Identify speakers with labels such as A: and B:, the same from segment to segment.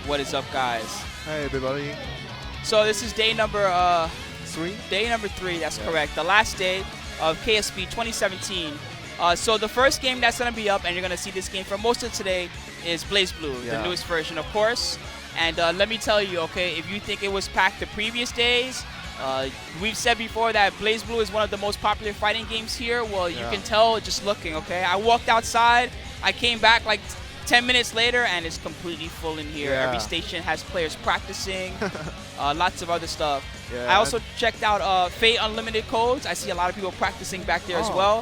A: What is up, guys?
B: Hey, everybody.
A: So this is day number
B: 3?
A: Day number 3, that's correct. The last day of KSB 2017. So the first game that's going to be up, and you're going to see this game for most of today, is Blazblue, the newest version, of course. And let me tell you, okay, if you think it was packed the previous days, we've said before that Blazblue is one of the most popular fighting games here. Well, you can tell just looking, okay? I walked outside, I came back like 10 minutes later, and it's completely full in here. Every station has players practicing, lots of other stuff. I also checked out Fate Unlimited codes. I see a lot of people practicing back there as well.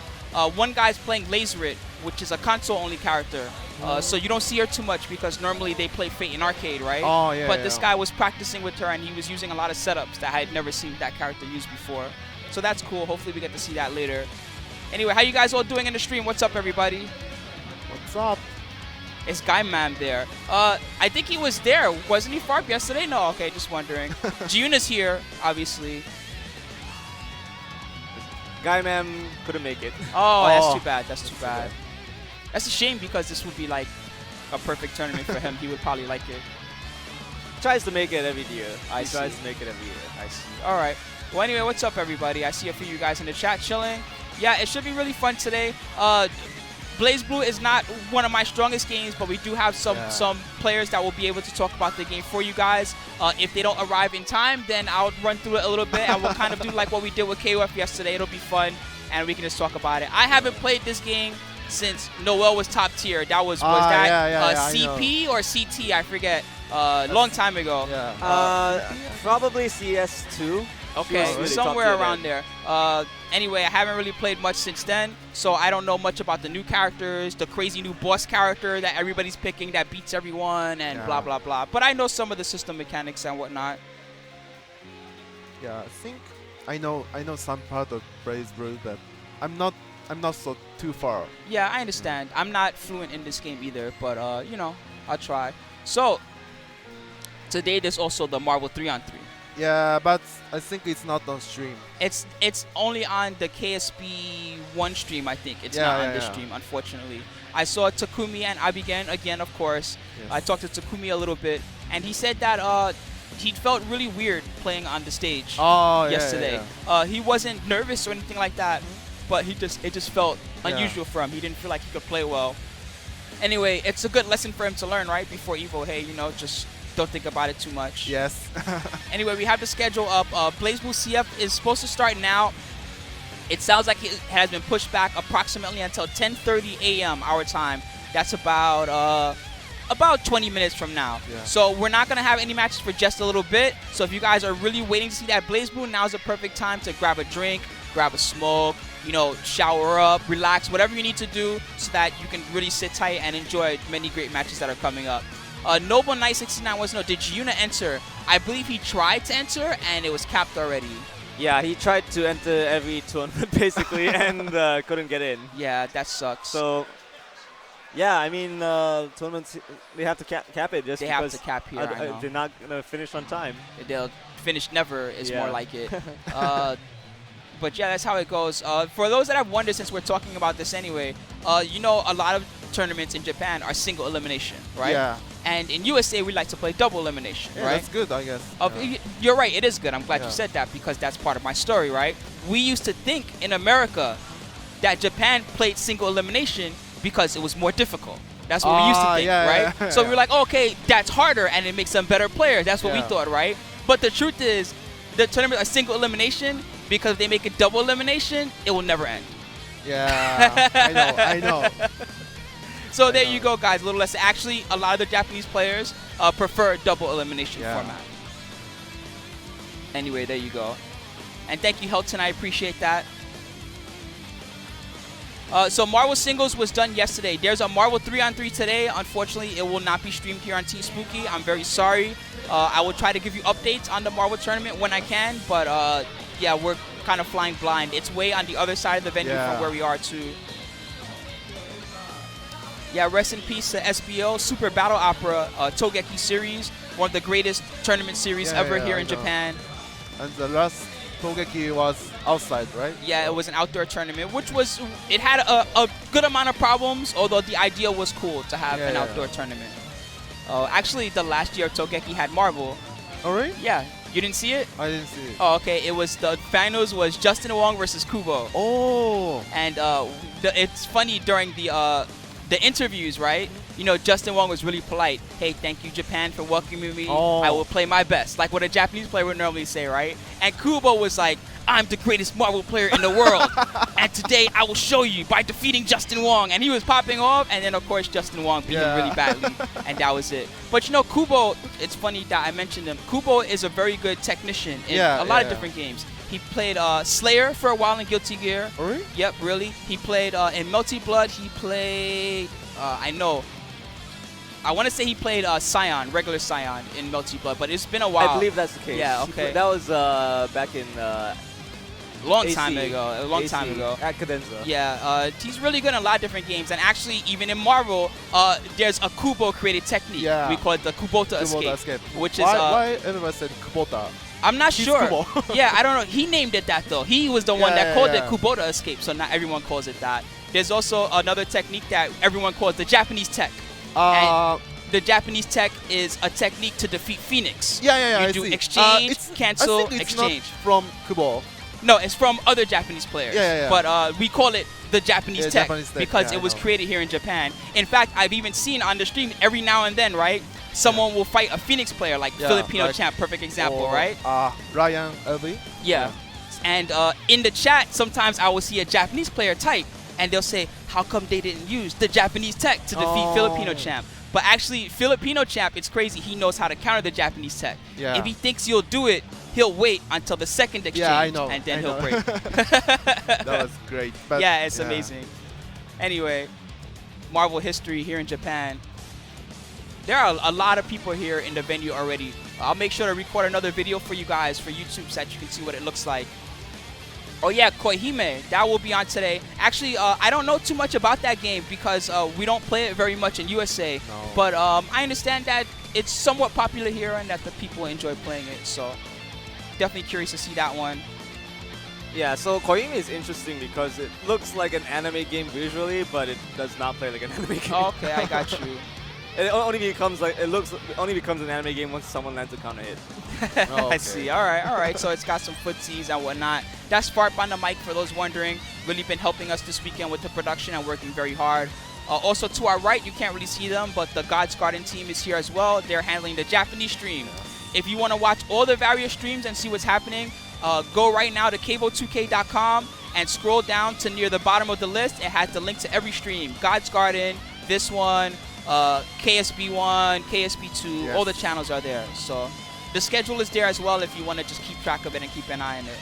A: One guy's playing Laserit, which is a console-only character. So you don't see her too much because normally they play Fate in arcade, right? But this guy was practicing with her, and he was using a lot of setups that I had never seen that character use before. So that's cool. Hopefully we get to see that later. Anyway, how you guys all doing in the stream? What's up, everybody?
B: What's up?
A: It's Guy Man there. I think he was there. Wasn't he, Farb, yesterday? No, okay, just wondering. Giuna's here, obviously.
C: Guy Man couldn't make it.
A: Oh, that's too bad. That's too bad. That's a shame because this would be like a perfect tournament for him. He would probably like it.
C: Tries to make it every year.
A: I
C: He tries to make it every year.
A: I see. All right. Well, anyway, what's up, everybody? I see a few of you guys in the chat chilling. Yeah, it should be really fun today. Blazblue is not one of my strongest games, but we do have some players that will be able to talk about the game for you guys. If they don't arrive in time, then I'll run through it a little bit, and we'll kind of do like what we did with KOF yesterday. It'll be fun, and we can just talk about it. I haven't played this game since Noel was top tier. That was CP or CT? I forget. Long time ago.
C: Yeah. Probably CS2.
A: Okay,
C: really
A: somewhere around there. Anyway, I haven't really played much since then, so I don't know much about the new characters, the crazy new boss character that everybody's picking that beats everyone, and blah blah blah. But I know some of the system mechanics and whatnot.
B: Yeah, I think I know some part of Blazblue, but I'm not so too far.
A: Yeah, I understand. I'm not fluent in this game either, but you know, I'll try. So today there's also the Marvel 3-on-3.
B: Yeah, but I think it's not on stream.
A: It's only on the KSB 1 stream, I think. It's not on this stream, unfortunately. I saw Takumi and Abigen again, of course.
B: Yes.
A: I talked to Takumi a little bit, and he said that he felt really weird playing on the stage yesterday. He wasn't nervous or anything like that, but it just felt unusual for him. He didn't feel like he could play well. Anyway, it's a good lesson for him to learn, right? Before Evo, hey, you know, just don't think about it too much.
B: Yes.
A: Anyway, we have the schedule up. Blazblue CF is supposed to start now. It sounds like it has been pushed back approximately until 10:30 a.m. our time. That's about 20 minutes from now.
B: Yeah.
A: So we're not going to have any matches for just a little bit. So if you guys are really waiting to see that Blazblue, now's the perfect time to grab a drink, grab a smoke, you know, shower up, relax, whatever you need to do so that you can really sit tight and enjoy many great matches that are coming up. Noble Knight 69 wants to know, did Giuna enter? I believe he tried to enter and it was capped already.
C: Yeah, he tried to enter every tournament basically and couldn't get in.
A: Yeah, that sucks.
C: So, yeah, I mean, tournaments, they have to cap it just
A: they
C: because
A: have to cap here, I know.
C: they're not going to finish on time.
A: They'll finish never is more like it. But yeah, that's how it goes. For those that have wondered, since we're talking about this anyway, you know, a lot of tournaments in Japan are single elimination, right?
B: Yeah.
A: And in USA, we like to play double elimination, right?
B: That's good, I guess.
A: You're right, it is good. I'm glad you said that because that's part of my story, right? We used to think in America that Japan played single elimination because it was more difficult. That's what we used to think, right? So we were like, okay, that's harder and it makes them better players. That's what we thought, right? But the truth is, the tournament are single elimination because if they make it double elimination, it will never end.
B: Yeah, I know.
A: So there you go, guys. A little lesson. Actually, a lot of the Japanese players prefer double elimination format. Anyway, there you go. And thank you, Helton. I appreciate that. So Marvel Singles was done yesterday. There's a Marvel 3-on-3 today. Unfortunately, it will not be streamed here on Team Spooky. I'm very sorry. I will try to give you updates on the Marvel tournament when I can. But yeah, we're kind of flying blind. It's way on the other side of the venue from where we are, too. Yeah, rest in peace to SBO, Super Battle Opera Togeki series, one of the greatest tournament series ever here in Japan.
B: And the last Togeki was outside, right?
A: Yeah, it was an outdoor tournament, which was, it had a good amount of problems, although the idea was cool to have an outdoor tournament. Actually, the last year Togeki had Marvel.
B: Oh, really?
A: Yeah. You didn't see it?
B: I didn't see it.
A: Oh, okay. It was, the finals was Justin Wong versus Kubo.
B: Oh.
A: And it's funny during the interviews, right? You know, Justin Wong was really polite. Hey, thank you, Japan, for welcoming me. I will play my best. Like what a Japanese player would normally say, right? And Kubo was like, I'm the greatest Marvel player in the world. And today I will show you by defeating Justin Wong. And he was popping off. And then, of course, Justin Wong beat him really badly. And that was it. But, you know, Kubo, it's funny that I mentioned him. Kubo is a very good technician in a lot of different games. He played Slayer for a while in Guilty Gear.
B: Oh, really?
A: Yep, really. He played in Melty Blood. He played, I want to say he played Scion, regular Scion in Melty Blood, but it's been a while.
C: I believe that's the case.
A: Yeah, okay.
C: That was back in
A: long
C: AC,
A: time ago. A long
C: AC,
A: time ago.
C: At Cadenza.
A: Yeah, he's really good in a lot of different games. And actually, even in Marvel, there's a Kubo created technique.
B: Yeah.
A: We call it the Kubota
B: Kubota
A: escape.
B: escape.
A: Which is
B: why everyone said Kubota?
A: I'm not
B: He's
A: sure.
B: Kubo.
A: Yeah, I don't know. He named it that though. He was the one that
B: Yeah,
A: called
B: yeah.
A: it Kubota escape. So not everyone calls it that. There's also another technique that everyone calls the Japanese tech. The Japanese tech is a technique to defeat Phoenix.
B: Yeah,
A: You
B: I
A: do
B: see.
A: exchange, cancel,
B: I think it's
A: exchange.
B: not from Kubo.
A: No, it's from other Japanese players.
B: Yeah.
A: But we call it the Japanese
B: Yeah,
A: tech
B: Japanese tech,
A: because
B: yeah,
A: it was
B: I know.
A: created here in Japan. In fact, I've even seen on the stream every now and then, right? Someone will fight a Phoenix player, like
B: Yeah,
A: Filipino
B: like-
A: champ, perfect example,
B: Or,
A: right?
B: Ryan LV.
A: Yeah. And in the chat, sometimes I will see a Japanese player type, and they'll say, how come they didn't use the Japanese tech to defeat Filipino champ? But actually, Filipino champ, it's crazy. He knows how to counter the Japanese tech.
B: Yeah.
A: If he thinks you'll do it, he'll wait until the second exchange,
B: Yeah, I know.
A: and then
B: I
A: he'll
B: know.
A: break.
B: That was great. But
A: Yeah, it's amazing. Anyway, Marvel history here in Japan. There are a lot of people here in the venue already. I'll make sure to record another video for you guys for YouTube so that you can see what it looks like. Oh yeah, Koihime, that will be on today. Actually, I don't know too much about that game because we don't play it very much in USA.
B: No.
A: But I understand that it's somewhat popular here and that the people enjoy playing it. So definitely curious to see that one.
C: Yeah, so Koimi is interesting because it looks like an anime game visually, but it does not play like an anime game.
A: Oh, okay, I got you.
C: It only becomes like it only becomes an anime game once someone lands a counter hit.
B: Oh, okay.
A: I see. All right. So it's got some footsies and whatnot. That's Farp on the mic for those wondering. Really been helping us this weekend with the production and working very hard. Also to our right, you can't really see them, but the God's Garden team is here as well. They're handling the Japanese stream. If you want to watch all the various streams and see what's happening, go right now to KVO2K.com and scroll down to near the bottom of the list. It has the link to every stream. God's Garden, this one, KSB1, KSB2,
B: Yes.
A: all the channels are there. So the schedule is there as well if you want to just keep track of it and keep an eye on it.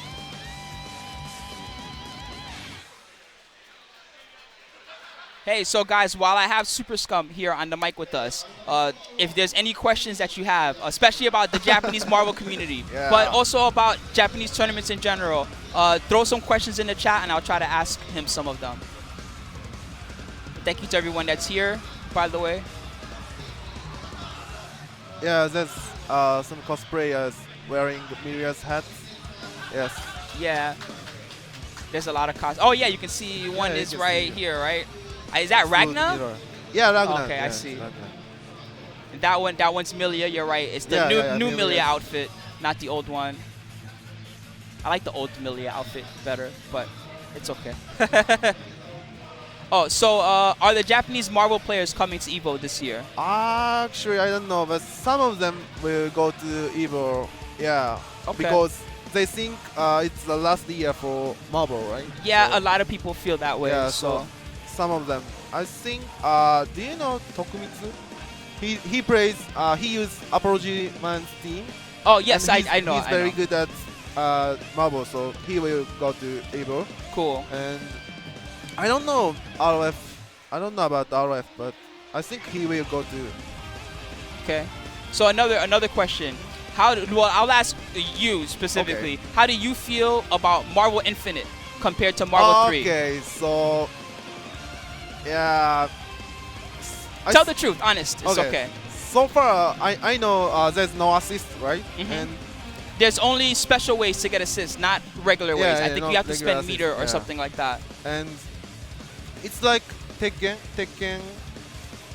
A: Hey, so guys, while I have Super Scum here on the mic with us, if there's any questions that you have, especially about the Japanese Marvel community,
B: Yeah.
A: but also about Japanese tournaments in general, throw some questions in the chat and I'll try to ask him some of them. Thank you to everyone that's here, by the way.
B: Yeah, there's some cosplayers wearing Miria's hats. Yes.
A: Yeah. There's a lot of costumes. Oh, yeah, you can see one
B: Yeah, you
A: is
B: can
A: right
B: see.
A: here, right? Is that Ragna?
B: Yeah, Ragna.
A: Okay, I
B: yeah,
A: see.
B: Ragna.
A: And that one's Milia, you're right. It's the
B: Yeah,
A: new
B: Milia.
A: Milia outfit, not the old one. I like the old Milia outfit better, but it's okay. Oh, so are the Japanese Marvel players coming to EVO this year?
B: Actually, I don't know, but some of them will go to Evo. Yeah,
A: Okay.
B: because they think it's the last year for Marvel, right?
A: Yeah,
B: So-
A: a lot of people feel that way.
B: Yeah,
A: so
B: some of them. I think. Do you know Tokumitsu? He plays. He used Apology Man's team.
A: oh yes,
B: and
A: I know.
B: He's very good at Marvel, so he will go to Evo.
A: Cool.
B: And I don't know RF. I don't know about RF, but I think he will go to.
A: Okay. So another question. Well, I'll ask you specifically.
B: Okay.
A: How do you feel about Marvel Infinite compared to Marvel 3?
B: Okay, so yeah.
A: Tell the truth, honest. It's okay.
B: So far, I know there's no assist, right?
A: Mhm.
B: And
A: There's only special ways to get assists, not regular ways. I think
B: no
A: you have to
B: regular
A: spend meter
B: assist,
A: or
B: yeah.
A: something like that.
B: And it's like Tekken,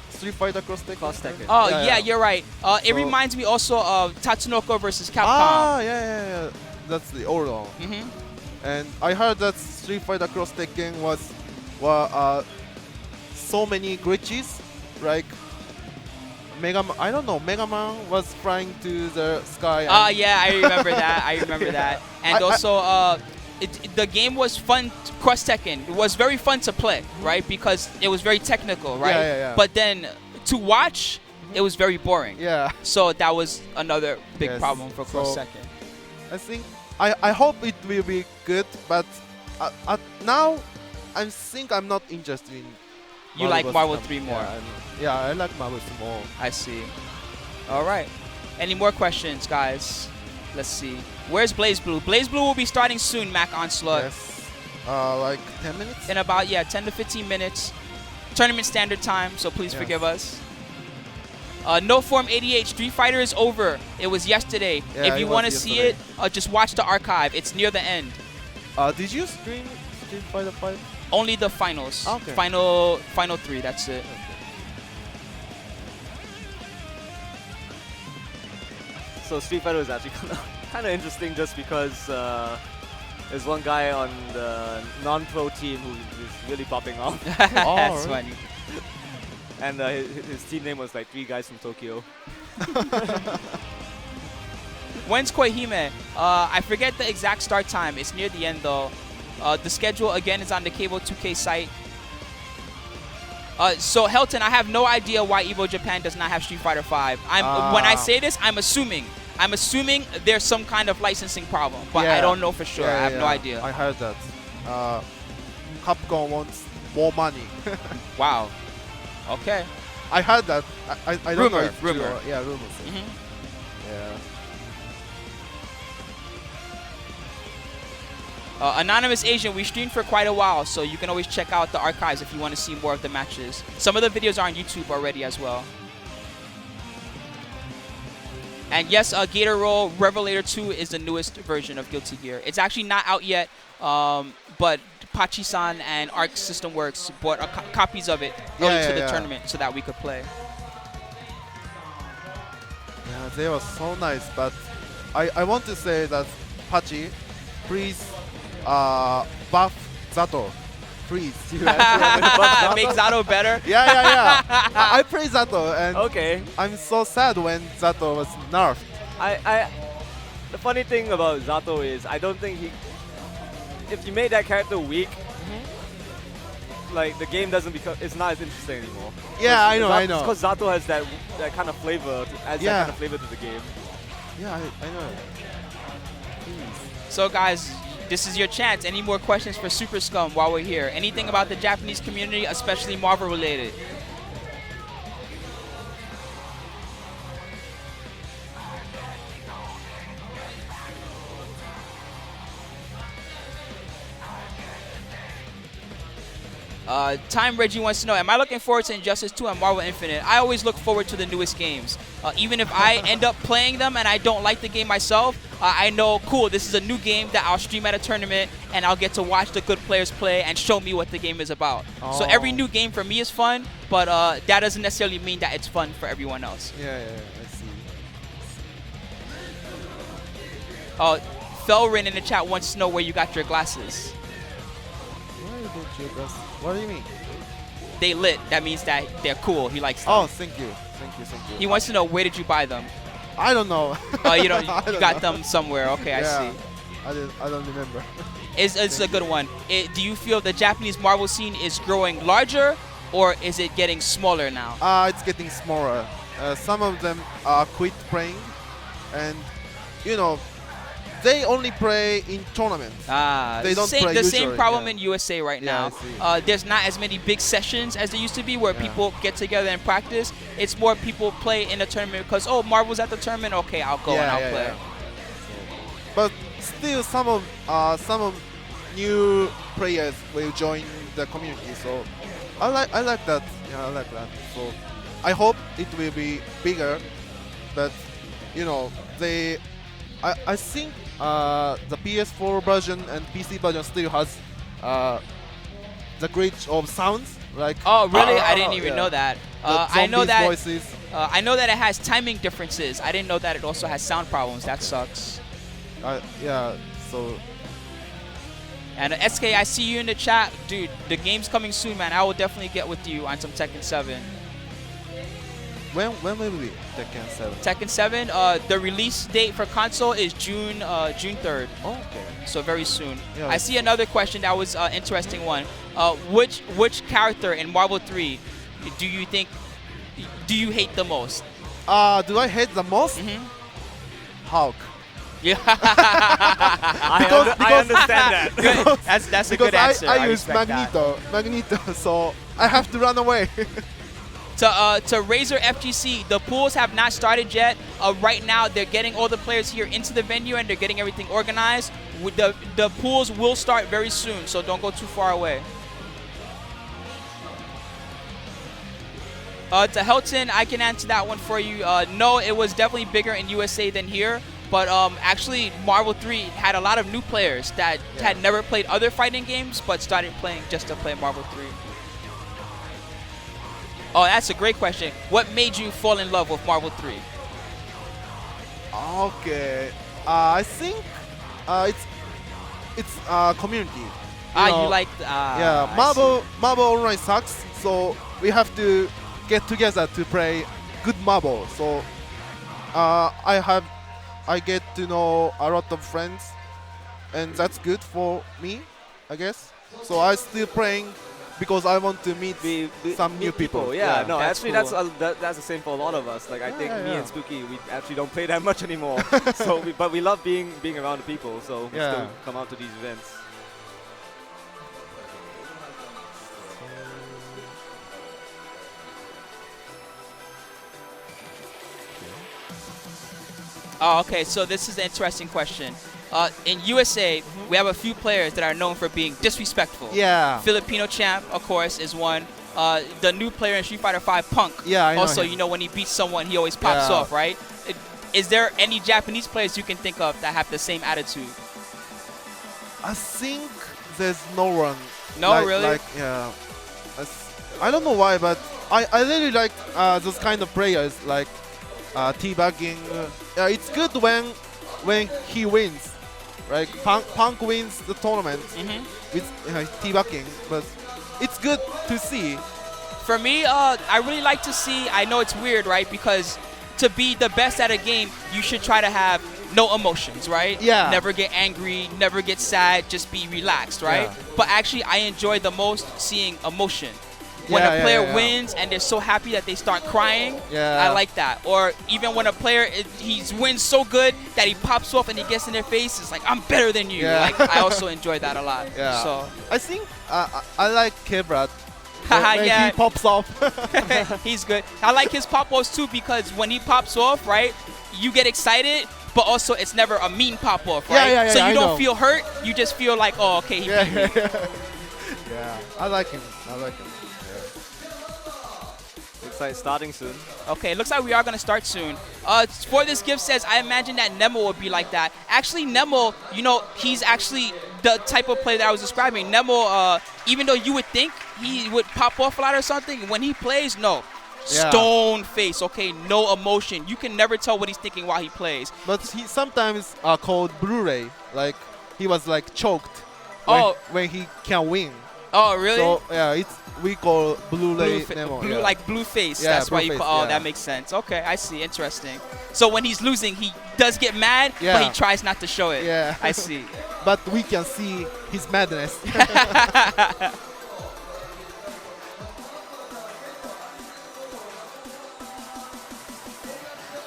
B: Street Fighter Cross Tekken.
C: Cross Tekken.
A: Oh yeah, you're right. It
B: So-
A: reminds me also of Tatsunoko versus Capcom.
B: Yeah. That's the old one.
A: Mhm.
B: And I heard that Street Fighter Cross Tekken was so many glitches, like Mega Man was flying to the sky. and-
A: Yeah, I remember that. I remember that. And also, the game was fun. Cross Tekken. It was very fun to play, right? Because it was very technical, right?
B: Yeah.
A: But then to watch, it was very boring.
B: Yeah,
A: So that was another big
B: Yes.
A: problem for Cross
B: So-
A: Tekken.
B: I think I hope it will be good, but now I think I'm not interested in.
A: You like Marvel
B: vs.
A: 3 more.
B: Yeah, I like Marvel more.
A: I see. All right. Any more questions, guys? Let's see. Where's Blazblue? Blazblue will be starting soon, Mac Onslaught.
B: Yes. Like 10 minutes?
A: In about 10 to 15 minutes. Tournament standard time, so please forgive us. No Form 88, Street Fighter is over. It was yesterday.
B: Yeah,
A: if you want to see it, just watch the archive. It's near the end.
B: Did you stream Street Fighter 5?
A: Only the finals.
B: Okay.
A: Final 3, that's it.
C: So Street Fighter was actually kind of interesting just because there's one guy on the non-pro team who's really popping off.
A: That's funny.
C: And his team name was like 3 guys from Tokyo.
A: When's Koihime? I forget the exact start time. It's near the end though. The schedule again is on the KVO 2K site. So Helton, I have no idea why Evo Japan does not have Street Fighter 5. When I say this, I'm assuming there's some kind of licensing problem, but I don't know for sure. I have no idea.
B: I heard that. Capcom wants more money.
A: Wow. Okay.
B: I heard that. I don't know.
A: Rumor.
B: If it's true
A: Rumor.
B: or- Yeah, rumors. Yeah.
A: Anonymous Asian, we streamed for quite a while, so you can always check out the archives if you want to see more of the matches. Some of the videos are on YouTube already as well. And yes, Gator Roll Revelator 2 is the newest version of Guilty Gear. It's actually not out yet, but Pachi-san and Arc System Works bought copies of it early to the tournament so that we could play.
B: Yeah, they were so nice, but I want to say that Pachi, please buff Zato. Please.
A: Make Zato better?
B: Yeah. I play Zato and
C: Okay.
B: I'm so sad when Zato was nerfed.
C: The funny thing about Zato is I don't think if you made that character weak, like the game doesn't become, it's not as interesting anymore.
B: Yeah, I know.
C: Because Zato has that kind of flavor, adds that kind of flavor to the game.
B: Yeah, I know. Please.
A: So guys, this is your chance. Any more questions for Super Scum while we're here? Anything about the Japanese community, especially Marvel related? Time Reggie wants to know, am I looking forward to Injustice 2 and Marvel Infinite? I always look forward to the newest games. Even if I end up playing them and I don't like the game myself, I know, cool, this is a new game that I'll stream at a tournament and I'll get to watch the good players play and show me what the game is about. So every new game for me is fun, but that doesn't necessarily mean that it's fun for everyone else.
B: Yeah, I see.
A: Felrin in the chat wants to know where you got your glasses.
B: Why you got your glasses? What do you mean?
A: They lit. That means that they're cool. He likes them.
B: Oh, thank you.
A: He wants to know, where did you buy them?
B: I don't know.
A: Oh, you don't.
B: I
A: You
B: don't
A: got
B: know.
A: them somewhere. Okay, I see.
B: I don't remember.
A: It's a good one. Do you feel the Japanese Marvel scene is growing larger, or is it getting smaller now?
B: It's getting smaller. Some of them quit playing, and they only play in tournaments. They don't play
A: the
B: usually,
A: same problem in USA right now.
B: I see.
A: There's not as many big sessions as there used to be where people get together and practice. It's more people play in a tournament because, oh, Marvel's at the tournament. Okay, I'll go and I'll play.
B: But still, some of new players will join the community. So I like that. Yeah, I like that. So I hope it will be bigger. But I think the PS4 version and PC version still has the glitch of sounds. Like
A: oh, really? I didn't even know that. I know that.
B: Voices.
A: I know that it has timing differences. I didn't know that it also has sound problems. That sucks.
B: Yeah. So.
A: And SK, I see you in the chat, dude. The game's coming soon, man. I will definitely get with you on some Tekken 7.
B: When will we Tekken 7?
A: Tekken 7, the release date for console is June 3rd.
B: Oh, okay.
A: So very soon.
B: Yeah,
A: I see another question that was an interesting one. Which character in Marvel 3 do you hate the most?
B: Do I hate the most? Hulk.
A: Yeah.
C: I understand that.
A: Good. That's a good answer.
B: I use
A: respect that.
B: Magneto, so I have to run away.
A: To Razor FGC, the pools have not started yet. Right now, they're getting all the players here into the venue and they're getting everything organized. The pools will start very soon, so don't go too far away. To Helton, I can answer that one for you. No, it was definitely bigger in USA than here. But actually, Marvel 3 had a lot of new players that had never played other fighting games, but started playing just to play Marvel 3. Oh, that's a great question. What made you fall in love with Marvel 3?
B: Okay. I think it's community.
A: You like
B: yeah, Marvel Online sucks, so we have to get together to play good Marvel. So I get to know a lot of friends, and that's good for me, I guess. So I still playing because I want to meet some new people.
C: Yeah, no,
A: that's
C: actually
A: cool.
C: that's the same for a lot of us. Like I think me
B: yeah.
C: and Spooky, we actually don't play that much anymore. But we love being around the people, so we still come out to these events.
A: Oh, okay, so this is an interesting question. In USA, we have a few players that are known for being disrespectful.
B: Yeah.
A: Filipino champ, of course, is one. The new player in Street Fighter V, Punk.
B: Yeah, I know
A: also,
B: him.
A: you know, when he beats someone, he always pops off, right? Is there any Japanese players you can think of that have the same attitude?
B: I think there's no one.
A: No, really?
B: Yeah. I don't know why, but I really like those kind of players, like teabagging. It's good when he wins. Right? Punk wins the tournament with teabagging, but it's good to see.
A: For me, I really like to see, I know it's weird, right? Because to be the best at a game, you should try to have no emotions, right?
B: Yeah.
A: Never get angry, never get sad, just be relaxed, right?
B: Yeah.
A: But actually, I enjoy the most seeing emotion. When a player wins and they're so happy that they start crying, I like that. Or even when a player, he wins so good that he pops off and he gets in their face, it's like, I'm better than you.
B: Yeah.
A: Like, I also enjoy that a lot.
B: Yeah.
A: So
B: I think I like Kebrat. when
A: yeah.
B: he pops off.
A: He's good. I like his pop-offs too because when he pops off, right, you get excited, but also it's never a mean pop-off, right?
B: Yeah,
A: so you
B: I
A: don't
B: know.
A: feel hurt. You just feel like, oh, okay, he beat me.
B: Yeah, I like him.
C: Looks like starting soon.
A: Okay, looks like we are going to start soon. For this gift says, I imagine that Nemo would be like that. Actually, Nemo, you know, he's actually the type of player that I was describing. Nemo, even though you would think he would pop off a lot or something, when he plays, no.
B: Yeah.
A: Stone face, okay, no emotion. You can never tell what he's thinking while he plays.
B: But he sometimes called Blu-ray. Like he was like choked when he can win.
A: Oh, really?
B: So yeah, we call Blu-ray Nemo.
A: Blue,
B: yeah.
A: like blue face.
B: Yeah,
A: That's
B: blue
A: why you
B: face,
A: call. Oh,
B: yeah.
A: that makes sense. Okay, I see. Interesting. So when he's losing, he does get mad, but he tries not to show it.
B: Yeah.
A: I see.
B: But we can see his madness.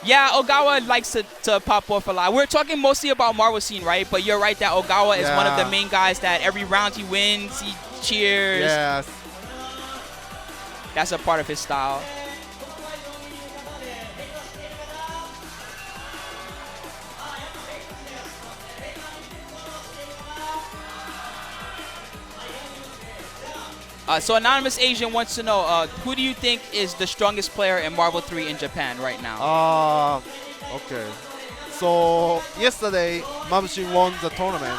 A: Yeah, Ogawa likes to pop off a lot. We're talking mostly about Marvel scene, right? But you're right that Ogawa is one of the main guys that every round he wins, he cheers.
B: Yes.
A: That's a part of his style. So Anonymous Asian wants to know, who do you think is the strongest player in Marvel 3 in Japan right now?
B: Okay. So yesterday, Mabushin won the tournament.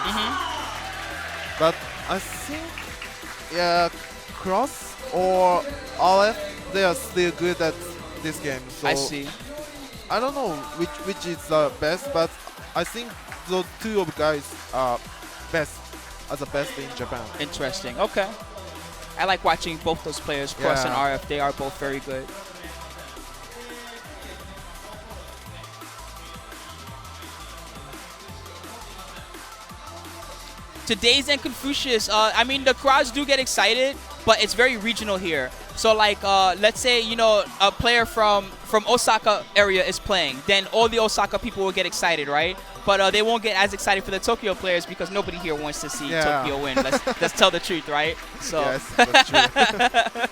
B: But I think, Cross or RF, they are still good at this game. So
A: I see.
B: I don't know which is the best, but I think those two of guys are the best in Japan.
A: Interesting. Okay. I like watching both those players, Cross and RF. They are both very good. Today's and Confucius, I mean, the crowds do get excited, but it's very regional here. So, like, let's say, you know, a player from Osaka area is playing, then all the Osaka people will get excited, right? But they won't get as excited for the Tokyo players because nobody here wants to see Tokyo win. Let's tell the truth, right? So.
B: Yes, that's true.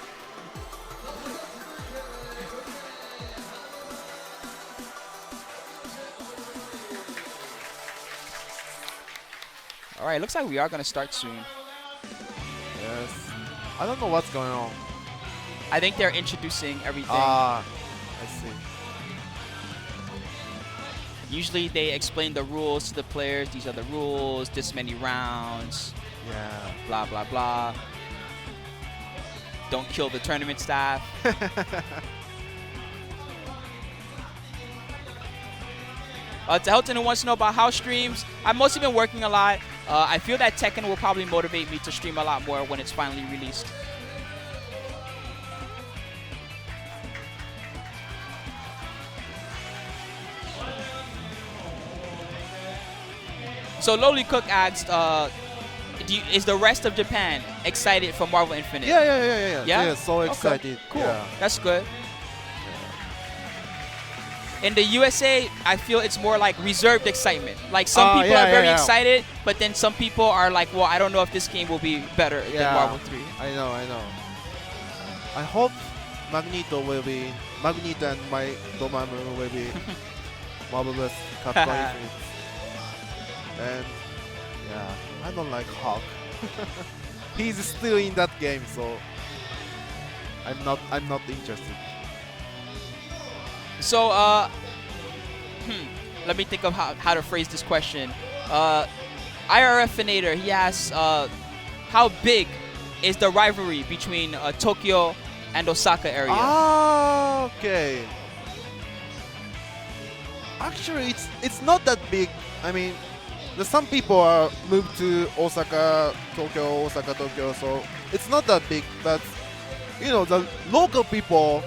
A: All right, looks like we are going to start soon.
B: Yes. I don't know what's going on.
A: I think they're introducing everything.
B: I see.
A: Usually they explain the rules to the players. These are the rules, this many rounds,
B: Yeah.
A: blah, blah, blah. Don't kill the tournament staff. To Helton, who wants to know about house streams, I've mostly been working a lot. I feel that Tekken will probably motivate me to stream a lot more when it's finally released. So Lowly Cook asked, is the rest of Japan excited for Marvel Infinite?
B: Yeah.
A: Yeah?
B: They're so excited.
A: Cool.
B: Yeah.
A: That's good. In the USA, I feel it's more like reserved excitement. Like some people are very excited, but then some people are like, well, I don't know if this game will be better than Marvel 3.
B: I know. I hope Magneto and my Dormammu will be Marvelous Capcom Infinite. And yeah, I don't like Hawk. He's still in that game, so I'm not interested.
A: So, let me think of how to phrase this question. IRFinator, he asks, how big is the rivalry between Tokyo and Osaka area?
B: Ah, okay. Actually, it's not that big. I mean, some people are moved to Osaka, Tokyo, so it's not that big. But you know, the local people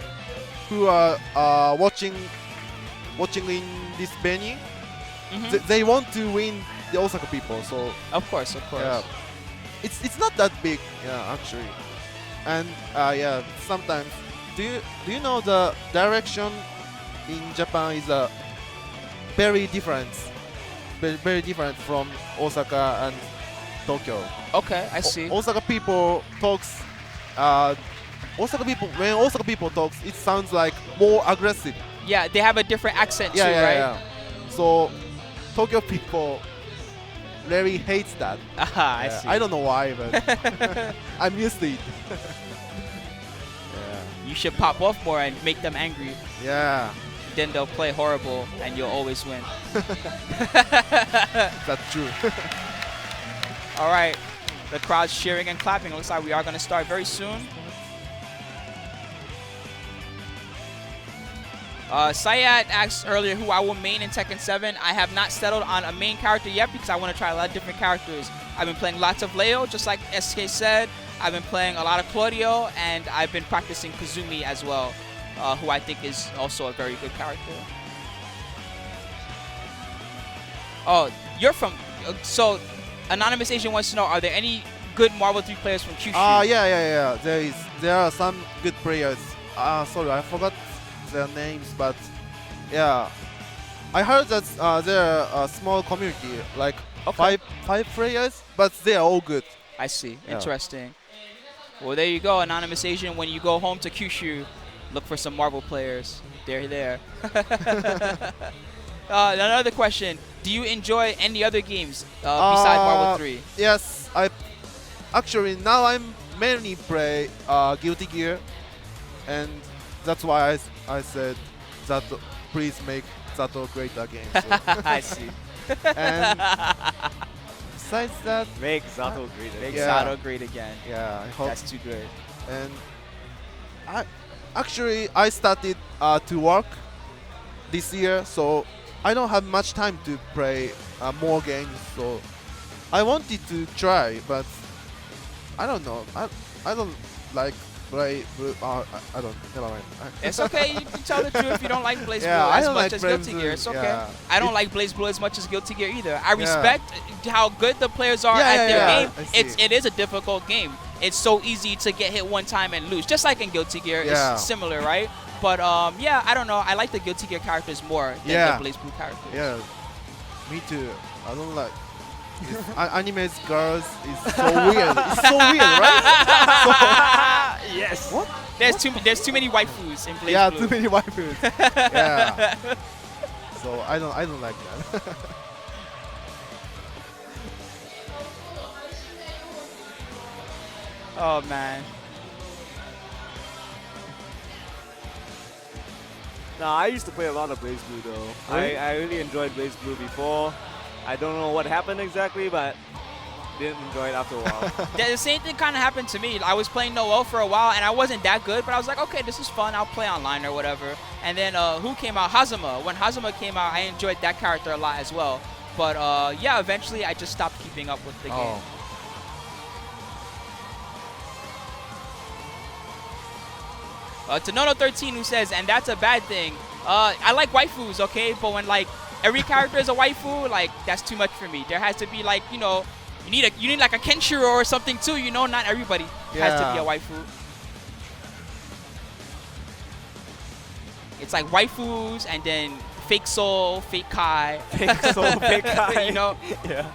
B: who are watching in this venue, they want to win the Osaka people. So
A: of course.
B: yeah, it's not that big. Yeah, actually, and yeah, sometimes do you know the direction in Japan is very different from Osaka and Tokyo.
A: Okay, I see.
B: Osaka people talks. When Osaka people talks, it sounds like more aggressive.
A: Yeah, they have a different accent too, right?
B: Yeah. So Tokyo people really hates that.
A: I see.
B: I don't know why, but I'm used to it.
A: You should pop off more and make them angry.
B: Yeah.
A: Then they'll play horrible and you'll always win.
B: That's true.
A: All right. The crowd's cheering and clapping. Looks like we are going to start very soon. Syed asked earlier who I will main in Tekken 7. I have not settled on a main character yet because I want to try a lot of different characters. I've been playing lots of Leo, just like SK said. I've been playing a lot of Claudio, and I've been practicing Kazumi as well, who I think is also a very good character. Oh, you're from... So, Anonymous Asian wants to know, are there any good Marvel 3 players from Kyushu?
B: Yeah. There are some good players. Sorry, I forgot their names, but yeah, I heard that there are a small community, like five players, but they are all good.
A: I see.
B: Yeah.
A: Interesting. Well, there you go, Anonymous Asian. When you go home to Kyushu, look for some Marvel players. They're there. Another question: do you enjoy any other games besides Marvel 3?
B: Yes, now I'm mainly play Guilty Gear, and that's why I said that please make Zato great again. So.
A: I see.
B: And besides that,
C: make Zato great again.
A: Make Zato great again.
B: Yeah, I hope.
A: That's too good.
B: And I started to work this year, so I don't have much time to play more games. So I wanted to try, but I don't know. I don't like play. I don't. Never mind.
A: It's okay. You can tell the truth. You don't like Blazblue
B: Yeah,
A: as much as Guilty Gear. It's okay.
B: Yeah.
A: I don't like Blazblue as much as Guilty Gear either. I respect how good the players are at their game. It is a difficult game. It's so easy to get hit one time and lose, just like in Guilty Gear. It's similar, right? But yeah, I don't know. I like the Guilty Gear characters more than the Blazblue characters.
B: Yeah, me too. I don't like. Anime's girls is so weird. It's so weird, right?
A: Yes.
B: What?
A: There's too many waifus in Blazblue.
B: Yeah, too many waifus. Yeah. So I don't like that.
A: Oh man.
C: Nah, I used to play a lot of Blazblue though.
B: Really?
C: I really enjoyed Blazblue before. I don't know what happened exactly, but didn't enjoy it after a while.
A: The same thing kind of happened to me. I was playing Noel for a while, and I wasn't that good, but I was like, okay, this is fun. I'll play online or whatever. And then who came out? Hazama. When Hazama came out, I enjoyed that character a lot as well. But yeah, eventually I just stopped keeping up with the game. To Nono13 who says, and that's a bad thing. I like waifus, okay? But when like every character is a waifu, like that's too much for me. There has to be like, you know, you need like a Kenshiro or something too, you know? Not everybody has to be a waifu. It's like waifus and then fake Soul, fake Kai.
C: Fake Soul, fake Kai.
A: You know?
C: Yeah.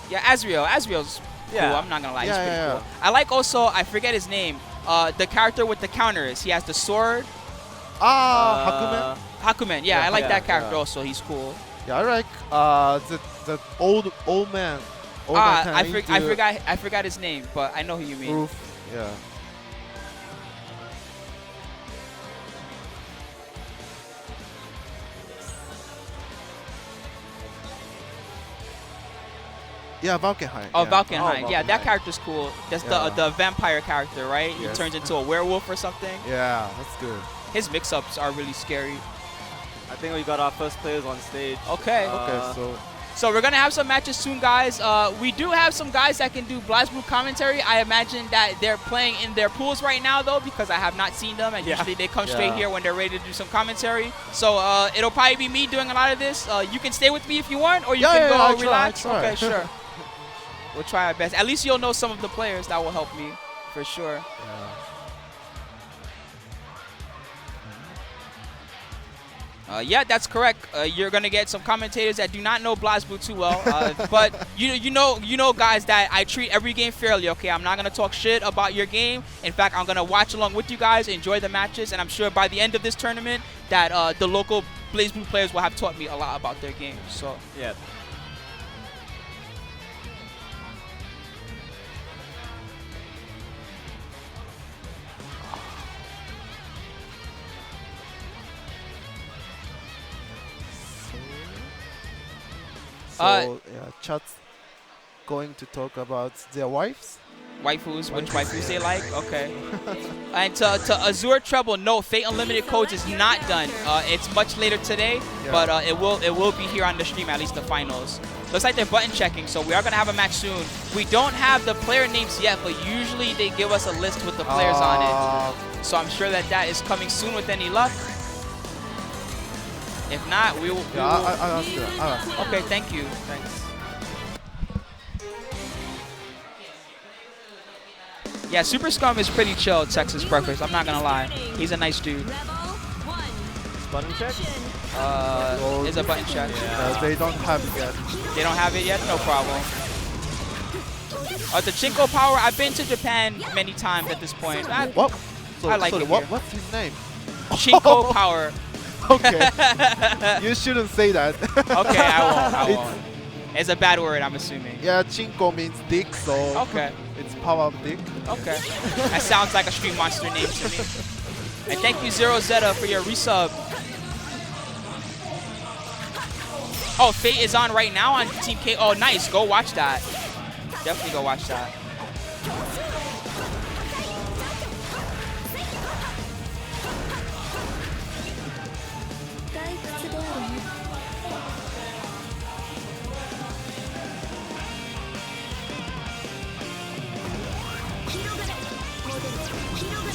A: Yeah, Azriel's cool.
C: Yeah.
A: I'm not gonna lie, he's
B: Yeah,
A: pretty
B: yeah,
A: cool. I like also, I forget his name, the character with the counters. He has the sword.
B: Hakumen.
A: Hakumen. Yeah, I like
C: yeah,
A: that character
B: yeah.
A: also. He's cool.
B: Yeah, I like the old man. Old man
A: I
B: kinda
A: forgot his name, but I know who you mean.
B: Roof. Yeah. Yeah, Valkenheim.
A: Oh,
B: yeah.
A: Valkenheim. Yeah, that
B: Valkenheim.
A: character's cool. That's
B: Yeah.
A: the vampire character, right? He
B: Yes.
A: turns into a werewolf or something.
B: Yeah, that's good.
A: His mix-ups are really scary.
C: I think we got our first players on stage.
A: Okay.
B: Okay,
A: So we're gonna have some matches soon, guys. We do have some guys that can do Blazblue commentary. I imagine that they're playing in their pools right now, though, because I have not seen them, and usually they come straight here when they're ready to do some commentary. So it'll probably be me doing a lot of this. You can stay with me if you want, or you can go
B: I'll try,
A: relax.
B: I'll try.
A: Okay, sure. We'll try our best. At least you'll know some of the players. That will help me for sure. Yeah, that's correct. You're gonna get some commentators that do not know Blazblue too well, but you know guys that I treat every game fairly. Okay, I'm not gonna talk shit about your game. In fact, I'm gonna watch along with you guys, enjoy the matches, and I'm sure by the end of this tournament that the local Blazblue players will have taught me a lot about their game. So
C: Yeah.
B: So chat's going to talk about their wives.
A: waifus, which waifus they like. Okay. And to Azure Treble, no, Fate Unlimited Codes is not done. It's much later today, but it will be here on the stream, at least the finals. Looks like they're button checking, so we are gonna have a match soon. We don't have the player names yet, but usually they give us a list with the players on it. So I'm sure that is coming soon with any luck. If not, we will.
B: I'll ask you.
A: Okay, thank you. Thanks. Yeah, Super Scum is pretty chill, Texas Breakfast. I'm not gonna lie. He's a nice dude.
C: Button check?
A: Is a button check.
B: They don't have it yet.
A: They don't have it yet? No problem. The Chinko Power, I've been to Japan many times at this point.
B: What? So,
A: I like
B: sorry,
A: it here.
B: what's his name?
A: Chinko Power.
B: Okay. You shouldn't say that.
A: Okay, I won't. It's a bad word, I'm assuming.
B: Yeah, Chinko means dick, so
A: Okay.
B: it's power of dick.
A: Okay. That sounds like a Stream Monster name to me. And thank you, Zero Zeta, for your resub. Oh, Fate is on right now on Team K. Oh, nice. Go watch that. Definitely go watch that.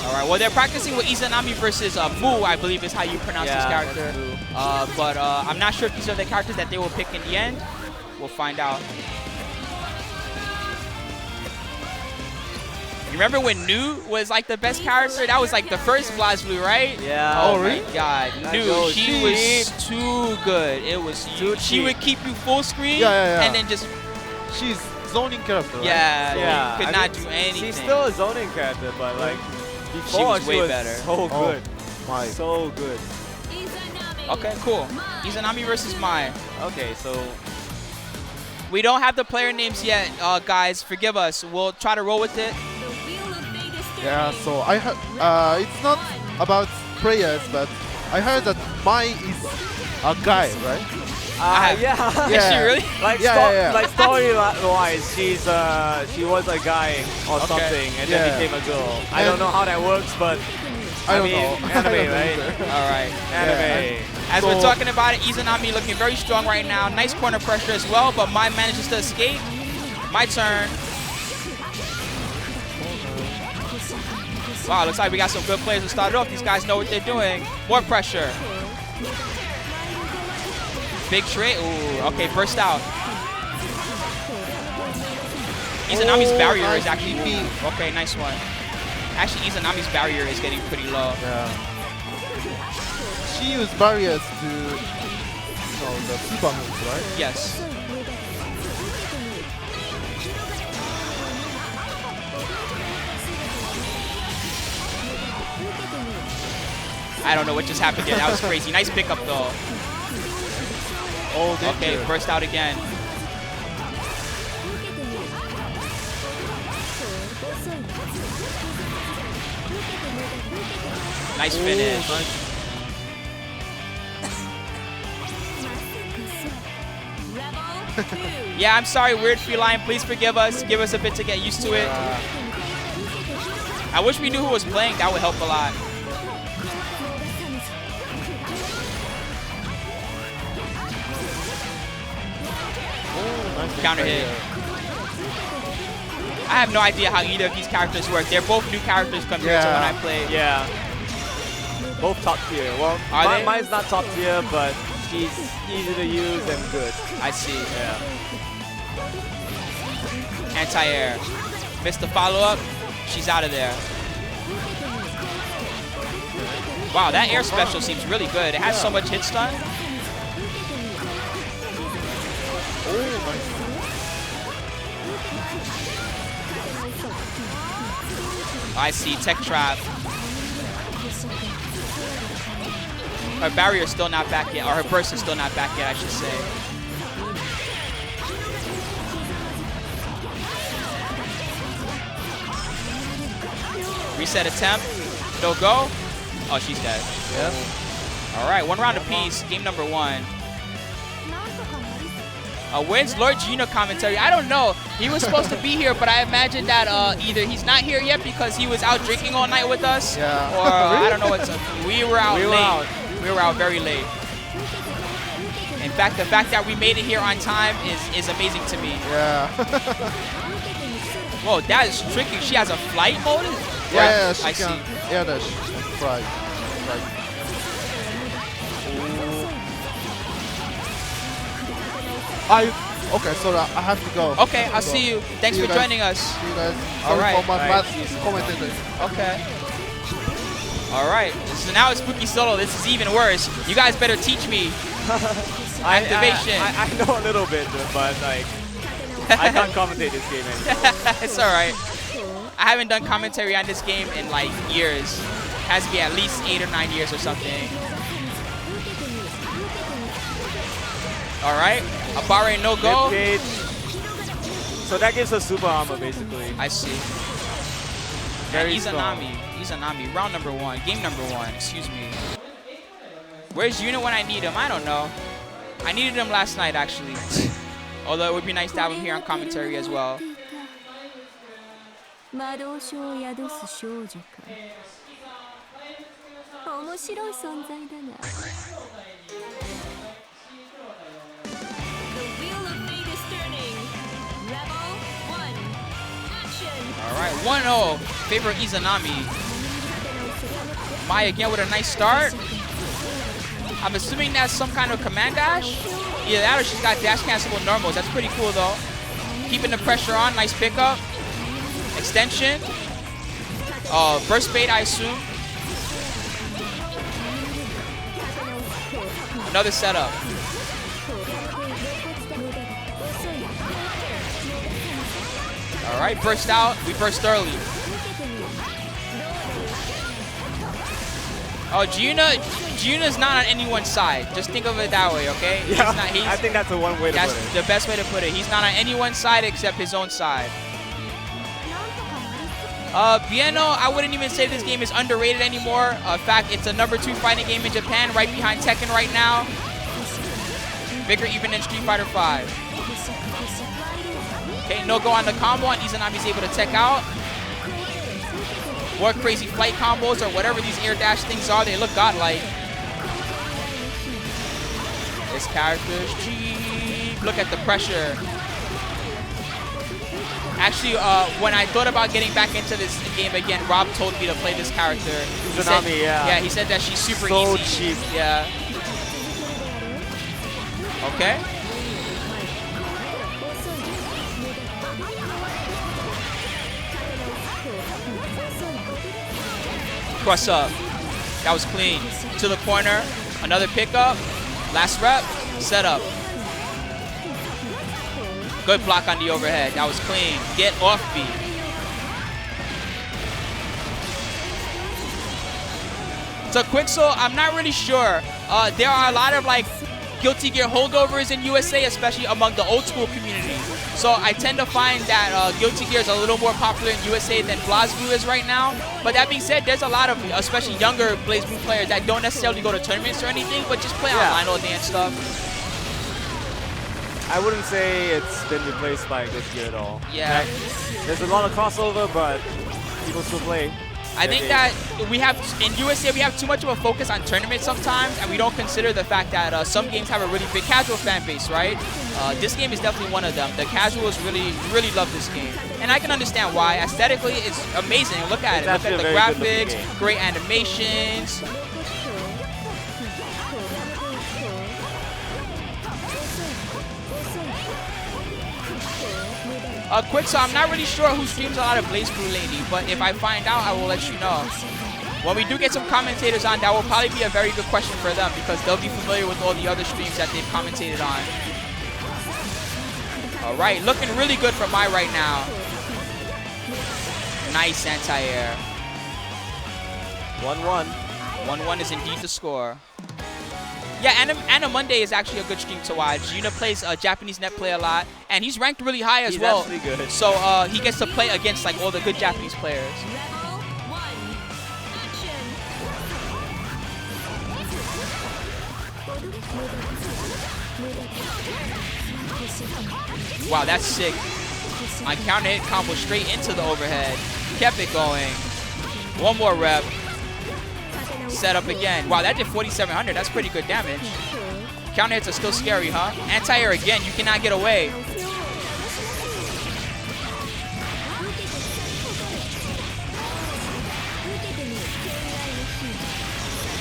A: All right, well, they're practicing with Izanami versus Mu, I believe is how you pronounce this character. But I'm not sure if these are the characters that they will pick in the end. We'll find out. You remember when Nu was like the best character? That was like the first Blazblue, right?
C: Yeah.
A: Oh,
B: really?
A: my God. Nu, she was too good. It was she would keep you full screen.
B: Yeah.
A: And then just
B: She's zoning character, right?
A: yeah, you could not do anything.
C: She's still a zoning character, but like before
A: was way better.
C: so good.
B: Mai.
C: So good.
A: Okay, cool. Izanami versus Mai.
C: Okay, so
A: We don't have the player names yet, guys. Forgive us. We'll try to roll with it.
B: Yeah, so I heard it's not about players, but I heard that Mai is a guy, right?
C: yeah.
A: Is she really?
C: Like like story-wise, she was a guy or something, and then became a girl. I don't know how that works, but
B: I don't
C: mean,
B: know.
C: anime, right?
A: All right.
C: Anime.
A: As we're talking about it, Izanami looking very strong right now. Nice corner pressure as well, but Mai manages to escape. My turn. Wow, looks like we got some good players to start it off. These guys know what they're doing. More pressure. Big trade. Ooh, okay, burst out. Izanami's barrier is actually... Okay, nice one. Actually, Izanami's barrier is getting pretty low.
B: Yeah. She used barriers to the super moves, right?
A: Yes. I don't know what just happened there. That was crazy. Nice pickup, though.
B: Oh,
A: okay, burst out again. Nice finish.
B: Nice.
A: Yeah, I'm sorry, Weird Feline. Please forgive us. Give us a bit to get used to it. I wish we knew who was playing. That would help a lot. Counter hit. I have no idea how either of these characters work. They're both new characters compared to when I played.
C: Yeah. Both top tier. Well, mine's not top tier, but she's easy to use and good.
A: I see.
C: Yeah.
A: Anti-air. Missed the follow-up. She's out of there. Wow, that air special seems really good. It has so much hit stun. I see, tech trap. Her barrier is still not back yet, or her burst is still not back yet, I should say. Reset attempt, no go. Oh, she's dead.
B: Yes.
A: All right, one round apiece, game number 1. When's Lord Gino commentary? I don't know. He was supposed to be here, but I imagine that either he's not here yet because he was out drinking all night with us, or I don't know what's up. We were out late. We were out very late. In fact, the fact that we made it here on time is amazing to me.
B: Yeah.
A: Whoa, that is tricky. She has a flight mode?
B: Yeah, she
A: I
B: can
A: see.
B: air dash and fly. Okay, sorry, I have to go.
A: Okay, I'll see you. Thanks for joining us.
B: See you guys.
A: All right.
B: For my math commentator.
A: Okay. All right. So now it's Spooky Solo. This is even worse. You guys better teach me. Activation.
C: I know a little bit, but like I can't commentate this game anymore.
A: It's all right. I haven't done commentary on this game in like years. It has to be at least 8 or 9 years or something. All right. Abare no go.
C: So that gives us super armor basically.
A: I see.
C: Very
A: Izanami. Izanami. Round number 1. Game number 1. Excuse me. Where's Yuna when I need him? I don't know. I needed him last night actually. Although it would be nice to have him here on commentary as well. Alright, 1-0. Favor Izanami. Mai again with a nice start. I'm assuming that's some kind of command dash. Either that or she's got dash cancelable normals. That's pretty cool though. Keeping the pressure on. Nice pickup. Extension. Burst bait, I assume. Another setup. All right, burst out. We burst early. Oh, Giuna's not on anyone's side. Just think of it that way, okay?
C: Yeah,
A: I
C: think that's the one way to put it.
A: That's the best way to put it. He's not on anyone's side except his own side. Bieno, I wouldn't even say this game is underrated anymore. In fact, it's a #2 fighting game in Japan, right behind Tekken right now. Bigger even than Street Fighter V. Okay, no go on the combo, and Izanami's able to tech out. More crazy flight combos or whatever these air dash things are, they look godlike. This character's cheap. Look at the pressure. Actually, when I thought about getting back into this game again, Rob told me to play this character.
C: Izanami, yeah.
A: Yeah, he said that she's super
C: so
A: easy.
C: cheap.
A: Yeah. Okay. Cross up. That was clean. To the corner. Another pickup. Last rep. Set up. Good block on the overhead. That was clean. Get off beat. So Quixel, I'm not really sure. There are a lot of like Guilty Gear holdovers in USA, especially among the old school community. So I tend to find that Guilty Gear is a little more popular in USA than Blazblue is right now. But that being said, there's a lot of, especially younger Blazblue players that don't necessarily go to tournaments or anything, but just play online all day and stuff.
C: I wouldn't say it's been replaced by Guilty Gear at all.
A: Yeah.
C: There's a lot of crossover, but people still play.
A: I think that we have, in USA, we have too much of a focus on tournaments sometimes, and we don't consider the fact that some games have a really big casual fan base, right? This game is definitely one of them. The casuals really, really love this game. And I can understand why. Aesthetically, it's amazing. Look at it. Look at the graphics, great animations. Quick, so I'm not really sure who streams a lot of Blazblue lately, but if I find out, I will let you know. When we do get some commentators on, that will probably be a very good question for them because they'll be familiar with all the other streams that they've commentated on. All right, looking really good for Mai right now. Nice anti-air.
C: 1-1.
A: 1-1 is indeed the score. Yeah, Anna Monday is actually a good stream to watch. Yuna plays Japanese net play a lot, and he's ranked really high as well.
C: He's actually good.
A: So he gets to play against like all the good Japanese players. Wow, that's sick. On counter hit combo straight into the overhead. Kept it going. One more rep. Set up again. Wow, that did 4,700. That's pretty good damage. Counter hits are still scary, huh? Anti-air again. You cannot get away.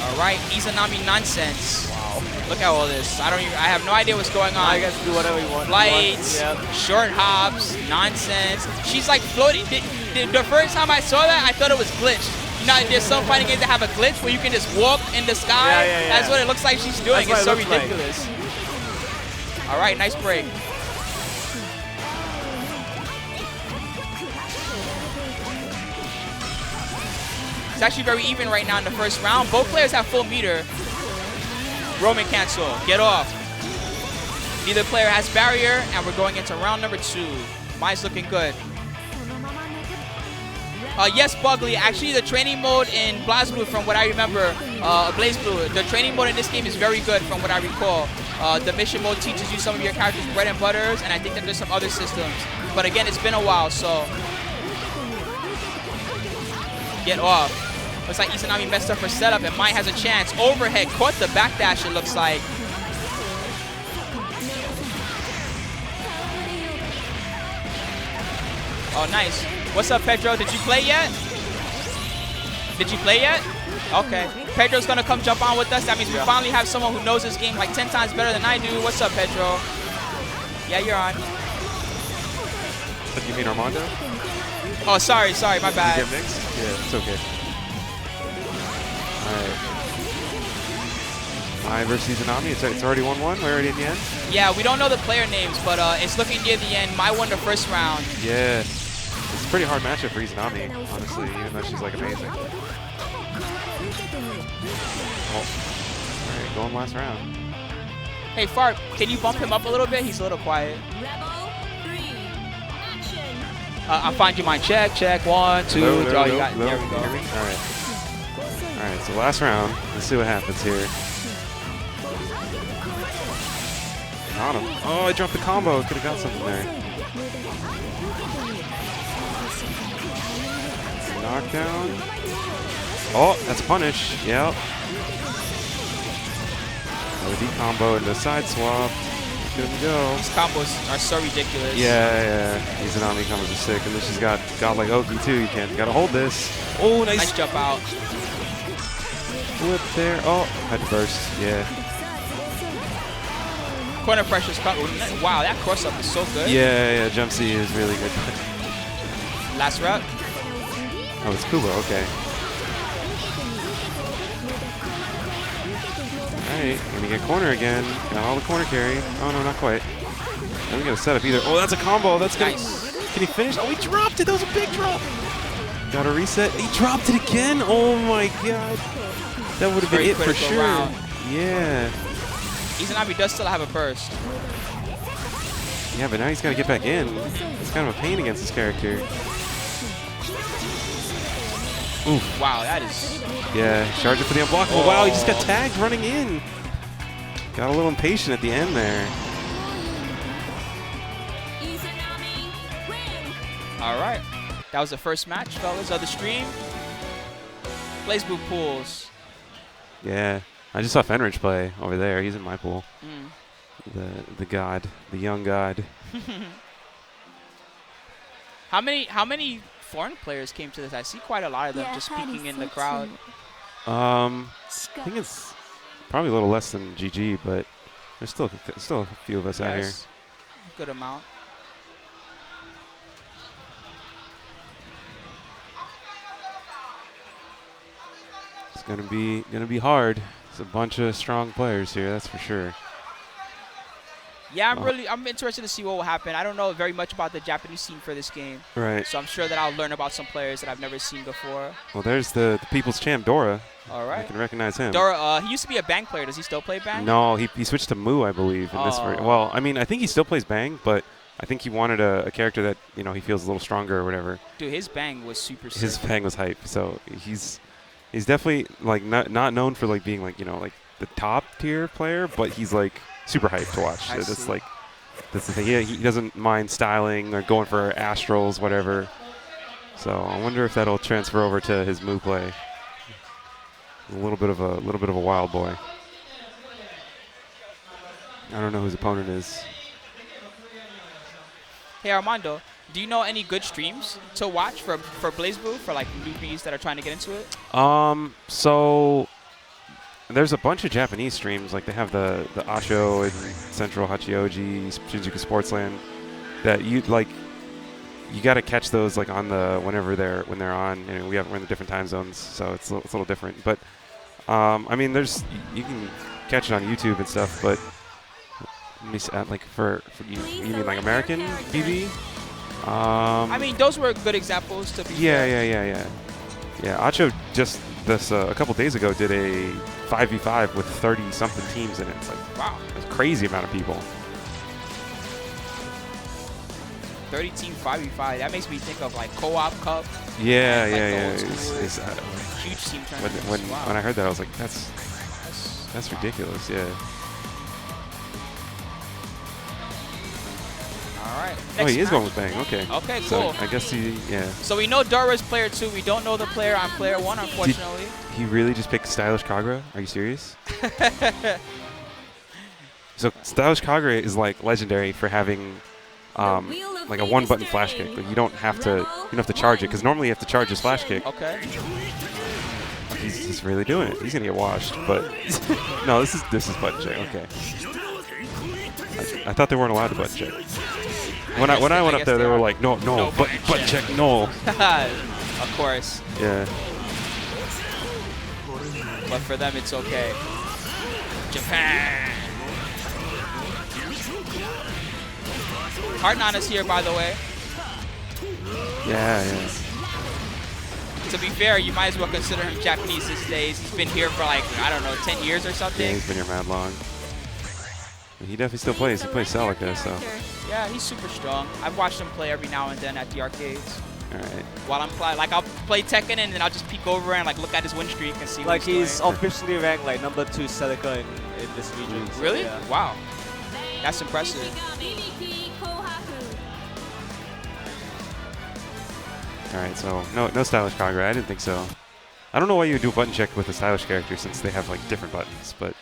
A: All right, Izanami nonsense. Wow. Look at all this. I have no idea what's going on.
C: I guess do whatever you want.
A: Flights, short hops, nonsense. She's like floating. The first time I saw that, I thought it was glitched. You know, there's some fighting games that have a glitch where you can just walk in the sky.
C: Yeah.
A: That's what it looks like she's doing. It's so ridiculous.
C: Like.
A: All right, nice break. It's actually very even right now in the first round. Both players have full meter. Roman cancel. Get off. Neither player has barrier, and we're going into round number 2. Mine's looking good. Yes, Bugly. Actually, the training mode in Blazblue, from what I remember, Blazblue, the training mode in this game is very good from what I recall. The mission mode teaches you some of your character's bread and butters, and I think that there's some other systems. But again, it's been a while, so... Get off. Looks like Izanami messed up her setup, and Mai has a chance. Overhead, caught the backdash, it looks like. Oh, nice. What's up, Pedro? Did you play yet? Did you play yet? Okay. Pedro's going to come jump on with us. That means we finally have someone who knows this game like 10 times better than I do. What's up, Pedro? Yeah, you're on.
D: You mean Armando?
A: Oh, sorry, my bad.
D: Did you get mixed? Yeah, it's okay. Alright. Mai versus Izanami. It's already 1-1. We're already in the end?
A: Yeah, we don't know the player names, but it's looking near the end. Mai won the first round.
D: Yeah. It's a pretty hard matchup for Izanami, honestly, even though she's like amazing. All right, going last round.
A: Hey, Fart, can you bump him up a little bit? He's a little quiet. I'll find you mine. Check, check. 1, 2.
D: Low,
A: Oh,
D: low,
A: you
D: low,
A: got it.
D: low.
A: There we go.
D: All right. All right, so last round. Let's see what happens here. Got him. Oh, I dropped the combo. Could have got something there. Knockdown. Oh, that's a punish. Yep. OD combo into side swap. Good to go.
A: These combos are so ridiculous.
D: Yeah. These Izanami combos are sick. And then she's got godlike Oki too. You gotta hold this. Oh, nice.
A: Nice jump out.
D: Flip there. Oh, had to burst. Yeah.
A: Corner pressure's coming. Wow, that cross up is so good.
D: Yeah. Jump C is really good.
A: Last rep.
D: Oh, it's Kubo. Okay. Alright, gonna get corner again. Got all the corner carry. Oh no, not quite. Doesn't get a setup either. Oh, that's a combo. That's gonna.
A: Nice.
D: Can he finish? Oh, he dropped it. That was a big drop. Got to reset. He dropped it again. Oh my god. That would have been it for sure.
A: Round.
D: Yeah.
A: Izanami does still have a burst.
D: Yeah, but now he's got to get back in. It's kind of a pain against this character. Oof.
A: Wow, that is.
D: Yeah, charge it for the unblockable. Oh. Wow, he just got tagged running in. Got a little impatient at the end there.
A: All right. That was the first match, fellas, of the stream. Blazblue pools.
D: Yeah, I just saw Fenrich play over there. He's in my pool. The god, the young god.
A: How many foreign players came to this? I see quite a lot of them just speaking in the crowd.
D: I think it's probably a little less than GG, but there's still a few of us out here.
A: Good amount.
D: It's gonna be hard. It's a bunch of strong players here, that's for sure.
A: Yeah, I'm interested to see what will happen. I don't know very much about the Japanese scene for this game.
D: Right.
A: So I'm sure that I'll learn about some players that I've never seen before.
D: Well, there's the People's Champ, Dora.
A: All right.
D: I can recognize him.
A: Dora, he used to be a Bang player. Does he still play Bang?
D: No, he switched to Mu, I believe, in this version. Well, I mean, I think he still plays Bang, but I think he wanted a character that, you know, he feels a little stronger or whatever.
A: Dude, his Bang was super sick.
D: His Bang was hype, so he's definitely, like, not known for, like, being, like, you know, like, the top tier player, but he's, like, super hype to watch. It's like, that's the thing. He doesn't mind styling or going for astrals, whatever. So I wonder if that'll transfer over to his Mu play. A little bit of a wild boy. I don't know who his opponent is.
A: Hey Armando, do you know any good streams to watch for Blazblue for like newbies that are trying to get into it?
D: So there's a bunch of Japanese streams, like they have the Asho and Central Hachioji, Shinjuku Sportsland, that you got to catch those like on the when they're on. And we're in the different time zones, so it's a little different. But I mean, you can catch it on YouTube and stuff. But let me see, like for you mean like American TV?
A: I mean, those were good examples to be.
D: Yeah. Acho just a couple days ago did a 5v5 with 30-something teams in it. It's like, wow, that's a crazy amount of people.
A: 30-team 5v5. That makes me think of like Co-op Cup.
D: Yeah.
A: It's huge team tournaments.
D: When I heard that, I was like, that's ridiculous. Yeah.
A: All right.
D: Oh, he is going with Bang. Okay.
A: Okay, cool.
D: So I guess yeah.
A: So we know Dora's player 2. We don't know the player on player 1, unfortunately.
D: Did he really just picked Stylish Kagura? Are you serious? So Stylish Kagura is like legendary for having like a one-button flash kick. Like you don't have to charge it because normally you have to charge his flash kick.
A: Okay.
D: He's really doing it. He's gonna get washed, but no, this is button check. Okay. I thought they weren't allowed to button check. When I went up there, they were like, no, button check, no.
A: Of course.
D: Yeah.
A: But for them, it's okay. Japan. Hard9 is here, by the way.
D: Yeah.
A: To be fair, you might as well consider him Japanese these days. He's been here for like, I don't know, 10 years or something.
D: Yeah, he's been here mad long. He definitely still plays. He plays Celica, so.
A: Yeah, he's super strong. I've watched him play every now and then at the arcades.
D: All right.
A: While I'm playing, like I'll play Tekken and then I'll just peek over and like look at his win streak and see.
C: Like
A: what he's doing.
C: officially ranked like #2 Celica in this region. So
A: Really?
C: yeah.
A: Wow. That's impressive.
D: All right, so no stylish Kagura. I didn't think so. I don't know why you would do a button check with a stylish character since they have like different buttons, but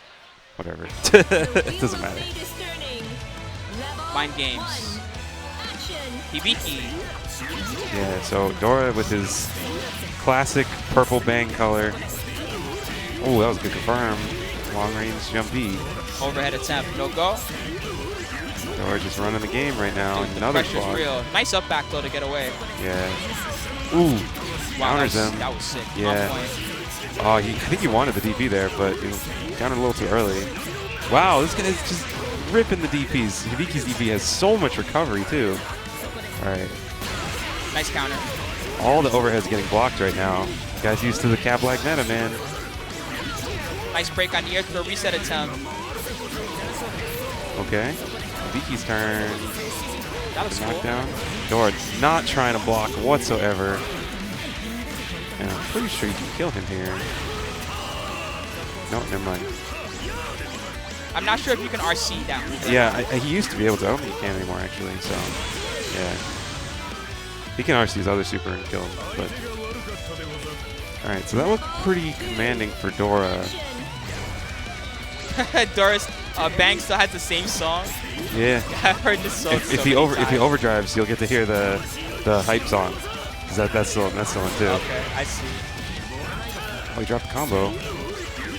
D: whatever. It doesn't matter.
A: Mind games. Hibiki.
D: Yeah, so Dora with his classic purple bang color. Oh, that was a good confirm. Long range jump B.
A: Overhead attempt. No go.
D: Dora just running the game right now.
A: Dude, the
D: Another
A: pressure's
D: block.
A: real. Nice up back though to get away.
D: Yeah. Ooh.
A: Wow,
D: Counters him.
A: that was sick.
D: Yeah.
A: On point.
D: Oh, I think he wanted the DP there, but he countered a little too early. Wow, this guy is just ripping the DPs. Hibiki's DP has so much recovery, too. All right.
A: Nice counter.
D: All the overheads getting blocked right now. You guys used to the cab lag meta, man.
A: Nice break on the air throw reset attempt.
D: Okay. Hibiki's turn.
A: That looks cool.
D: Knockdown. Dora not trying to block whatsoever. And I'm pretty sure you can kill him here. No, never mind.
A: I'm not sure if you can RC that move.
D: Yeah, he used to be able to. I don't think he can anymore, actually. So, yeah. He can RC his other super and kill him. But all right, so that looked pretty commanding for Dora.
A: Dora's Bang still has the same song.
D: Yeah.
A: I've heard this song
D: If he overdrives, you'll get to hear the hype song. 'Cause that's still in too.
A: Okay, I see.
D: Oh, he dropped the combo.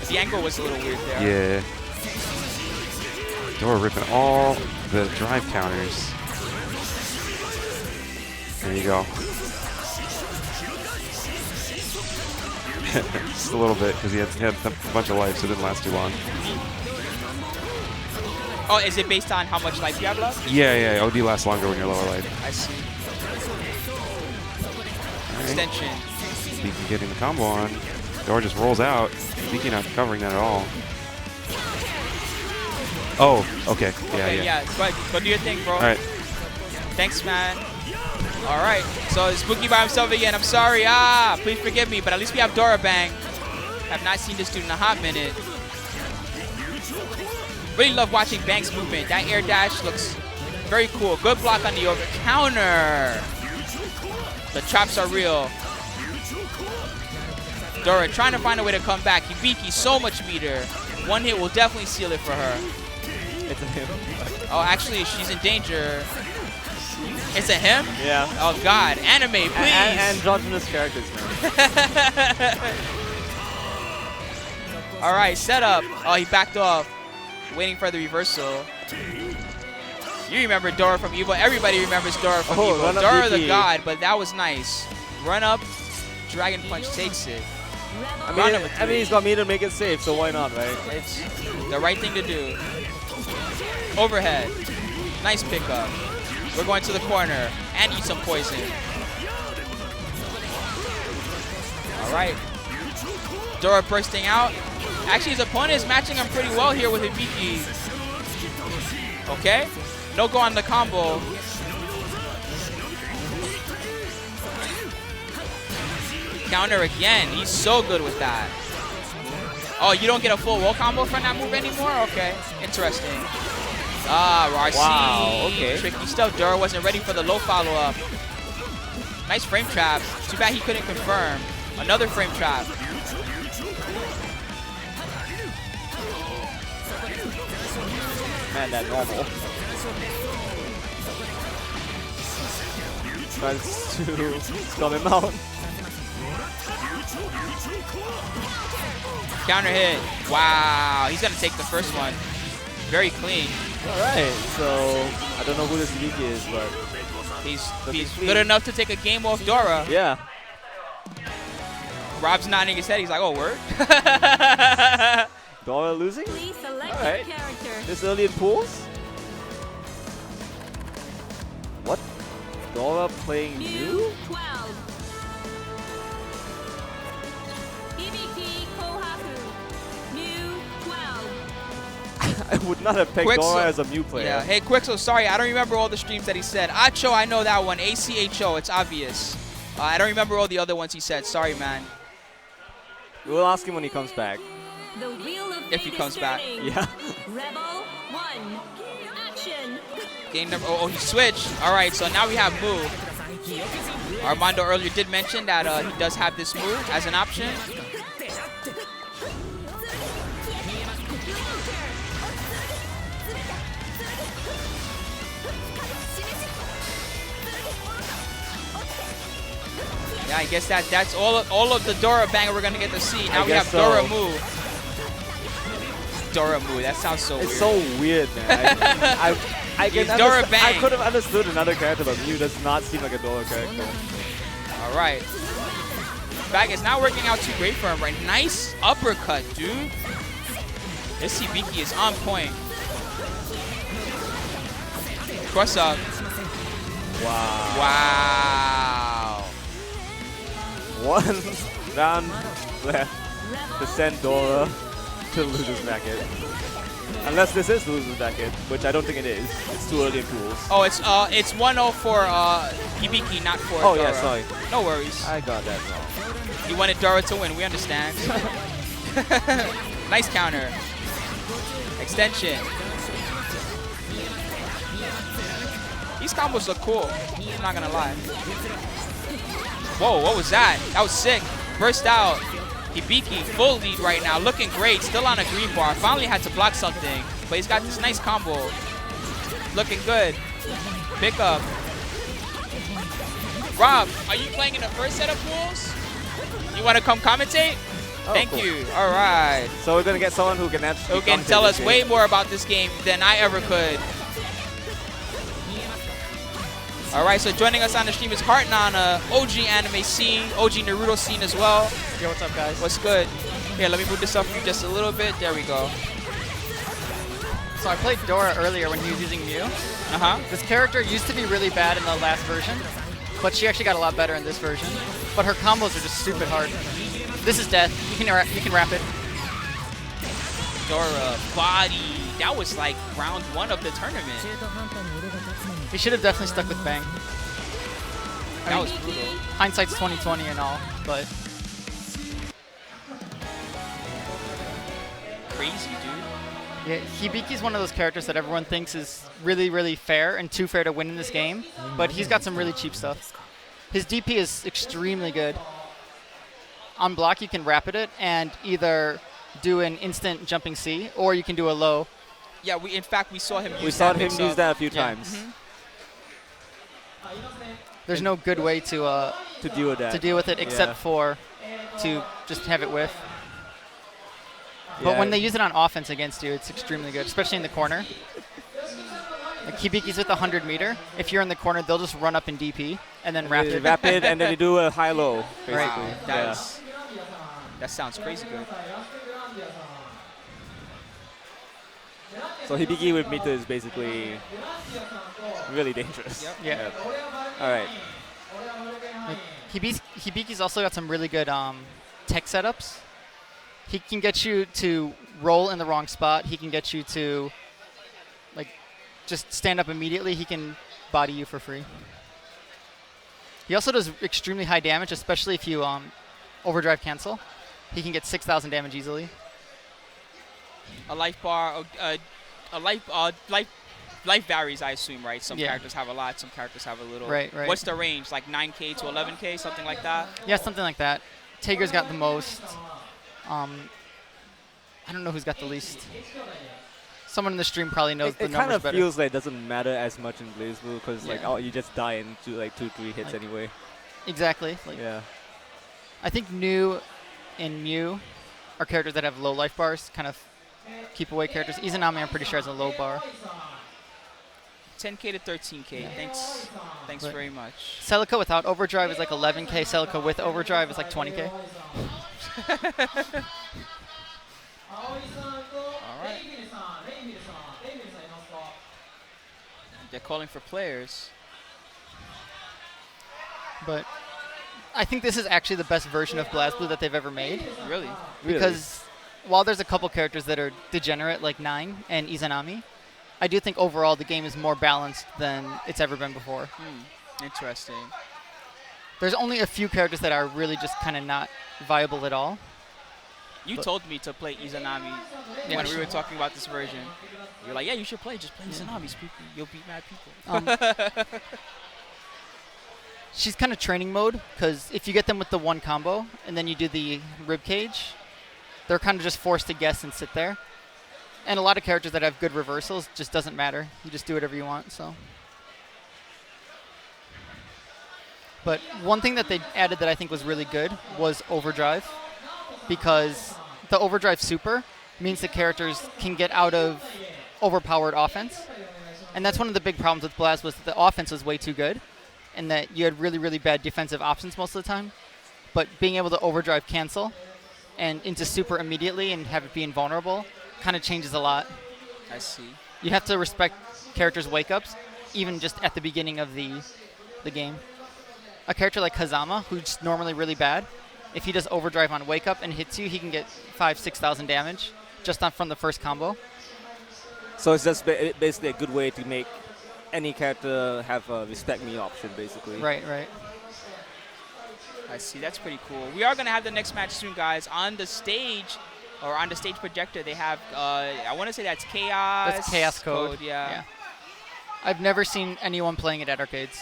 A: The angle was a little weird there.
D: Yeah. Dora ripping all the drive counters. There you go. Just a little bit, because he had a bunch of life, so it didn't last too long.
A: Oh, is it based on how much life you have left?
D: Yeah, OD lasts longer when you're lower life.
A: I see.
D: Right.
A: Extension.
D: Beaky getting the combo on. Dora just rolls out. Beaky not covering that at all. Oh, okay. Yeah.
A: Go ahead. Go do your thing, bro.
D: All right.
A: Thanks, man. All right. So Spooky by himself again. I'm sorry. Please forgive me, but at least we have Dora Bang. Have not seen this dude in a hot minute. Really love watching Bang's movement. That air dash looks very cool. Good block on the over counter. The chops are real. Dora trying to find a way to come back. Hibiki, so much meter. One hit will definitely seal it for her.
C: It's a him.
A: Oh, actually, she's in danger. It's a him?
C: Yeah.
A: Oh, God. Anime, please.
C: Androgynous characters, man.
A: All right, set up. Oh, he backed off. Waiting for the reversal. You remember Dora from Evo. Everybody remembers Dora from Evo. Dora the God, but that was nice. Run up. Dragon Punch takes it.
C: I mean, he's got me to make it safe, so why not, right?
A: It's the right thing to do. Overhead. Nice pickup. We're going to the corner and eat some poison. All right. Dora bursting out. Actually, his opponent is matching him pretty well here with Hibiki. Okay. No go on the combo. Counter again. He's so good with that. Oh, you don't get a full wall combo from that move anymore? Okay. Interesting. RC.
C: Wow, okay.
A: Tricky stuff. Dora wasn't ready for the low follow-up. Nice frame trap. Too bad he couldn't confirm. Another frame trap.
C: Man, that normal. Tries to stop him out.
A: Counter hit. Wow. He's going to take the first one. Very clean.
C: Alright, so I don't know who this Hibiki is, but
A: he's good enough to take a game off Dora.
C: Yeah.
A: Rob's nodding his head. He's like, oh, word?
C: Dora losing? Alright. This early in pools? What? Dora playing you? I would not have picked
A: Quixel.
C: Dora as a Mew player.
A: Yeah. Hey, Quixel, sorry, I don't remember all the streams that he said. Acho, I know that one. ACHO, it's obvious. I don't remember all the other ones he said. Sorry, man.
C: We'll ask him when he comes back.
E: The wheel of
A: If he
E: fate
A: comes
E: is
A: back.
E: turning.
C: Yeah.
E: Rebel 1. Action.
A: Game number. Oh, he switched. All right, so now we have Mu. Armando earlier did mention that he does have this move as an option. Yeah, I guess that's all of the Dora banger we're gonna get to see. Now we have
C: so.
A: Dora Mu. Dora Mu. That sounds so
C: It's
A: weird.
C: so weird, man. I
A: He's Dora Bang.
C: I could have understood another character, but Mew does not seem like a Dora character.
A: All right. Back is not working out too great for him, right? Nice uppercut, dude. This Hibiki is on point. Cross up.
C: Wow.
A: Wow.
C: One round left to send Dora to loser's bracket. Unless this is loser's bracket, which I don't think it is. It's too early in pools.
A: Oh, it's 1-0 for Hibiki, not for
C: Oh
A: Dora.
C: yeah, sorry.
A: No worries.
C: I got that wrong.
A: He wanted Dora to win. We understand. Nice counter. Extension. These combos look cool. I'm not gonna lie. Whoa, what was that? That was sick. Burst out. Hibiki full lead right now. Looking great. Still on a green bar. Finally had to block something. But he's got this nice combo. Looking good. Pick up. Rob, are you playing in the first set of pools? You want to come commentate?
C: Oh,
A: Thank
C: cool.
A: you. All right.
C: So we're gonna get someone who can actually
A: Who can
C: commentate
A: tell
C: this
A: us
C: game.
A: way more about this game than I ever could. All right, so joining us on the stream is Heartnana, OG anime scene, OG Naruto scene as well.
F: Yo, what's up, guys?
A: What's good? Here, let me move this up for you just a little bit. There we go.
F: So I played Dora earlier when he was using Mew.
A: Uh-huh.
F: This character used to be really bad in the last version, but she actually got a lot better in this version. But her combos are just stupid hard. This is death. You can wrap it.
A: Dora, body. That was like round 1 of the tournament.
F: He should have definitely stuck with Bang.
A: That was brutal.
F: Hindsight's 20/20 and all, but
A: Crazy, dude.
F: yeah, Hibiki's one of those characters that everyone thinks is really, really fair and too fair to win in this game. But he's got some really cheap stuff. His DP is extremely good. On block, you can rapid it and either do an instant jumping C, or you can do a low.
A: Yeah, in fact, we saw him use
C: We saw
A: that
C: him
A: mix-up.
C: use that a few
F: Yeah.
C: times
F: There's no good way to
C: to deal with that.
F: it except for to just have it whiff. But
C: Yeah.
F: when they use it on offense against you, it's extremely good, especially in the corner. Like Hibiki's with the 100 meter. If you're in the corner, they'll just run up in DP and then
C: They
F: rapid.
C: rapid and then they do a high-low, basically.
A: Wow,
C: Yeah.
A: that sounds crazy good.
C: So Hibiki with meter is basically really dangerous.
A: Yep.
F: Yeah.
C: All right.
F: Hibiki's also got some really good tech setups. He can get you to roll in the wrong spot. He can get you to like just stand up immediately. He can body you for free. He also does extremely high damage, especially if you overdrive cancel. He can get 6,000 damage easily.
A: A life bar, life varies, I assume, right? Some
F: Yeah.
A: characters have a lot, some characters have a little.
F: Right.
A: What's the range? Like 9K to 11K, something like that?
F: Yeah, something like that. Tager's got the most. I don't know who's got the least. Someone in the stream probably knows the
C: It kind
F: numbers
C: of
F: better.
C: feels like it doesn't matter as much in Blazblue because like
F: Yeah.
C: oh you just die in like 2-3 hits
F: Like-
C: anyway.
F: Exactly. Like,
C: Yeah.
F: I think New and Mew are characters that have low life bars, kind of keep away characters. Izanami, I'm pretty sure, has a low bar.
A: 10K to 13K. Thanks
F: Right.
A: very much.
F: Celica without overdrive is like 11K. Celica with overdrive is like 20K.
A: All right. They're calling for players.
F: But I think this is actually the best version of Blazblue that they've ever made.
A: Really?
C: Really?
F: Because while there's a couple characters that are degenerate, like 9 and Izanami, I do think overall the game is more balanced than it's ever been before.
A: Interesting.
F: There's only a few characters that are really just kind of not viable at all.
A: You told me to play Izanami when we were talking about this version. You're like, yeah, you should play. Just play Izanami. You'll beat mad people.
F: She's kind of training mode, because if you get them with the one combo and then you do the rib cage, they're kind of just forced to guess and sit there. And a lot of characters that have good reversals just doesn't matter. You just do whatever you want. So, but one thing that they added that I think was really good was overdrive, because the overdrive super means the characters can get out of overpowered offense. And that's one of the big problems with Blast, was that the offense was way too good and that you had really, really bad defensive options most of the time. But being able to overdrive cancel and into super immediately and have it be invulnerable kind of changes a lot.
A: I see.
F: You have to respect characters' wake-ups, even just at the beginning of the game. A character like Kazama, who's normally really bad, if he does overdrive on wake-up and hits you, he can get 5,000-6,000 damage just from the first combo.
C: So it's just basically a good way to make any character have a respect me option, basically.
F: Right.
A: I see. That's pretty cool. We are going to have the next match soon, guys. On the stage, or on the stage projector, they have, I want to say that's Chaos.
F: That's Chaos Code.
A: Yeah.
F: I've never seen anyone playing it at arcades.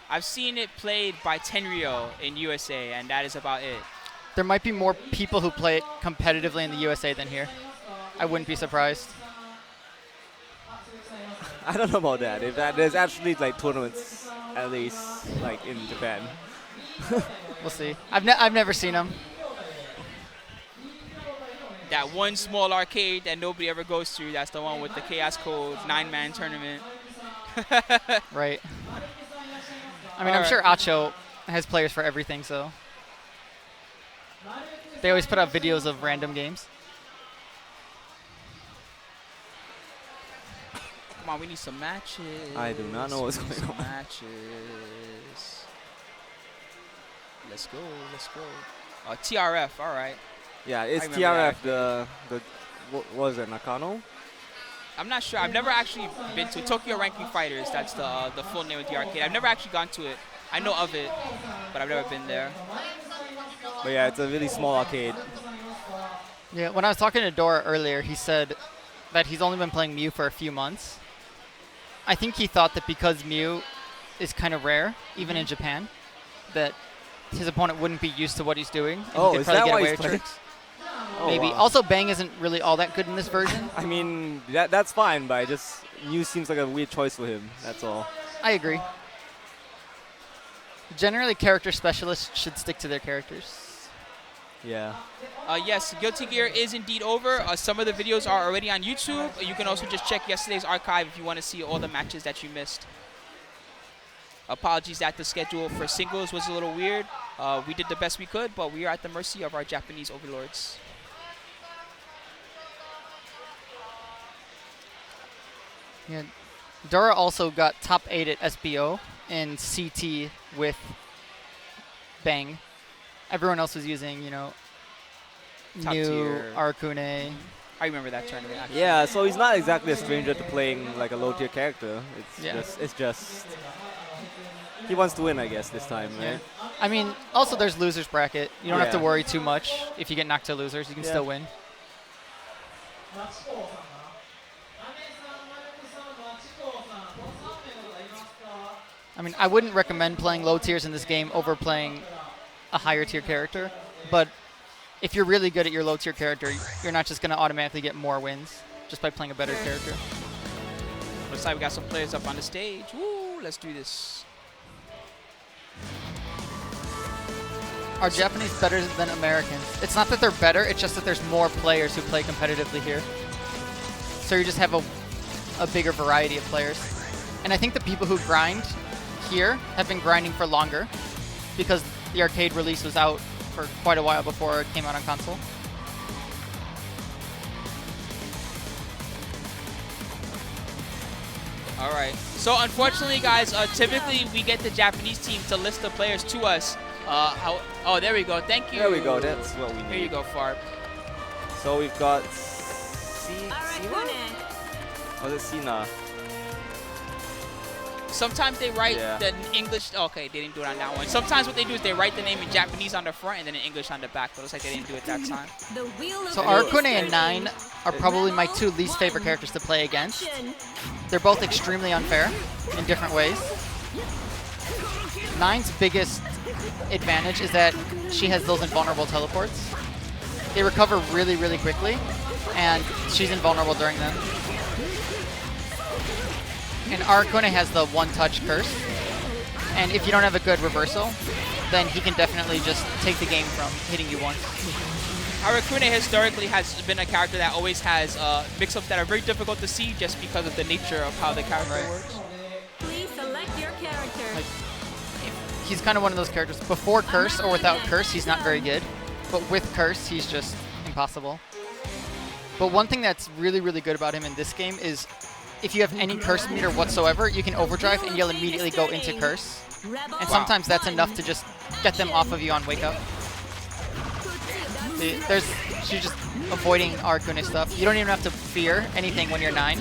A: I've seen it played by Tenryo in USA, and that is about it.
F: There might be more people who play it competitively in the USA than here. I wouldn't be surprised.
C: I don't know about that. If there's actually like tournaments, at least like in Japan.
F: We'll see. I've never seen them.
A: That one small arcade that nobody ever goes to, that's the one with the Chaos Code 9-man tournament.
F: Right. I mean, I'm sure Acho has players for everything, so. They always put out videos of random games.
A: Come on, we need some matches.
C: I do not know what's going on.
A: Matches. Let's go. TRF, all right.
C: Yeah, it's
A: I remember
C: TRF, what was it, Nakano?
A: I'm not sure. I've never actually been to Tokyo Ranking Fighters. That's the full name of the arcade. I've never actually gone to it. I know of it, but I've never been there.
C: But yeah, it's a really small arcade.
F: Yeah, when I was talking to Dora earlier, he said that he's only been playing Mew for a few months. I think he thought that because Mew is kind of rare, even in Japan, that his opponent wouldn't be used to what he's doing. And
C: Oh,
F: he could
C: is
F: probably
C: that
F: get
C: why
F: away
C: he's
F: with
C: playing?
F: tricks.
C: Oh,
F: Maybe.
C: wow.
F: Also, Bang isn't really all that good in this version.
C: I mean, that's fine, but Mew seems like a weird choice for him. That's all.
F: I agree. Generally, character specialists should stick to their characters.
C: Yeah.
A: Yes, Guilty Gear is indeed over. Some of the videos are already on YouTube. You can also just check yesterday's archive if you want to see all the matches that you missed. Apologies that the schedule for singles was a little weird. We did the best we could, but we are at the mercy of our Japanese overlords.
F: Yeah. Dora also got top 8 at SBO in CT with Bang. Everyone else was using,
A: Top
F: New
A: tier.
F: Arcune.
A: I remember that tournament, actually.
C: Yeah, so he's not exactly a stranger to playing like a low-tier character.
F: Yeah.
C: It's just he wants to win, I guess, this time,
F: Yeah.
C: right?
F: I mean, also there's losers bracket. You don't have to
C: Yeah.
F: worry too much if you get knocked to losers. You can still win. I mean, I wouldn't recommend playing low tiers in this game over playing a higher tier character, but if you're really good at your low tier character, you're not just going to automatically get more wins just by playing a better character.
A: Looks like we got some players up on the stage. Woo, let's do this.
F: Are Japanese better than Americans? It's not that they're better, it's just that there's more players who play competitively here. So you just have a bigger variety of players. And I think the people who grind here have been grinding for longer because the arcade release was out for quite a while before it came out on console.
A: All right. So unfortunately, guys, typically we get the Japanese team to list the players to us. Oh, there we go. Thank you.
C: There we go. That's what we need.
A: Here you go, Farb.
C: So we've got Sina?
E: Arakune.
C: Or is it Sina?
A: Sometimes they write
C: Yeah.
A: the English. Okay, they didn't do it on that one. Sometimes what they do is they write the name in Japanese on the front and then in English on the back. But it looks like they didn't do it that time.
E: The wheel of
F: So
E: fate is
F: Arakune and
E: turning.
F: 9 are probably my two least
E: Level
F: favorite
E: 1.
F: characters to play against.
E: Action.
F: They're both extremely unfair in different ways. 9's biggest advantage is that she has those invulnerable teleports. They recover really, really quickly, and she's invulnerable during them. And Arakune has the one-touch curse, and if you don't have a good reversal, then he can definitely just take the game from hitting you once.
A: Arakune historically has been a character that always has mix-ups that are very difficult to see just because of the nature of how the character
F: Right.
A: works.
E: Please select your character.
F: Like, he's kind of one of those characters. Before curse or without curse, he's not very good. But with curse, he's just impossible. But one thing that's really, really good about him in this game is if you have any curse meter whatsoever, you can overdrive and you'll immediately go into curse.
E: Rebel
F: And sometimes that's enough to just get them off of you on wake up. See, she's just avoiding Arakune stuff. You don't even have to fear anything when you're 9.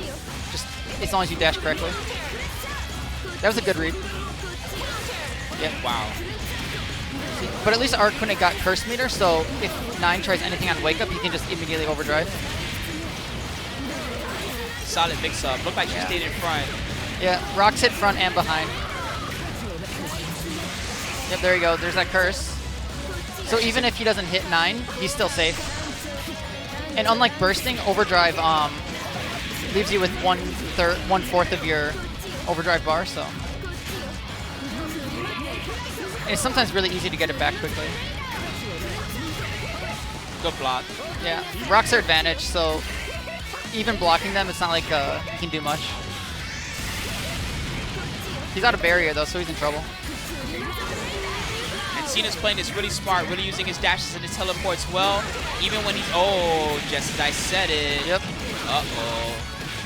F: Just as long as you dash correctly. That was a good read. Yeah.
A: Wow.
F: See, but at least Arakune got curse meter, so if 9 tries anything on wake up, he can just immediately overdrive.
A: Solid mix-up. Looked like she stayed in front.
F: Yeah, rocks hit front and behind. Yep, there you go. There's that curse. So even if he doesn't hit 9, he's still safe. And unlike bursting, overdrive leaves you with 1/4 of your overdrive bar. So and it's sometimes really easy to get it back quickly.
A: Good block.
F: Yeah, rocks are advantage. So even blocking them, it's not like he can do much. He's out of barrier though, so he's in trouble.
A: And Cena's playing this really smart, really using his dashes and his teleports well. Even when he's... Oh, just as I said it.
F: Yep.
A: Uh-oh.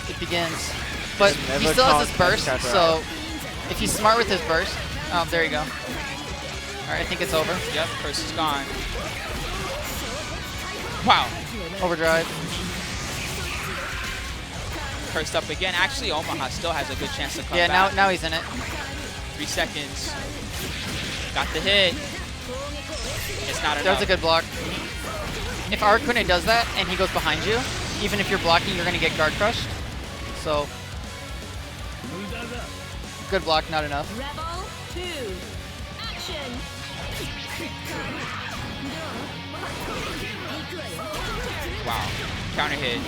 F: It begins. But he
C: never
F: still has his
C: count
F: burst,
C: Cataract.
F: so if he's smart with his burst... Oh, there you go. Alright, I think it's over.
A: Yep, curse is gone. Wow.
F: Overdrive.
A: Cursed up again. Actually, Omaha still has a good chance to come
F: Yeah,
A: back.
F: now he's in it.
A: 3 seconds. Got the hit. It's not enough.
F: That was a good block. If Arakune does that and he goes behind you, even if you're blocking, you're going to get guard crushed. So, good block, not enough.
E: Rebel 2. Action.
A: Wow. Counter hit.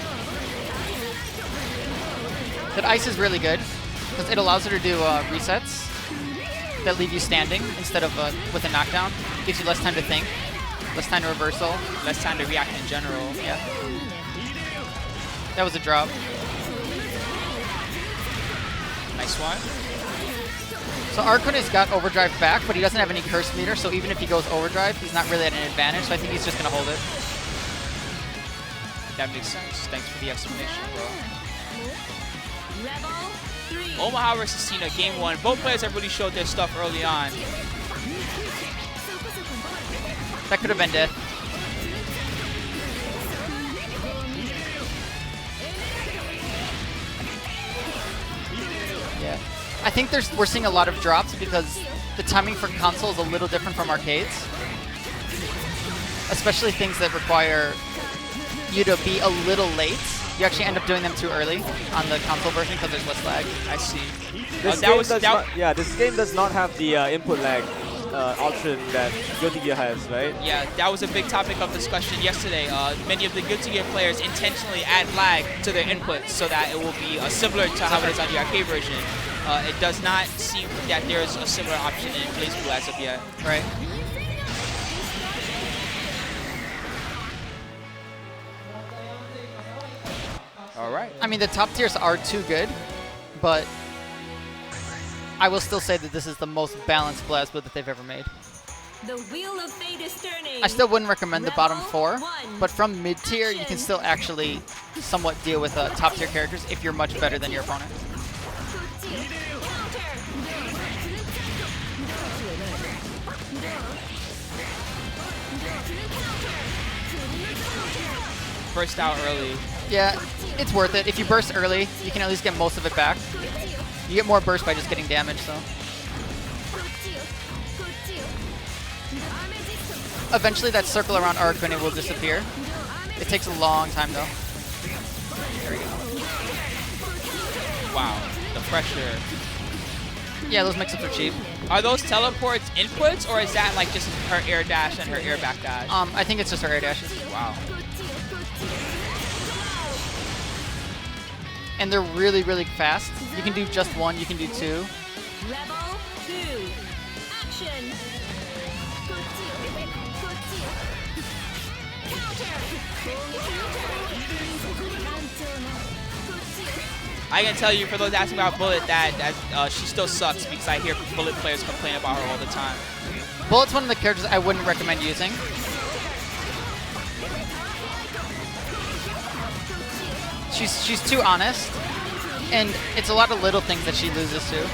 F: That ice is really good because it allows her to do resets that leave you standing instead of with a knockdown. Gives you less time to think, less time to reversal.
A: Less time to react in general.
F: Yeah. That was a drop.
A: Nice one.
F: So Arakune's got overdrive back, but he doesn't have any curse meter, so even if he goes overdrive, he's not really at an advantage, so I think he's just going to hold it.
A: That makes sense. Thanks for the explanation, bro.
E: Rebel 3.
A: Omaha versus Cena, game 1. Both players have really showed their stuff early on.
F: That could have been death. Yeah. I think we're seeing a lot of drops because the timing for console is a little different from arcades. Especially things that require you to be a little late. You actually end up doing them too early on the console version because there's less lag.
A: I see.
C: This game does not have the input lag option that Guilty Gear has, right?
A: Yeah, that was a big topic of discussion yesterday. Many of the Guilty Gear players intentionally add lag to their inputs so that it will be similar to how it is on the arcade version. It does not seem that there is a similar option in Blazblue as of yet.
F: Right.
A: All right.
F: I mean, the top tiers are too good, but I will still say that this is the most balanced Blazblue that they've ever made.
E: The wheel of fate is turning.
F: I still wouldn't recommend the bottom
E: Rebel
F: 4,
E: 1.
F: but from mid-tier, you can still actually somewhat deal with top-tier characters if you're much better than your opponent.
A: burst out early.
F: Yeah, it's worth it. If you burst early, you can at least get most of it back. You get more burst by just getting damage, so. Eventually that circle around Arakune will disappear. It takes a long time though.
A: Wow, the pressure.
F: Yeah, those mix-ups are cheap.
A: Are those teleports inputs, or is that like just her air dash and her air back dash?
F: I think it's just her air dashes.
A: Wow.
F: And they're really, really fast. You can do just one, you can do two.
E: Level 2. Action.
A: I can tell you, for those asking about Bullet, that she still sucks because I hear Bullet players complain about her all the time.
F: Bullet's one of the characters I wouldn't recommend using. She's too honest, and it's a lot of little things that she loses to.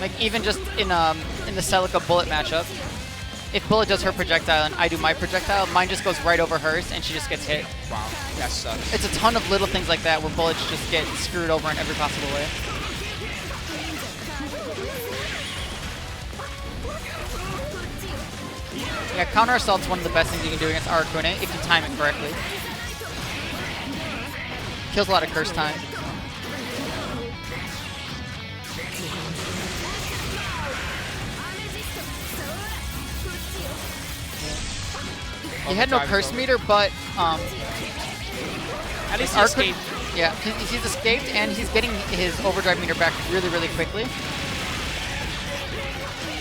F: Like even just in the Celica Bullet matchup, if Bullet does her projectile and I do my projectile, mine just goes right over hers and she just gets hit.
A: Wow, that sucks.
F: It's a ton of little things like that where Bullets just get screwed over in every possible way. Yeah, counter assault's one of the best things you can do against Arakune if you time it correctly. Kills a lot of curse time. He had no curse meter, but
A: at least he escaped.
F: Yeah, he's escaped and he's getting his overdrive meter back really, really quickly.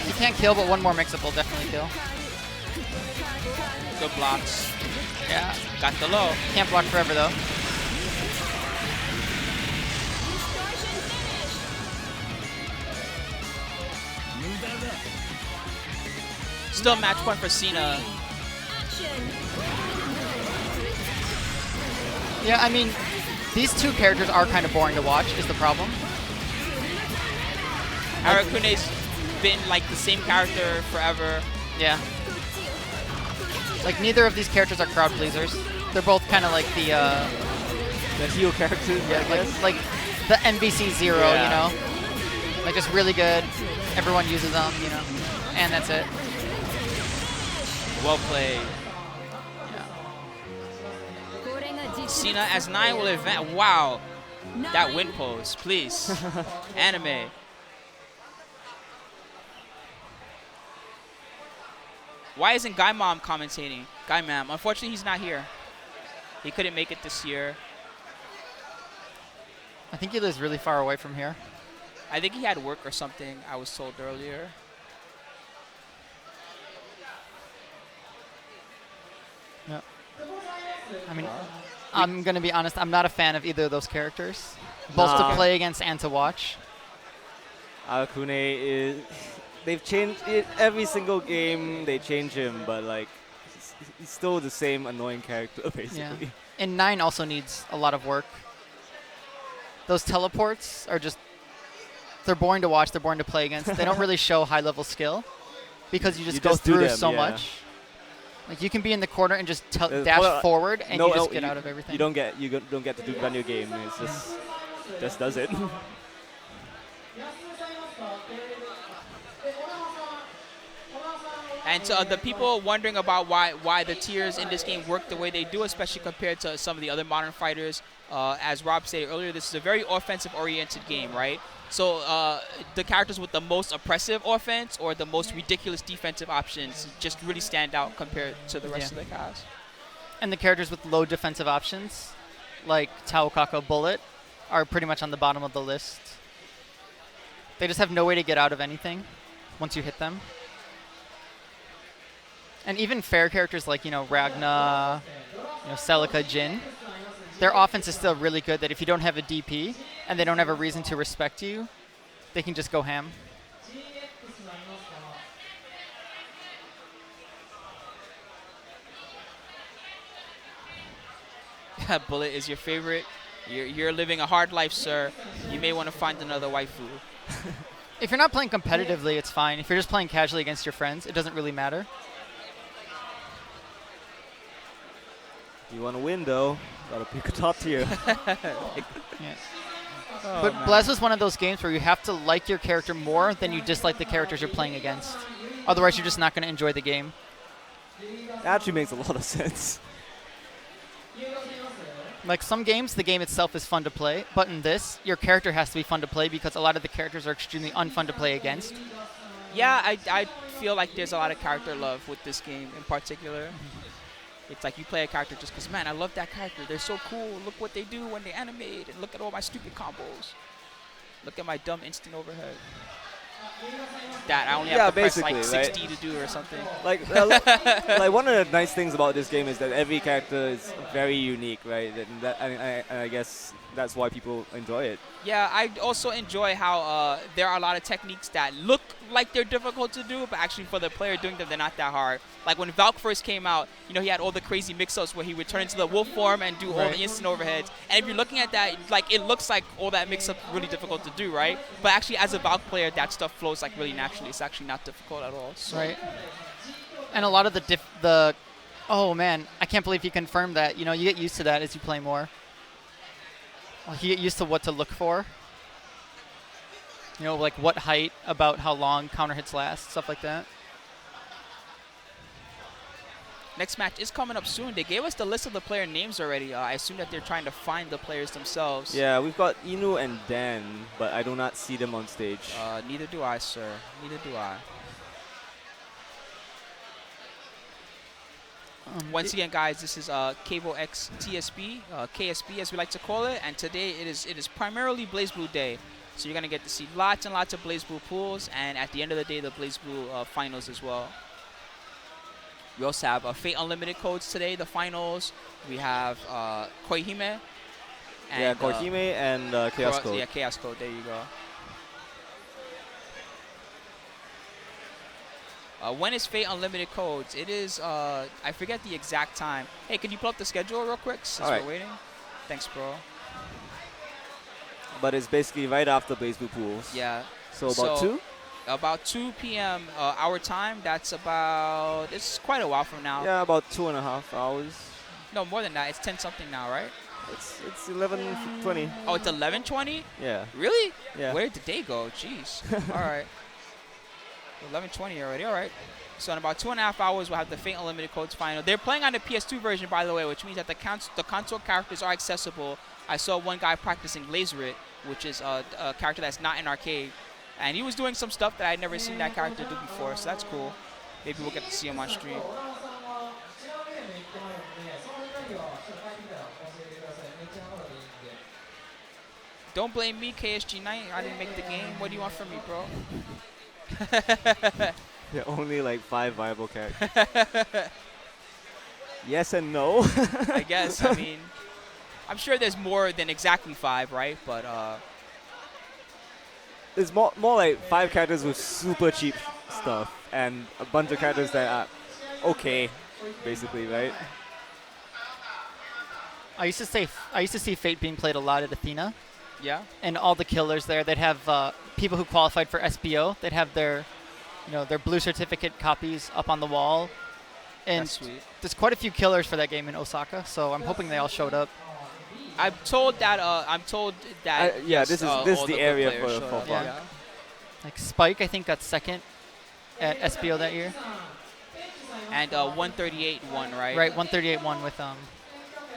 F: He can't kill, but one more mix-up will definitely kill.
A: Good blocks.
F: Yeah.
A: Got the low.
F: Can't block forever though.
A: Still match point for Cena.
F: Yeah, I mean, these two characters are kind of boring to watch, is the problem.
A: Arakune's been like the same character forever.
F: Yeah. Like, neither of these characters are crowd pleasers. They're both kind of like the
C: heel characters,
F: yeah,
C: I guess.
F: like the NBC Zero,
C: Yeah.
F: you know? Like, just really good. Everyone uses them, you know? And that's it.
A: Well played.
E: Yeah.
A: Cena as 9 will advance. Wow. That win pose, please. Anime. Why isn't Guy Mom commentating? Guy Mom. Unfortunately, he's not here. He couldn't make it this year.
F: I think he lives really far away from here.
A: I think he had work or something, I was told earlier.
F: Yeah. I mean, I'm going to be honest, I'm not a fan of either of those characters. Both to play against and to watch.
C: Arakune is... They've changed it every single game. They change him, but like he's still the same annoying character basically.
F: Yeah. And 9 also needs a lot of work. Those teleports are just, they're boring to watch, they're boring to play against. They don't really show high level skill because you just go
C: just do
F: through
C: them,
F: so
C: yeah.
F: much. Like you can be in the corner and just dash forward and you just get out of everything.
C: You don't get to do run your game. It's just does it.
A: And to the people wondering about why the tiers in this game work the way they do, especially compared to some of the other modern fighters, as Rob said earlier, this is a very offensive-oriented game, right? So the characters with the most oppressive offense or the most ridiculous defensive options just really stand out compared to the rest of the cast.
F: And the characters with low defensive options, like Taokaka Bullet, are pretty much on the bottom of the list. They just have no way to get out of anything once you hit them. And even fair characters like, Ragna, Celica, Jin, their offense is still really good that if you don't have a DP and they don't have a reason to respect you, they can just go ham.
A: Bullet is your favorite. You're living a hard life, sir. You may want to find another waifu.
F: If you're not playing competitively, it's fine. If you're just playing casually against your friends, it doesn't really matter.
C: You want to win though, gotta pick a top tier.
F: Yeah.
A: Oh,
F: But
A: man.
F: Blazblue's one of those games where you have to like your character more than you dislike the characters you're playing against. Otherwise, you're just not going to enjoy the game.
C: That actually makes a lot of sense.
F: Like some games, the game itself is fun to play, but in this, your character has to be fun to play because a lot of the characters are extremely unfun to play against.
A: Yeah, I feel like there's a lot of character love with this game in particular. It's like you play a character just because, man, I love that character. They're so cool. Look what they do when they animate, and look at all my stupid combos. Look at my dumb instant overhead. That I only have to press like
C: basically,
A: 60 to do or something.
C: Like, like one of the nice things about this game is that every character is very unique, right? And I guess that's why people enjoy it.
A: Yeah, I also enjoy how there are a lot of techniques that look like they're difficult to do, but actually for the player doing them, they're not that hard. Like when Valk first came out, you know, he had all the crazy mix-ups where he would turn into the wolf form and do all the instant overheads. And if you're looking at that, like it looks like all that mix-up really difficult to do, right? But actually, as a Valk player, that stuff flows like really naturally. It's actually not difficult at all. So.
F: Right. And a lot of oh man, I can't believe he confirmed that. You know, you get used to that as you play more. Well, you get used to what to look for. You know, like what height, about how long counter hits last, stuff like that.
A: Next match is coming up soon. They gave us the list of the player names already. I assume that they're trying to find the players themselves.
C: Yeah, we've got Inu and Dan, but I do not see them on stage.
A: Neither do I, sir. Neither do I. Once again, guys, this is KVO X TSB, KSB as we like to call it, and today it is primarily Blazblue Day. So you're gonna get to see lots and lots of Blazblue pools, and at the end of the day, the Blazblue finals as well. We also have Fate Unlimited codes today, the finals. We have Koihime. And,
C: yeah, Koihime and Chaos Code.
A: Yeah, Chaos Code. There you go. When is Fate Unlimited codes? It is, I forget the exact time. Hey, can you pull up the schedule real quick since we're waiting? Thanks, bro.
C: But it's basically right after Blazblue pools.
A: Yeah.
C: So about 2?
A: About 2 p.m. Our time. That's about, it's quite a while from now.
C: Yeah, about 2.5 hours.
A: No, more than that. It's 10 something now, right?
C: It's 11:20.
A: Oh, it's 11:20?
C: Yeah.
A: Really?
C: Yeah.
A: Where did the day go? Jeez. All right. 11:20 already. All right. So in about 2.5 hours, we'll have the Fate Unlimited codes final. They're playing on the PS2 version, by the way, which means that the console characters are accessible. I saw one guy practicing Laserit, which is a character that's not in arcade. And he was doing some stuff that I'd never seen that character do before, so that's cool. Maybe we'll get to see him on stream. Don't blame me, KSG Knight. I didn't make the game. What do you want from me, bro?
C: There are only like 5 viable characters. Yes and no.
A: I guess. I mean, I'm sure there's more than exactly 5, right? But
C: It's more like 5 characters with super cheap stuff and a bunch of characters that are okay, basically, right?
F: I used to see Fate being played a lot at Athena,
A: yeah.
F: and all the killers there. They'd have people who qualified for SBO. They'd have their, their blue certificate copies up on the wall, and
A: That's sweet.
F: there's quite a few killers for that game in Osaka. So I'm hoping they all showed up.
A: I'm told that.
C: Yeah,
A: yes,
C: this is
A: all
C: the
A: good
C: area
A: players
C: for
A: showed up,
C: fun.
A: yeah.
F: Like Spike, I think, got second at SBO that year.
A: And 138 won, right?
F: Right, 138 won with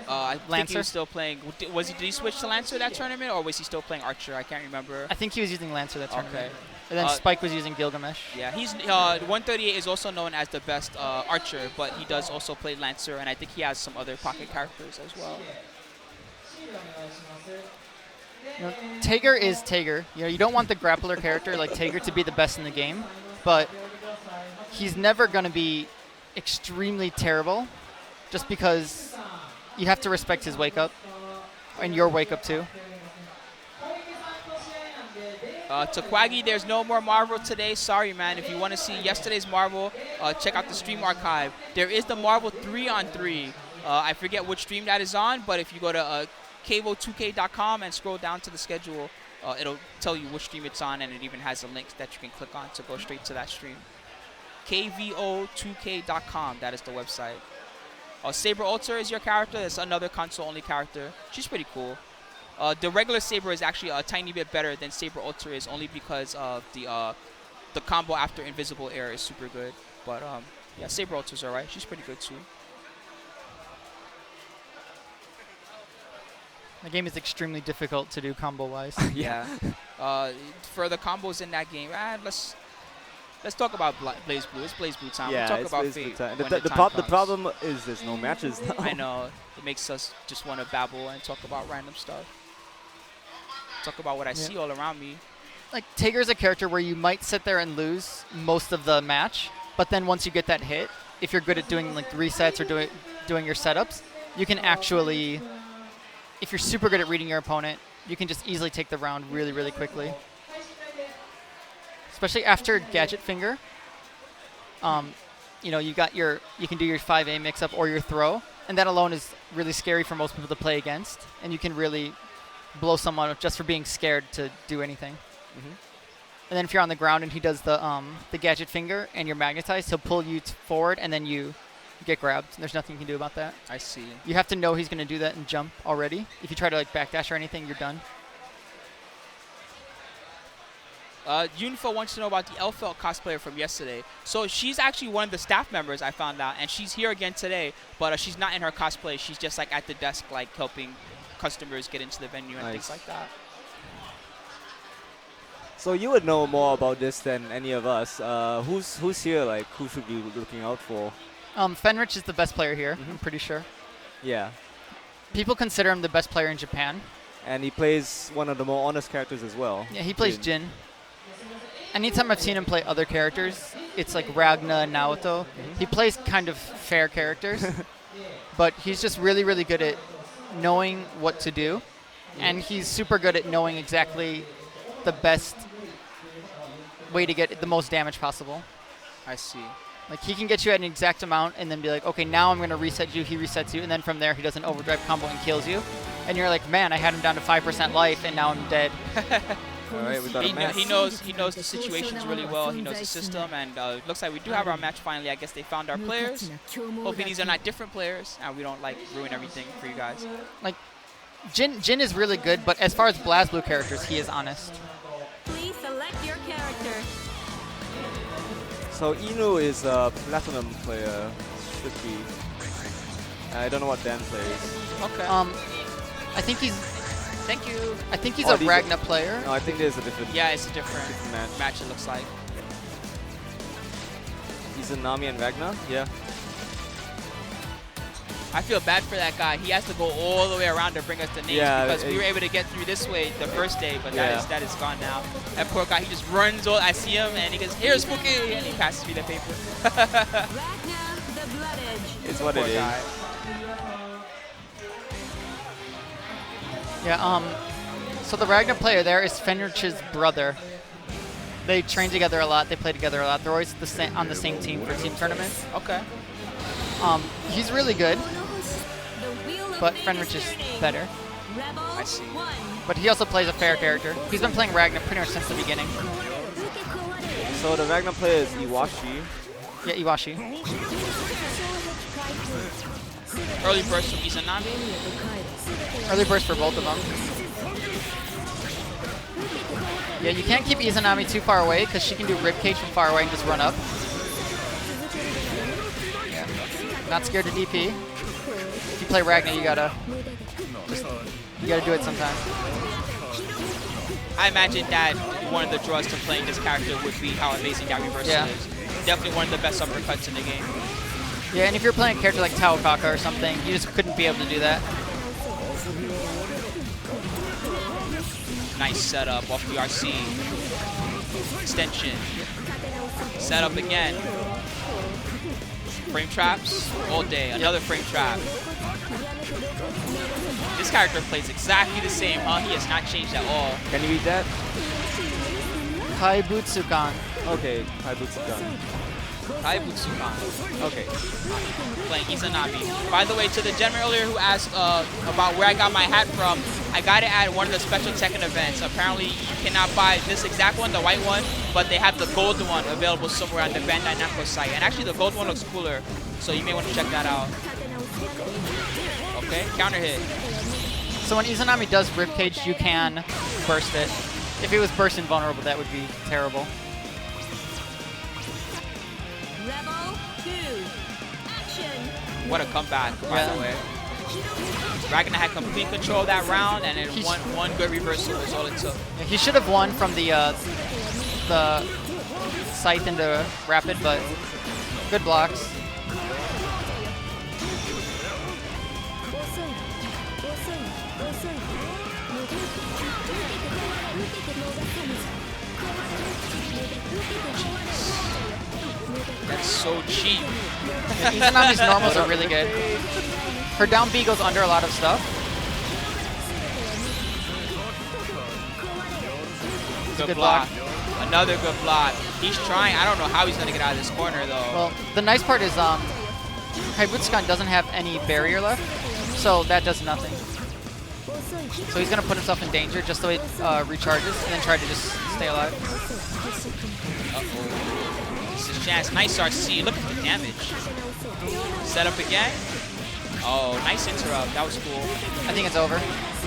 A: I think he
F: Lancer?
A: was still playing. Did he switch to Lancer that tournament, or was he still playing Archer? I can't remember.
F: I think he was using Lancer that tournament.
A: Okay.
F: And then Spike was using Gilgamesh.
A: Yeah, he's 138 is also known as the best Archer, but he does also play Lancer, and I think he has some other pocket characters as well.
F: Tager is Tager. You don't want the grappler character like Tager to be the best in the game, but he's never going to be extremely terrible just because you have to respect his wake up and your wake up too.
A: Takwagi, there's no more Marvel today. Sorry, man. If you want to see yesterday's Marvel, check out the stream archive. There is the Marvel 3-on-3. I forget which stream that is on, but if you go to KVO2K.com and scroll down to the schedule, it'll tell you which stream it's on, and it even has a link that you can click on to go straight to that stream. KVO2K.com, that is the website. Saber Ultra is your character. It's another console-only character. She's pretty cool. The regular Saber is actually a tiny bit better than Saber Ultra is, only because of the combo after Invisible Air is super good. But yeah, Saber Ultra's alright. She's pretty good too.
F: The game is extremely difficult to do combo-wise.
A: Yeah. For the combos in that game, let's talk about BlazBlue. It's BlazBlue time.
C: Yeah,
A: we'll talk
C: it's
A: about
C: BlazBlue
A: Fate
C: time.
A: when
C: The
A: time comes.
C: problem is there's no matches now.
A: I know. It makes us just want to babble and talk about random stuff. Talk about what I see all around me.
F: Like, Tager's a character where you might sit there and lose most of the match, but then once you get that hit, if you're good at doing like resets or doing your setups, you can actually, if you're super good at reading your opponent, you can just easily take the round really, really quickly. Especially after Gadget Finger. You know, you can do your 5A mix-up or your throw, and that alone is really scary for most people to play against, and you can really blow someone up just for being scared to do anything. And then if you're on the ground and he does the Gadget Finger and you're magnetized, he'll pull you forward, and then you get grabbed. There's nothing you can do about that.
A: I see.
F: You have to know he's going to do that and jump already. If you try to like backdash or anything, you're done.
A: Unifa wants to know about the Elfelt cosplayer from yesterday. So she's actually one of the staff members, I found out, and she's here again today, but she's not in her cosplay. She's just like at the desk, like helping customers get into the venue and things like that.
C: So you would know more about this than any of us. Who's here? Like, who should we be looking out for?
F: Fenrich is the best player here, I'm pretty sure.
C: Yeah.
F: People consider him the best player in Japan.
C: And he plays one of the more honest characters as well.
F: Yeah, he plays Jin. Anytime I've seen him play other characters, it's like Ragna and Naoto. He plays kind of fair characters, but he's just really, really good at knowing what to do, and he's super good at knowing exactly the best way to get the most damage possible.
A: I see.
F: Like, he can get you at an exact amount and then be like, okay, now I'm going to reset you. He resets you, and then from there he does an overdrive combo and kills you. And you're like, man, I had him down to 5% life, and now I'm dead.
C: All right, we got a match.
A: He knows the situations really well. He knows the system, and looks like we do have our match finally. I guess they found our players. Hopefully these are not different players, and we don't like ruin everything for you guys.
F: Like, Jin is really good, but as far as Blazblue characters, he is honest.
E: Please select your character.
C: So Inu is a platinum player, should be. I don't know what Dan plays.
A: Okay.
F: I think he's.
A: Thank you.
F: I think he's a Ragna player.
C: No, I think there's a different.
A: Yeah, it's a different
C: match.
A: It looks like.
C: He's a Nami and Ragna. Yeah.
A: I feel bad for that guy. He has to go all the way around to bring us the names because we were able to get through this way the first day, but that is gone now. That poor guy, he just runs. I see him and he goes, "Here's Spooky," and he passes me the paper.
E: Ragna, the Blood Edge.
C: It's what it is.
A: Guy.
F: Yeah. So the Ragna player there is Fenrich's brother. They train together a lot. They play together a lot. They're always on the same team for team tournaments.
A: Okay.
F: He's really good, but Fenrich is better.
A: I see.
F: But he also plays a fair character. He's been playing Ragna pretty much since the beginning.
C: So the Ragna player is Iwashi.
F: Yeah, Iwashi.
A: Early burst from Izanami.
F: Early burst for both of them. Yeah, you can't keep Izanami too far away because she can do ribcage from far away and just run up. Yeah. Not scared to DP. If you play Ragna, you gotta do it sometime.
A: I imagine that one of the draws to playing this character would be how amazing that reversal is. Definitely one of the best uppercuts in the game.
F: Yeah, and if you're playing a character like Taokaka or something, you just couldn't be able to do that.
A: Nice setup off the RC. Extension. Setup again. Frame traps all day. Another frame trap. This character plays exactly the same, huh? He has not changed at all.
C: Can you read that?
F: Kaibutsukan.
C: Okay, Kaibutsukan.
A: Kaibutsukan.
C: Okay.
A: Playing Izanami. By the way, to the gentleman earlier who asked about where I got my hat from, I got it at one of the special Tekken events. Apparently, you cannot buy this exact one, the white one, but they have the gold one available somewhere on the Bandai Namco site. And actually, the gold one looks cooler, so you may want to check that out. Okay, counter hit.
F: So when Izanami does ribcage, you can burst it. If it was burst invulnerable, that would be terrible.
E: Level 2. Action.
A: What a comeback, by the way. Ragnar had complete control of that round, and then one good reversal was all it took.
F: Yeah, he should have won from the scythe into rapid, but good blocks.
A: That's so cheap.
F: Yeah, Izanami's normals are really good. Her down B goes under a lot of stuff.
A: Good block. Another good block. He's trying. I don't know how he's going to get out of this corner, though.
F: Well, the nice part is Kaibutsukan doesn't have any barrier left, so that does nothing. So he's going to put himself in danger just so it recharges and then try to just stay alive.
A: Uh-oh. This is chance. Nice RC. Look at the damage. Set up again. Oh, nice interrupt. That was cool.
F: I think it's over.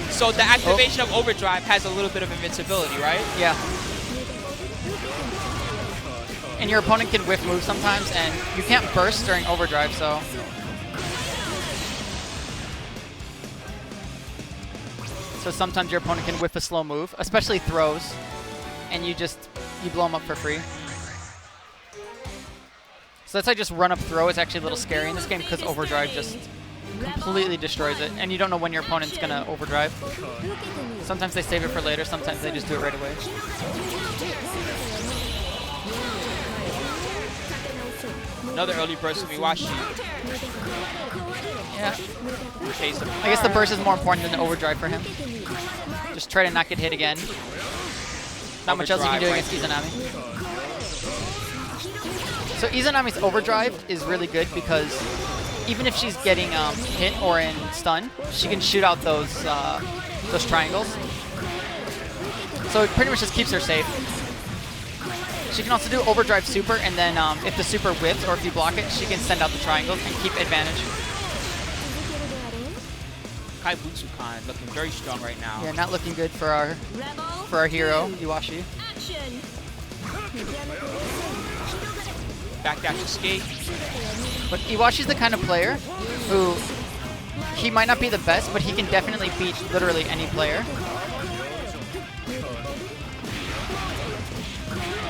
A: So the activation of overdrive has a little bit of invincibility, right?
F: Yeah. And your opponent can whiff move sometimes, and you can't burst during overdrive, so... So sometimes your opponent can whiff a slow move, especially throws, and you blow them up for free. So that's why just run up throw is actually a little scary in this game because overdrive just completely destroys it, and you don't know when your opponent's gonna overdrive. Sometimes they save it for later, sometimes they just do it right away.
A: Another early burst from Iwashi.
F: Yeah. I guess the burst is more important than the overdrive for him. Just try to not get hit again. Not much else you can do against Izanami. So Izanami's overdrive is really good because even if she's getting hit or in stun, she can shoot out those triangles. So it pretty much just keeps her safe. She can also do overdrive super, and then if the super whips or if you block it, she can send out the triangles and keep advantage.
A: Kaibutsukan looking very strong right now.
F: Yeah, not looking good for our hero, Iwashi.
E: Action.
A: Backdash escape.
F: But Iwashi's the kind of player who, he might not be the best, but he can definitely beat literally any player.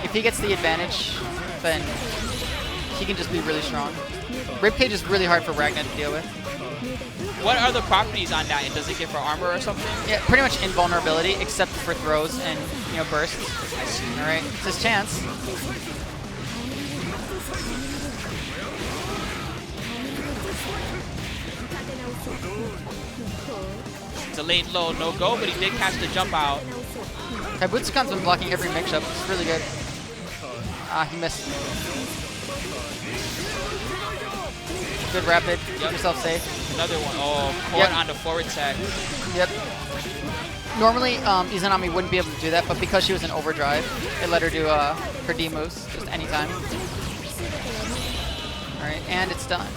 F: If he gets the advantage, then he can just be really strong. Ribcage is really hard for Ragnar to deal with.
A: What are the properties on that? Does it get for armor or something?
F: Yeah, pretty much invulnerability, except for throws and bursts.
A: I see.
F: All right, it's his chance.
A: Delayed low, no go, but he did catch the jump out.
F: Kaibutsukan's been blocking every mix-up. It's really good. Ah, he missed. Good rapid. Keep yourself safe.
A: Another one. Oh, caught on the forward tech.
F: Yep. Normally, Izanami wouldn't be able to do that, but because she was in overdrive, it let her do her D moves just anytime. All right, and it's done.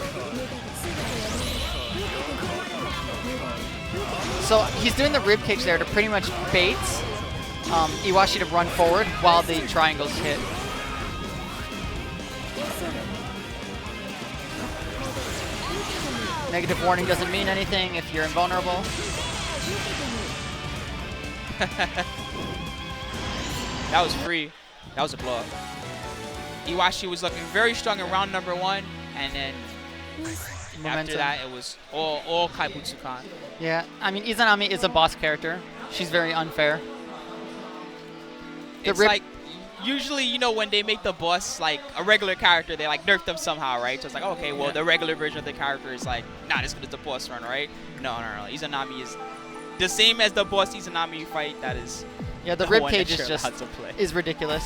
F: So he's doing the ribcage there to pretty much bait Iwashi to run forward while the triangles hit. Negative warning doesn't mean anything if you're invulnerable.
A: That was free. That was a blow up. Iwashi was looking very strong in round number 1, and then after that it was all Kaibutsukan.
F: Yeah, I mean, Izanami is a boss character. She's very unfair.
A: It's like, usually, when they make the boss like a regular character, they like nerf them somehow, right? So it's like, okay, well, the regular version of the character is like not as good as the boss run, right? No. Izanami is the same as the boss Izanami fight. That is.
F: Yeah, the ribcage is just is ridiculous.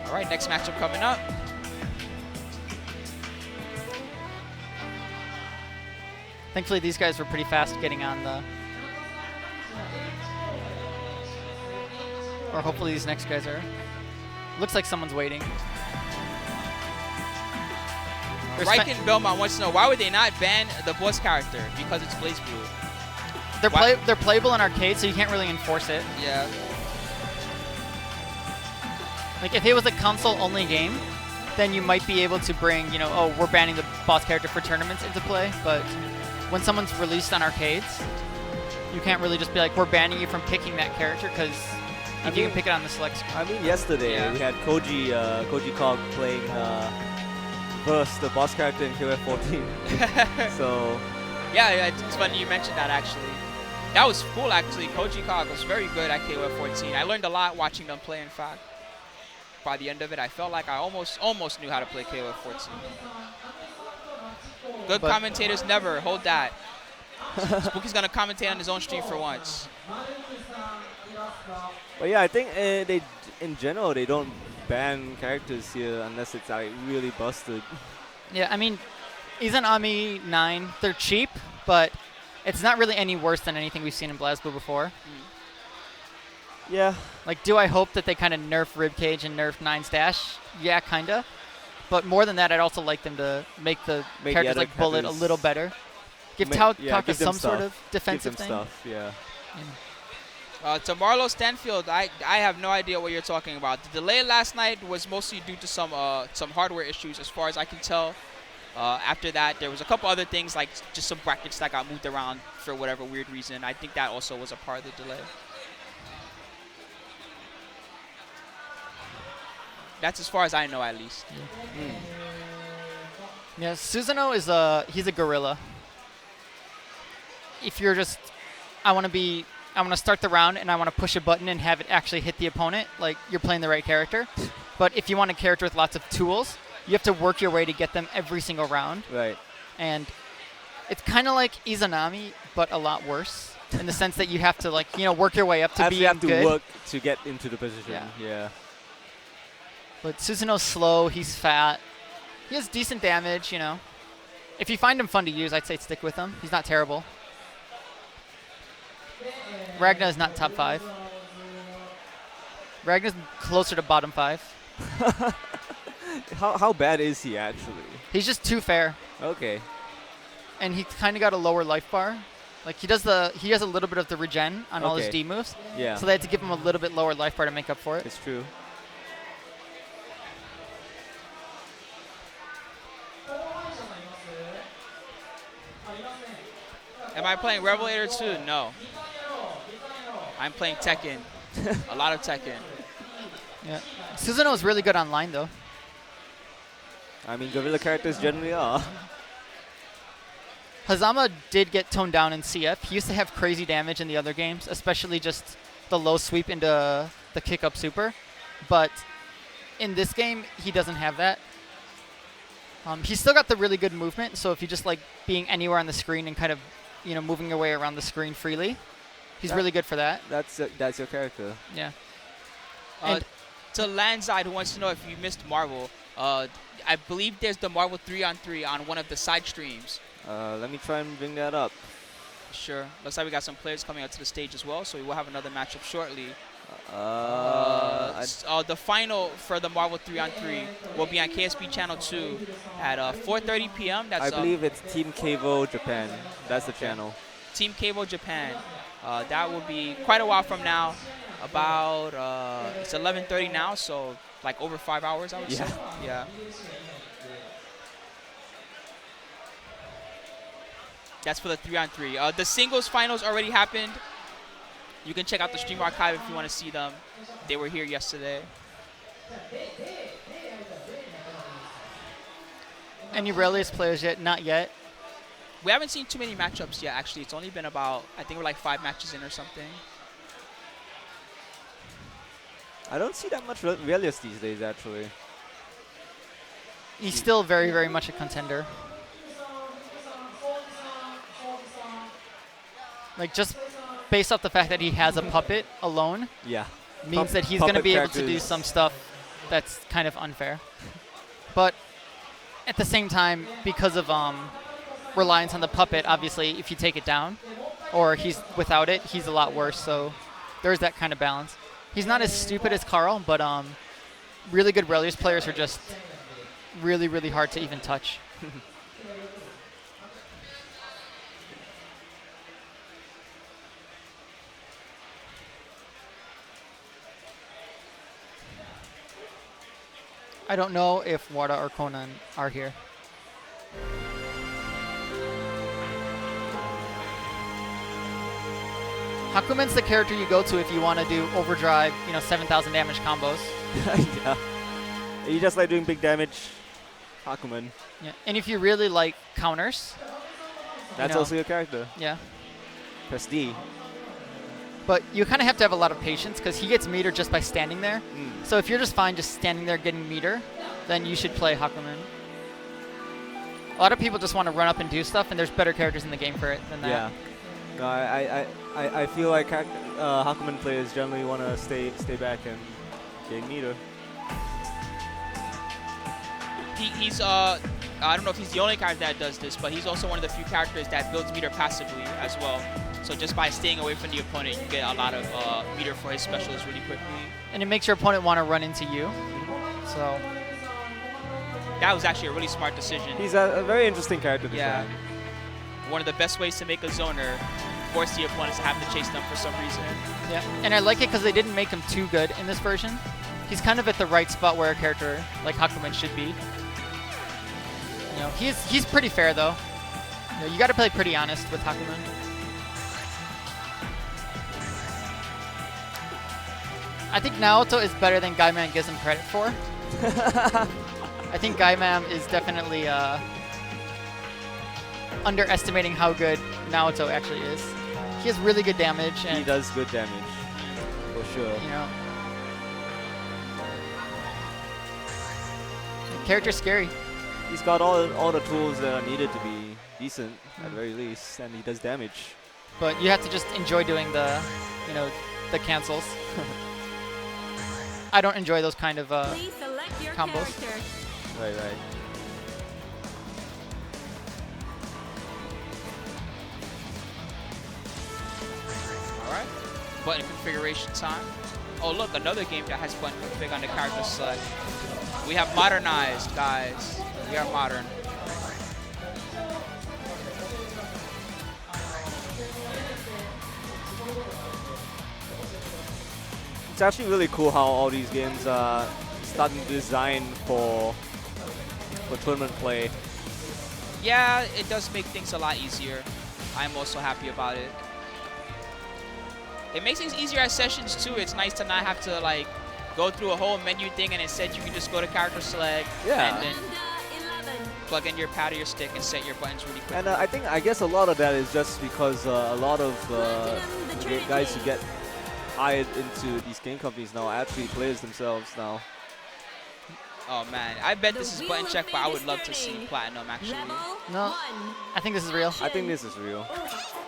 A: All right, next matchup coming up.
F: Thankfully, these guys were pretty fast getting on the... Or hopefully these next guys are. Looks like someone's waiting. There's
A: Riken Belmont wants to know, why would they not ban the boss character? Because it's Blazblue.
F: They're playable in arcade, so you can't really enforce it.
A: Yeah.
F: Like, if it was a console-only game, then you might be able to bring, you know, oh, we're banning the boss character for tournaments into play. But when someone's released on arcades, you can't really just be like, we're banning you from picking that character, because if you can pick it on the select screen.
C: I mean, yesterday we had Koji Cog playing first the boss character in KVO 14. So
A: yeah, it's funny you mentioned that actually. That was cool actually. Koji Cog was very good at KVO 14. I learned a lot watching them play. In fact, by the end of it, I felt like I almost knew how to play KVO 14. Good commentators never hold that. Spooky's gonna commentate on his own stream for once.
C: But yeah, I think in general they don't ban characters here unless it's like really busted.
F: Yeah, I mean, Izanami 9, they're cheap, but it's not really any worse than anything we've seen in Blazblue before.
C: Yeah.
F: Like, do I hope that they kind of nerf Ribcage and nerf 9's dash? Yeah, kind of. But more than that, I'd also like them to make the characters like Bullet a little better. Give Taka some sort of defensive thing.
C: Yeah.
A: To Marlo Stanfield, I have no idea what you're talking about. The delay last night was mostly due to some hardware issues, as far as I can tell. After that, there was a couple other things, like just some brackets that got moved around for whatever weird reason. I think that also was a part of the delay. That's as far as I know, at least.
F: Yeah, Susanoo is he's a gorilla. If you're just, I want to start the round and I want to push a button and have it actually hit the opponent, like, you're playing the right character. But if you want a character with lots of tools, you have to work your way to get them every single round.
C: Right.
F: And it's kind of like Izanami, but a lot worse, in the sense that you have to, like, you know, work your way up to being good.
C: You have to work to get into the position. Yeah.
F: But Susanoo's slow, he's fat. He has decent damage, you know. If you find him fun to use, I'd say stick with him. He's not terrible. Ragna is not top 5. Ragna's closer to bottom 5.
C: How bad is he actually?
F: He's just too fair.
C: Okay.
F: And he kind of got a lower life bar. Like, he has a little bit of the regen on all his D moves.
C: Yeah.
F: So they had to give him a little bit lower life bar to make up for it.
C: It's true.
A: Am I playing Revelator 2? No. I'm playing Tekken. A lot of Tekken.
F: Yeah. Susanoo is really good online, though.
C: I mean, gorilla characters generally are.
F: Hazama did get toned down in CF. He used to have crazy damage in the other games, especially just the low sweep into the kick-up super. But in this game, he doesn't have that. He's still got the really good movement, so if you just like being anywhere on the screen and kind of, you know, moving your way around the screen freely, he's really good for that.
C: That's your character.
F: Yeah.
A: To Landside, who wants to know if you missed Marvel, I believe there's the Marvel 3-on-3 on one of the side streams.
C: Let me try and bring that up.
A: Sure. Looks like we got some players coming out to the stage as well, so we will have another matchup shortly. The final for the Marvel 3-on-3 will be on KSP Channel 2 at 4:30 p.m. That's
C: I believe it's Team KVO Japan. That's the channel.
A: Team KVO Japan. That will be quite a while from now. About it's 11:30 now, so like over 5 hours, I would say. Yeah. That's for the 3-on-3. The singles finals already happened. You can check out the stream archive if you want to see them. They were here yesterday.
F: Any Relius players yet? Not yet.
A: We haven't seen too many matchups yet, actually. It's only been about, I think we're like 5 matches in or something.
C: I don't see that much Relius these days, actually.
F: He's still very, very much a contender. Like, just based off the fact that he has a puppet alone, means that he's going to be able to do some stuff that's kind of unfair. But at the same time, because of reliance on the puppet, obviously, if you take it down, or he's without it, he's a lot worse. So there's that kind of balance. He's not as stupid as Carl, but really good Relius players are just really, really hard to even touch. I don't know if Wada or Conan are here. Hakumen's the character you go to if you want to do overdrive, 7,000 damage combos.
C: Yeah. You just like doing big damage, Hakumen.
F: Yeah. And if you really like counters,
C: That's also your character.
F: yeah.
C: Press D.
F: But you kind of have to have a lot of patience because he gets meter just by standing there. So if you're just fine just standing there getting meter, then you should play Hakumen. A lot of people just want to run up and do stuff, and there's better characters in the game for it than that.
C: Yeah. No, I feel like Hakumen players generally want to stay back and gain meter.
A: He's I don't know if he's the only character that does this, but he's also one of the few characters that builds meter passively as well. So just by staying away from the opponent, you get a lot of meter for his specials really quickly.
F: And it makes your opponent want to run into you. So
A: that was actually a really smart decision.
C: He's a very interesting character design.
A: Yeah. One of the best ways to make a zoner, force the opponents to have to chase them for some reason.
F: yeah, and I like it because they didn't make him too good in this version. He's kind of at the right spot where a character like Hakumen should be. He's pretty fair though. You got to play pretty honest with Hakumen. I think Naoto is better than Gaiman gives him credit for. I think Gaiman is definitely underestimating how good Naoto actually is. He has really good damage, and
C: He does good damage, for sure.
F: The character's scary.
C: He's got all the tools that are needed to be decent, at the very least, and he does damage.
F: But you have to just enjoy doing the cancels. I don't enjoy those kind of
E: Please select your
F: combos.
E: character.
C: Right.
A: Alright. Button configuration time. Oh look, another game that has button config on the character select. We have modernized, guys. We are modern.
C: It's actually really cool how all these games are starting to design for tournament play.
A: Yeah, it does make things a lot easier. I'm also happy about it. It makes things easier at sessions too. It's nice to not have to like go through a whole menu thing, and instead you can just go to character select
C: Yeah.
A: and then
E: Panda 11.
A: plug in your pad or your stick and set your buttons really quick.
C: And I guess a lot of that is just because a lot of guys who get hired into these game companies now are actually players themselves now.
A: Oh man, I bet this is button check, but I would love to see Platinum actually.
E: Rebel
F: No.
E: 1.
F: I think this is real.
C: I think this is real.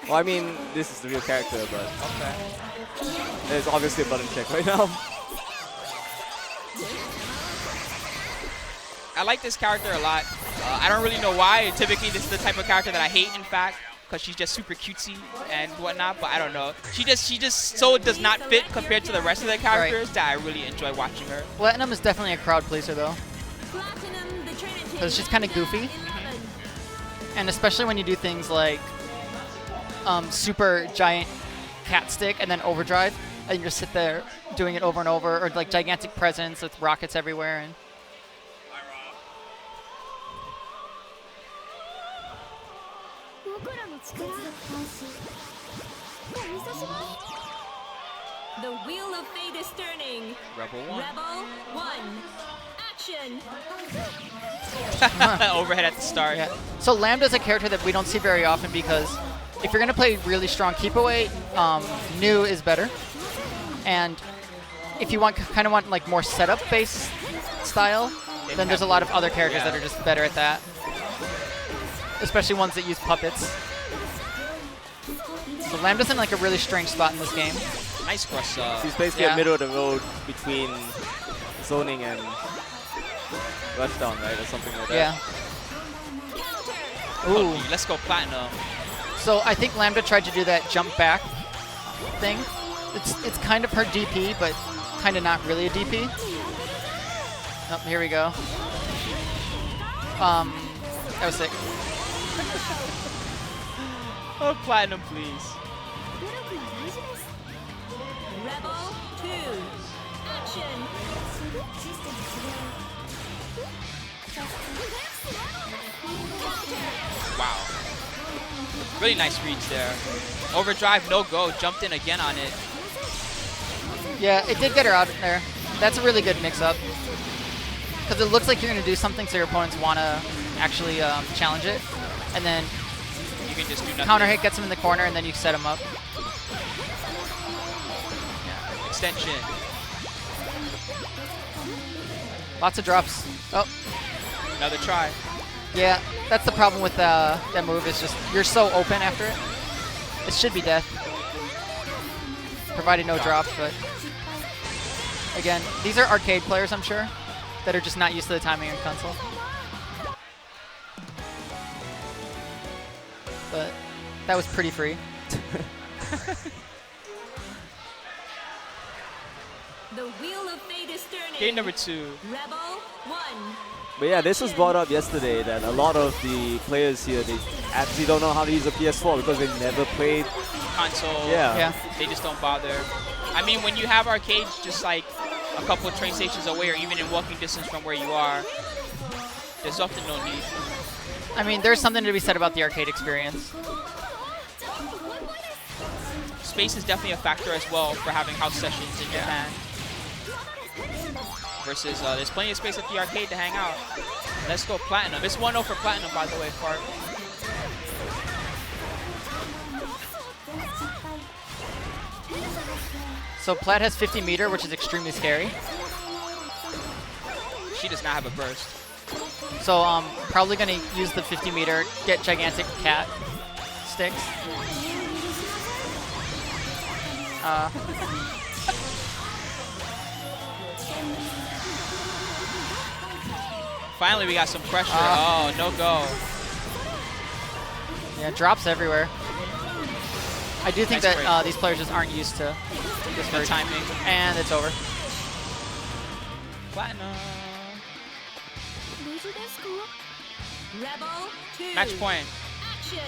C: Well, I mean, this is the real character, but
A: Okay.
C: there's obviously a button check right now.
A: I like this character a lot. I don't really know why. Typically, this is the type of character that I hate, in fact, because she's just super cutesy and whatnot. But I don't know. She just so does not fit compared to the rest of the characters that I really enjoy watching her.
F: Platinum is definitely a crowd pleaser though,
E: Platinum the Trinity.
F: because she's kind of goofy,
E: 11.
F: and especially when you do things like super giant cat stick and then overdrive, and you just sit there doing it over and over, or like gigantic presence with rockets everywhere. And
E: The wheel of fate is turning.
A: Rebel 1.
E: Rebel 1. Action.
A: Overhead at the start.
F: yeah. So Lambda's a character that we don't see very often because if you're gonna play really strong keep away, New is better. And if you kind of want like more setup based style, then there's a lot of other characters that are just better at that. Especially ones that use puppets. So Lambda's in like a really strange spot in this game.
A: Nice cross.
C: He's basically
F: Yeah.
C: a middle of the road between zoning and rushdown, right, or something like that.
F: Yeah. Ooh.
A: Okay, let's go Platinum.
F: So I think Lambda tried to do that jump back thing. It's kind of her DP, but kind of not really a DP. Oh, here we go. That was sick.
A: Oh, Platinum, please.
E: Rebel 2. Action.
A: Wow. Really nice reads there. Overdrive, no go. Jumped in again on it.
F: Yeah, it did get her out there. That's a really good mix-up. Because it looks like you're going to do something so your opponents want to actually challenge it. And then
A: You can just do nothing.
F: counter hit gets them in the corner, and then you set them up.
A: Extension.
F: Lots of drops. Oh,
A: Another try.
F: yeah. That's the problem with that move. Is just you're so open after it. It should be death. Provided no drops, but again, these are arcade players, I'm sure, that are just not used to the timing on console. But that was pretty free.
E: The wheel of fate is turning.
A: Game number 2.
E: Rebel 1.
C: But yeah, this was brought up yesterday that a lot of the players here, they actually don't know how to use a PS4 because they never played.
A: Console.
F: Yeah.
A: They just don't bother. I mean, when you have arcades just like a couple of train stations away or even in walking distance from where you are, there's often no need.
F: I mean, there's something to be said about the arcade experience.
A: Space is definitely a factor as well for having house sessions in Japan. Versus, there's plenty of space at the arcade to hang out. Let's go Platinum. It's 1-0 for Platinum, by the way, Clark.
F: So Plat has 50 meter, which is extremely scary.
A: She does not have a burst.
F: So probably going to use the 50 meter, get gigantic cat sticks.
A: Finally, we got some pressure. Oh, no go.
F: Yeah, drops everywhere. I do think
A: Nice
F: that
A: break.
F: these players just aren't used to this
A: The
F: version.
A: timing.
F: And it's over.
A: Platinum.
E: Rebel 2.
A: Match point.
E: Action.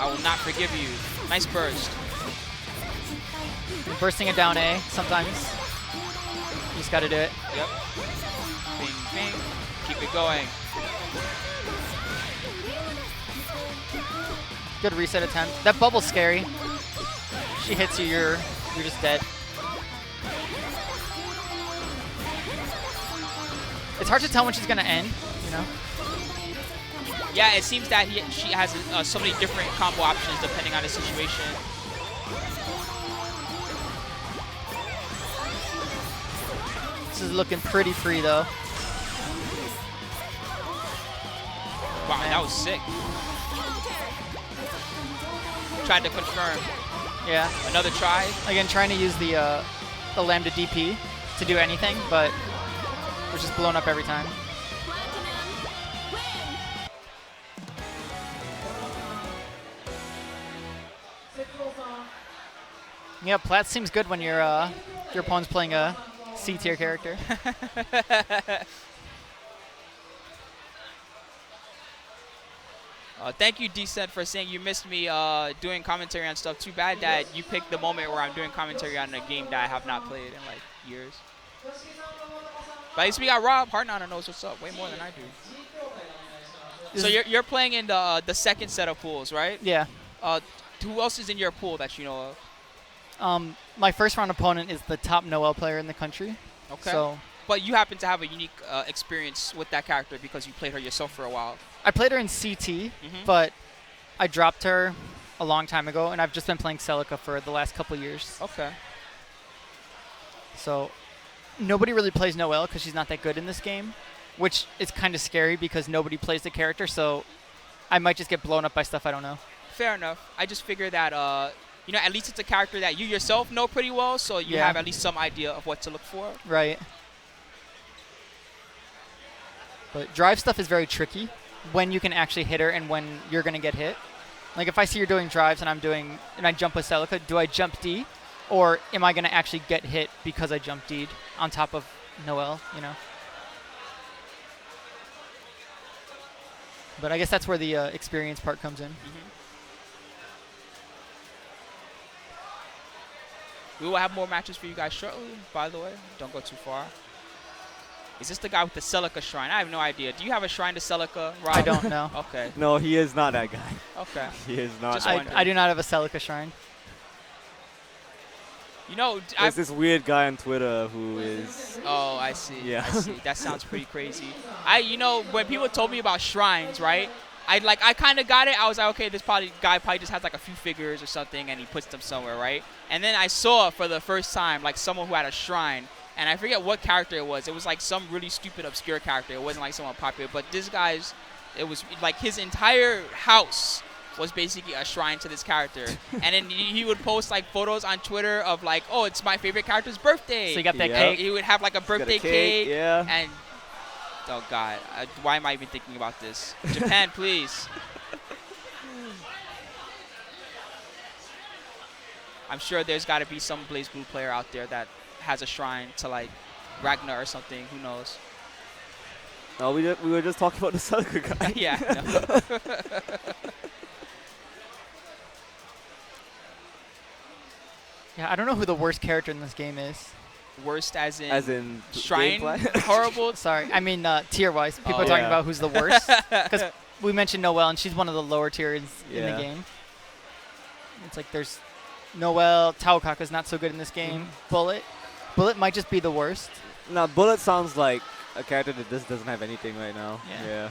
A: I will not forgive you. Nice burst.
F: Bursting a down A sometimes. You just got to do it.
A: Yep. Bing, bing. Keep it going.
F: Good reset attempt. That bubble's scary. She hits you, you're just dead. It's hard to tell when she's gonna end, you know?
A: Yeah, it seems that she has so many different combo options depending on the situation.
F: This is looking pretty free though.
A: Wow, that was sick. Tried to confirm.
F: Yeah.
A: Another try.
F: Again, trying to use the lambda DP to do anything, but we're just blown up every time.
E: Platinum win.
F: Yeah, Plat seems good when your opponent's playing a C tier character.
A: Thank you, Decent, for saying you missed me doing commentary on stuff. Too bad that you picked the moment where I'm doing commentary on a game that I have not played in like years. But at least we got Rob. Hardnana knows what's up way more than I do. So you're playing in the second set of pools, right?
F: Yeah.
A: Who else is in your pool that you know of?
F: My first round opponent is the top Noel player in the country.
A: Okay.
F: So
A: But you happen to have a unique experience with that character because you played her yourself for a while.
F: I played her in CT, but I dropped her a long time ago, and I've just been playing Celica for the last couple years.
A: Okay.
F: So nobody really plays Noelle because she's not that good in this game, which is kind of scary because nobody plays the character, so I might just get blown up by stuff I don't know.
A: Fair enough. I just figure that, you know, at least it's a character that you yourself know pretty well, so you
F: Yeah.
A: have at least some idea of what to look for.
F: Right. But drive stuff is very tricky when you can actually hit her and when you're going to get hit. Like if I see you're doing drives and I jump with Celica, do I jump D or am I going to actually get hit because I jump D'd on top of Noel, you know? But I guess that's where the experience part comes in.
A: We will have more matches for you guys shortly, by the way. Don't go too far. Is this the guy with the Celica shrine? I have no idea. Do you have a shrine to Celica, Rob?
F: I don't know.
A: Okay.
C: No, he is not that guy.
A: Okay.
C: He is not.
A: Just
C: that
A: wondering.
F: I do not have a Celica shrine.
A: You know,
C: There's this weird guy on Twitter who is.
A: Oh, I see.
C: Yeah.
A: I see. That sounds pretty crazy. You know, when people told me about shrines, right? I kind of got it. I was like, okay, this guy probably just has like a few figures or something, and he puts them somewhere, right? And then I saw for the first time like someone who had a shrine, and I forget what character it was. It was like some really stupid, obscure character. It wasn't like someone popular, but this guy's, it was like his entire house was basically a shrine to this character. And then he would post like photos on Twitter of like, oh, it's my favorite character's birthday.
F: So you got that
C: Yep.
F: cake.
A: He would have like a birthday
C: cake, yeah.
A: And oh god, why am I even thinking about this? Japan, please. I'm sure there's got to be some Blazblue player out there that has a shrine to like Ragnar or something. Who knows?
C: No, we were just talking about the Celica guy.
A: Yeah. No.
F: Yeah, I don't know who the worst character in this game is.
A: Worst as in
C: As in
A: shrine.
C: gameplay?
A: Horrible.
F: Sorry, I mean tier-wise. People
A: Oh,
F: are talking
C: yeah.
F: about who's the worst. Because we mentioned Noelle, and she's one of the lower tiers in
C: Yeah.
F: the game. It's like there's Noelle, Taokaka's not so good in this game. Bullet might just be the worst.
C: Now, Bullet sounds like a character that just doesn't have anything right now.
F: Yeah.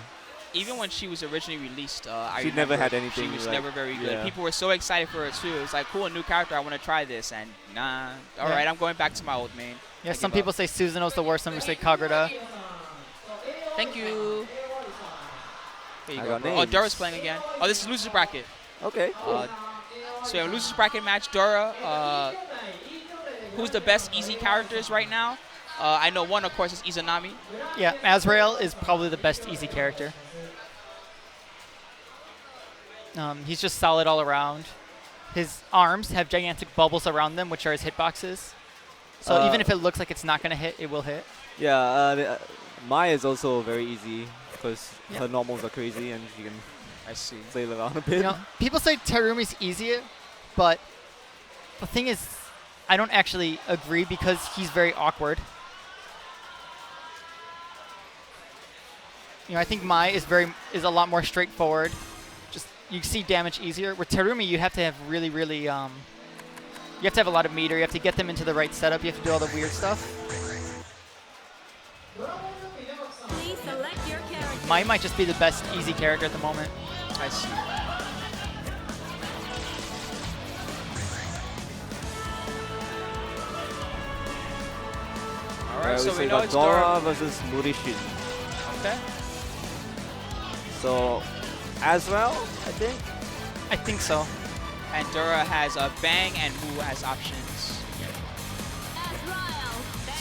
A: Even when she was originally released, I
C: She never
A: remember
C: had anything,
A: She was
C: like-
A: never very good.
C: yeah.
A: People were so excited for her too. It was like, cool, a new character. I want to try this. And nah. All right, I'm going back to my old main.
F: Yeah,
A: I
F: some
A: give
F: people
A: up.
F: say Susanoo's the worst. Some say Kagura.
A: Thank you. There you
C: I
A: go.
C: got
A: Bro. Oh,
C: names.
A: Dora's playing again. Oh, this is losers bracket.
C: Okay.
A: So we have a losers bracket match. Dora, who's the best easy characters right now? I know one, of course, is Izanami.
F: Yeah, Azrael is probably the best easy character. He's just solid all around. His arms have gigantic bubbles around them, which are his hitboxes. So even if it looks like it's not going to hit, it will hit.
C: Yeah, Maya is also very easy because
F: Yeah.
C: her normals are crazy and she can
A: I see.
C: flail around a bit.
F: You know, people say Terumi's easier, but the thing is, I don't actually agree because he's very awkward. You know, I think Mai is a lot more straightforward. Just you see damage easier. With Terumi, you have to have really, you have to have a lot of meter. You have to get them into the right setup. You have to do all the weird stuff.
E: Please select your character.
F: Mai might just be the best easy character at the moment.
A: I see. All right, so we know
C: got
A: it's
C: Dora
A: Dora.
C: versus Murishin.
A: Okay.
C: So, Azrael, I think.
F: I think so.
A: And Dora has a Bang and Mu as options.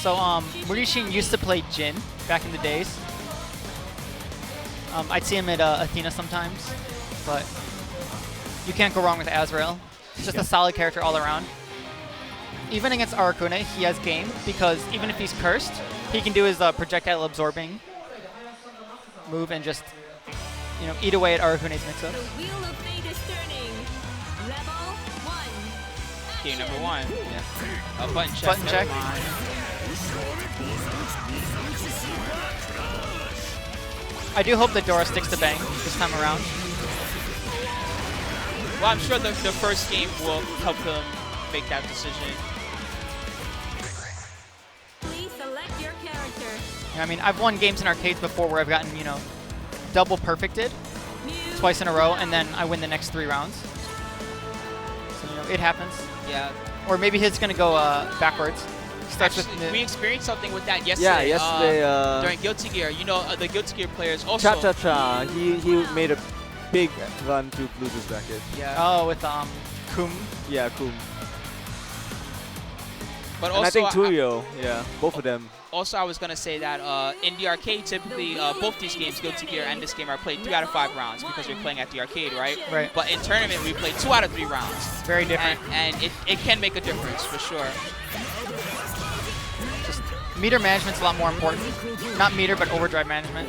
F: So Murishin used to play Jin back in the days. I'd see him at Athena sometimes, but you can't go wrong with Azrael. He's just a solid character all around. Even against Arakune, he has game because even if he's cursed, he can do his projectile absorbing move and just eat away at Arakune's mix-ups.
E: The wheel of fate is turning. Rebel 1.
A: Game number one. Yeah. A button check.
F: Button check.
A: Never mind.
F: I do hope that Dora sticks to Bang this time around.
A: Well, I'm sure the first game will help him make that decision.
E: Please select your character.
F: I mean, I've won games in arcades before where I've gotten, double perfected twice in a row, and then I win the next 3 rounds. So, it happens.
A: Yeah.
F: Or maybe he's going to go backwards. Starts
A: Actually,
F: with
A: we experienced something with that
C: Yeah,
A: yesterday.
C: yesterday.
A: During Guilty Gear, the Guilty Gear players also.
C: Cha Cha Cha. He made a big run to losers bracket.
A: Yeah.
F: Oh, with Kum.
C: Yeah, cool.
A: But
C: And
A: also,
C: I think Tuyo, yeah, both of them.
A: also, I was going to say that in the arcade, typically, both these games, Guilty Gear and this game, are played 3 out of 5 rounds because you're playing at the arcade, right?
F: Right.
A: But in tournament, we play 2 out of 3 rounds.
F: Very different.
A: And it can make a difference, for sure.
F: Just meter management's a lot more important. Not meter, but overdrive management.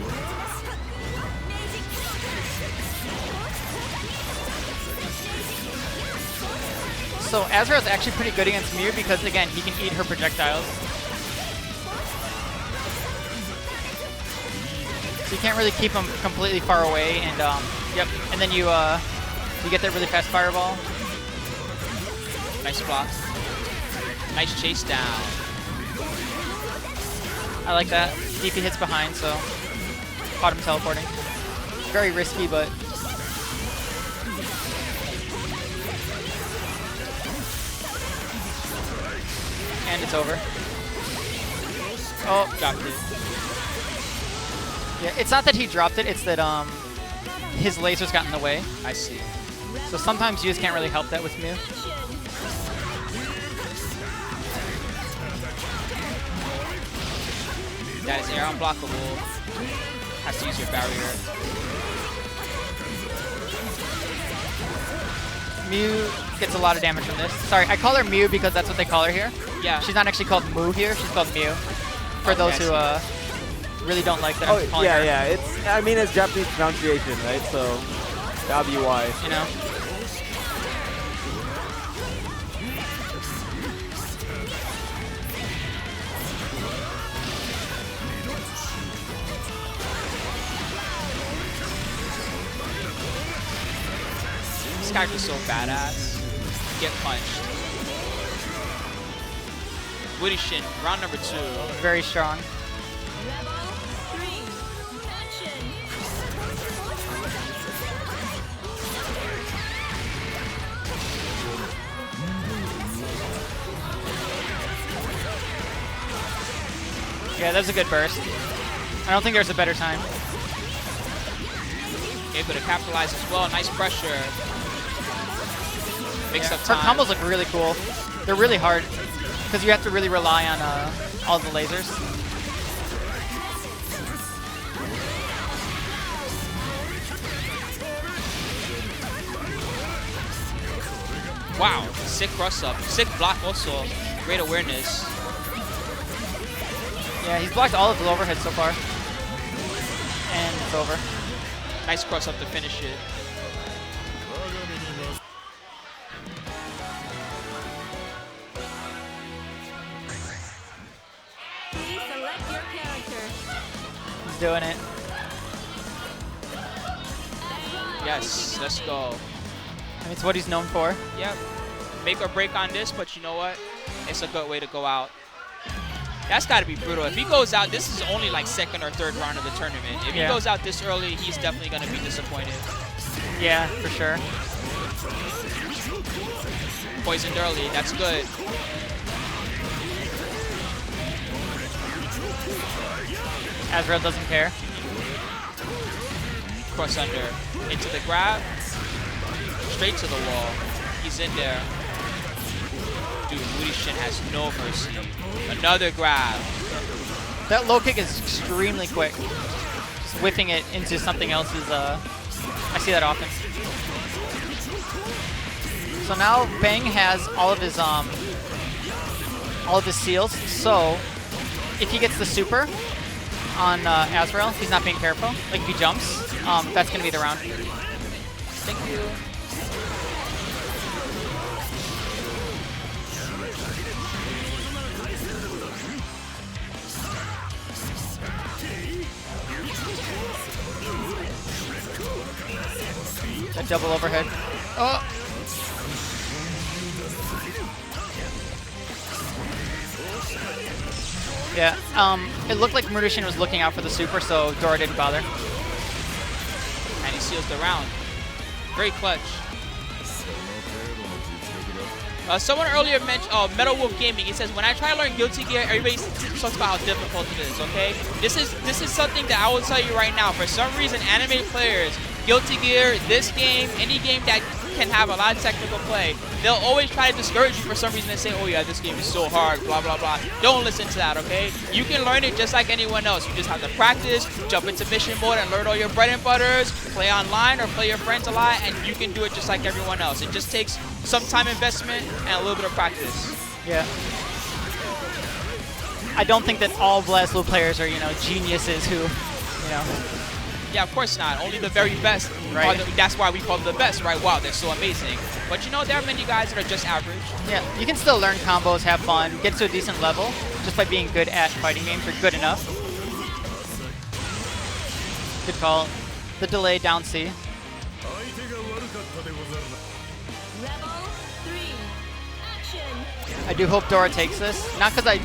F: So Azrael's actually pretty good against Mew because, again, he can eat her projectiles. So you can't really keep him completely far away, and yep. And then you get that really fast fireball.
A: Nice block. Nice chase down.
F: I like that. DP hits behind, so caught him teleporting. Very risky, but and it's over. Oh,
A: Dropped it.
F: yeah. It's not that he dropped it; it's that his lasers got in the way.
A: I see.
F: So sometimes you just can't really help that with Mew.
A: That is air unblockable. Has to use your barrier.
F: Mew gets a lot of damage from this. Sorry, I call her Mew because that's what they call her here.
A: Yeah.
F: She's not actually called Moo here. She's called Mew. For those who really don't like that. I'm calling her,
C: yeah. It's Japanese pronunciation, right? So that'll be why.
F: You know.
A: This character's so badass. Get punched. Woody Shin, round number 2.
F: Very strong.
E: Rebel 3. Action.
F: Yeah, that was a good burst. I don't think there's a better time.
A: Able to capitalize as well. Nice pressure. Mixed up
F: Her
A: time.
F: combos look really cool. They're really hard because you have to really rely on all the lasers.
A: Wow, sick cross up. Sick block also. Great awareness.
F: Yeah, he's blocked all of the overhead so far. And it's over.
A: Nice cross up to finish it.
E: Please select your character.
F: He's doing it.
A: Yes, let's go.
F: I mean, it's what he's known for.
A: Yep. Make or break on this, but you know what? It's a good way to go out. That's got to be brutal. If he goes out, this is only like 2nd or 3rd round of the tournament. If he goes out this early, he's definitely going to be disappointed.
F: Yeah, for sure.
A: Poisoned early. That's good.
F: Azrael doesn't care.
A: Cross under. Into the grab. Straight to the wall. He's in there. Dude, Woody Shin has no mercy. Another grab.
F: That low kick is extremely quick. Just whipping it into something else is, I see that often. So now Bang has all of his seals. So if he gets the super on Azrael, he's not being careful. Like if he jumps, that's gonna be the round.
A: Thank you.
F: That double overhead. Oh! Yeah, it looked like Murdershin was looking out for the super, so Dora didn't bother.
A: And he seals the round. Very clutch. Someone earlier mentioned Metal Wolf Gaming. He says, when I try to learn Guilty Gear, everybody talks about how difficult it is, okay? This is something that I will tell you right now. For some reason, anime players, Guilty Gear, this game, any game that can have a lot of technical play. They'll always try to discourage you for some reason and say, oh yeah, this game is so hard, blah, blah, blah. Don't listen to that, okay? You can learn it just like anyone else. You just have to practice, jump into mission mode and learn all your bread and butters, play online or play your friends a lot, and you can do it just like everyone else. It just takes some time investment and a little bit of practice.
F: Yeah. I don't think that all Blazblue players are, geniuses who,
A: Yeah, of course not. Only the very best.
F: Right.
A: That's why we call them the best, right? Wow, they're so amazing. But there are many guys that are just average.
F: Yeah, you can still learn combos, have fun, get to a decent level just by being good at fighting games or good enough. Good call. The delay down C.
E: Rebel 3. Action.
F: I do hope Dora takes this. Not because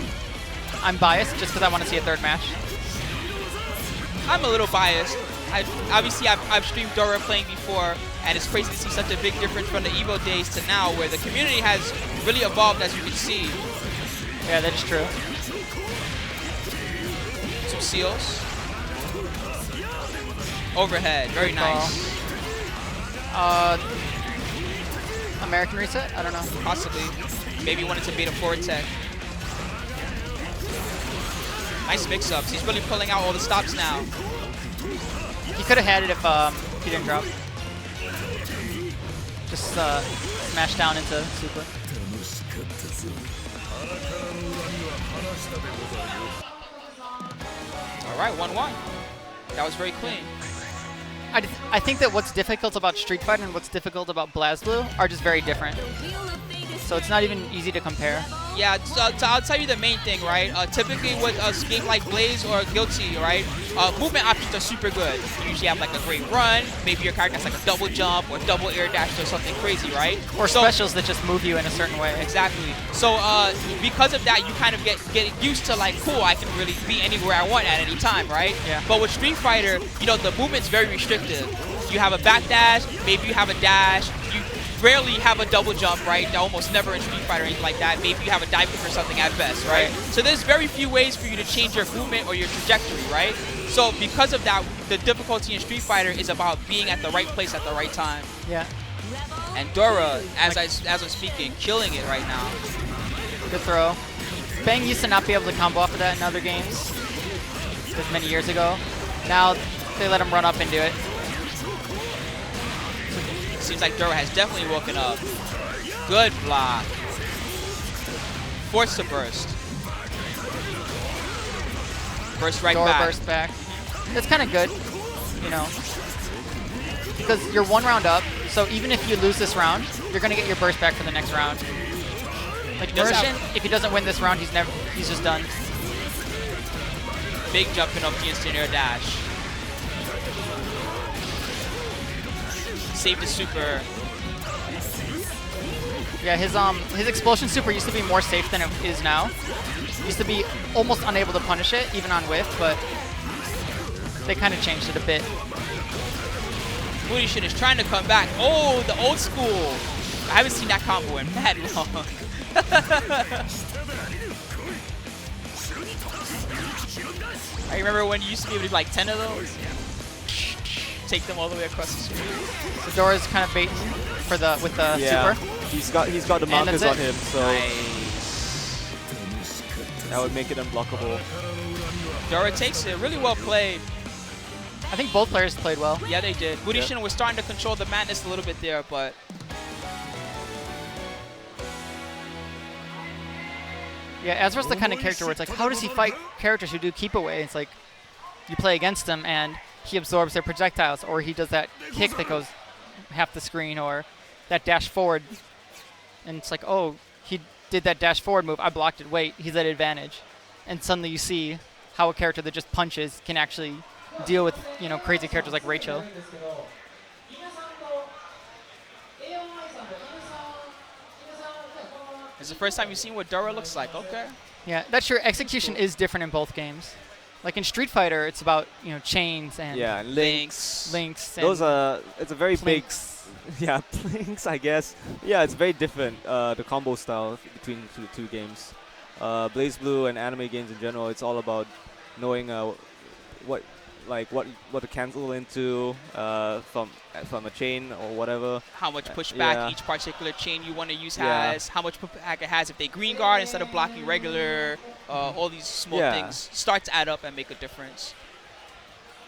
F: I'm biased, just because I want to see a third match.
A: I'm a little biased. Obviously, I've streamed Dora playing before, and it's crazy to see such a big difference from the Evo days to now, where the community has really evolved, as you can see.
F: Yeah, that is true.
A: 2 seals. Overhead, very nice.
F: American reset? I don't know.
A: Possibly. Maybe wanted to bait a forward tech. Nice mix-ups. He's really pulling out all the stops now.
F: He could have had it if he didn't drop. Just smash down into super.
A: All right, 1-1. That was very clean.
F: I think that what's difficult about Street Fighter and what's difficult about Blazblue are just very different. So it's not even easy to compare.
A: Yeah, so I'll tell you the main thing, right? Typically with a game like Blaze or Guilty, right? Movement options are super good. You usually have like a great run. Maybe your character has like a double jump or double air dash or something crazy, right?
F: Or specials that just move you in a certain way.
A: Exactly. So because of that, you kind of get used to like, cool, I can really be anywhere I want at any time, right?
F: Yeah.
A: But with Street Fighter, the movement's very restrictive. You have a back dash, maybe you have a dash. You rarely have a double jump, right? Almost never in Street Fighter or anything like that. Maybe you have a dive kick or something at best, right? So there's very few ways for you to change your movement or your trajectory, right? So because of that, the difficulty in Street Fighter is about being at the right place at the right time.
F: Yeah.
A: And Dora, as I'm speaking, killing it right now.
F: Good throw. Bang used to not be able to combo off of that in other games. Just many years ago. Now they let him run up and do it.
A: Seems like Dora has definitely woken up. Good block. Force to burst. Burst right
F: Dora
A: back.
F: burst back. That's kind of good, because you're 1 round up. So even if you lose this round, you're gonna get your burst back for the next round. Like Merchant, if he doesn't win this round, he's just done.
A: Big jumping up the instant air dash. Save the super.
F: Yeah, his explosion super used to be more safe than it is now. Used to be almost unable to punish it, even on whiff, but they kind of changed it a bit.
A: Booty Shit is trying to come back. Oh, the old school. I haven't seen that combo in mad long. I remember when you used to be able to do like 10 of those. Take them all the way across the screen.
F: So Dora's kind of baiting with the super.
C: He's got the markers on him, so
A: Nice.
C: that would make it unblockable.
A: Dora takes it. Really well played.
F: I think both players played well.
A: Yeah, they did. Budishin was starting to control the madness a little bit there, but
F: Yeah, Azra's the kind of character where it's like, how does he fight characters who do keep away? It's like, you play against him and he absorbs their projectiles, or he does that kick that goes half the screen, or that dash forward. And it's like, oh, he did that dash forward move. I blocked it. Wait, he's at advantage. And suddenly you see how a character that just punches can actually deal with, crazy characters like Rachel.
A: it's the first time you've seen what Dora looks like. Okay.
F: Yeah, that's true. Execution is different in both games. Like in Street Fighter, it's about, chains and
C: Yeah, and links.
F: links.
C: Those are, it's a very big,
F: Plinks.
C: yeah, plinks, I guess. Yeah, it's very different, the combo style between the two games. Blazblue and anime games in general, it's all about knowing what like what to cancel into from a chain or whatever.
A: How much pushback
C: yeah.
A: each particular chain you want to use
C: Yeah.
A: has, how much pushback it has if they green guard instead of blocking regular, all these small
C: Yeah.
A: things start to add up and make a difference.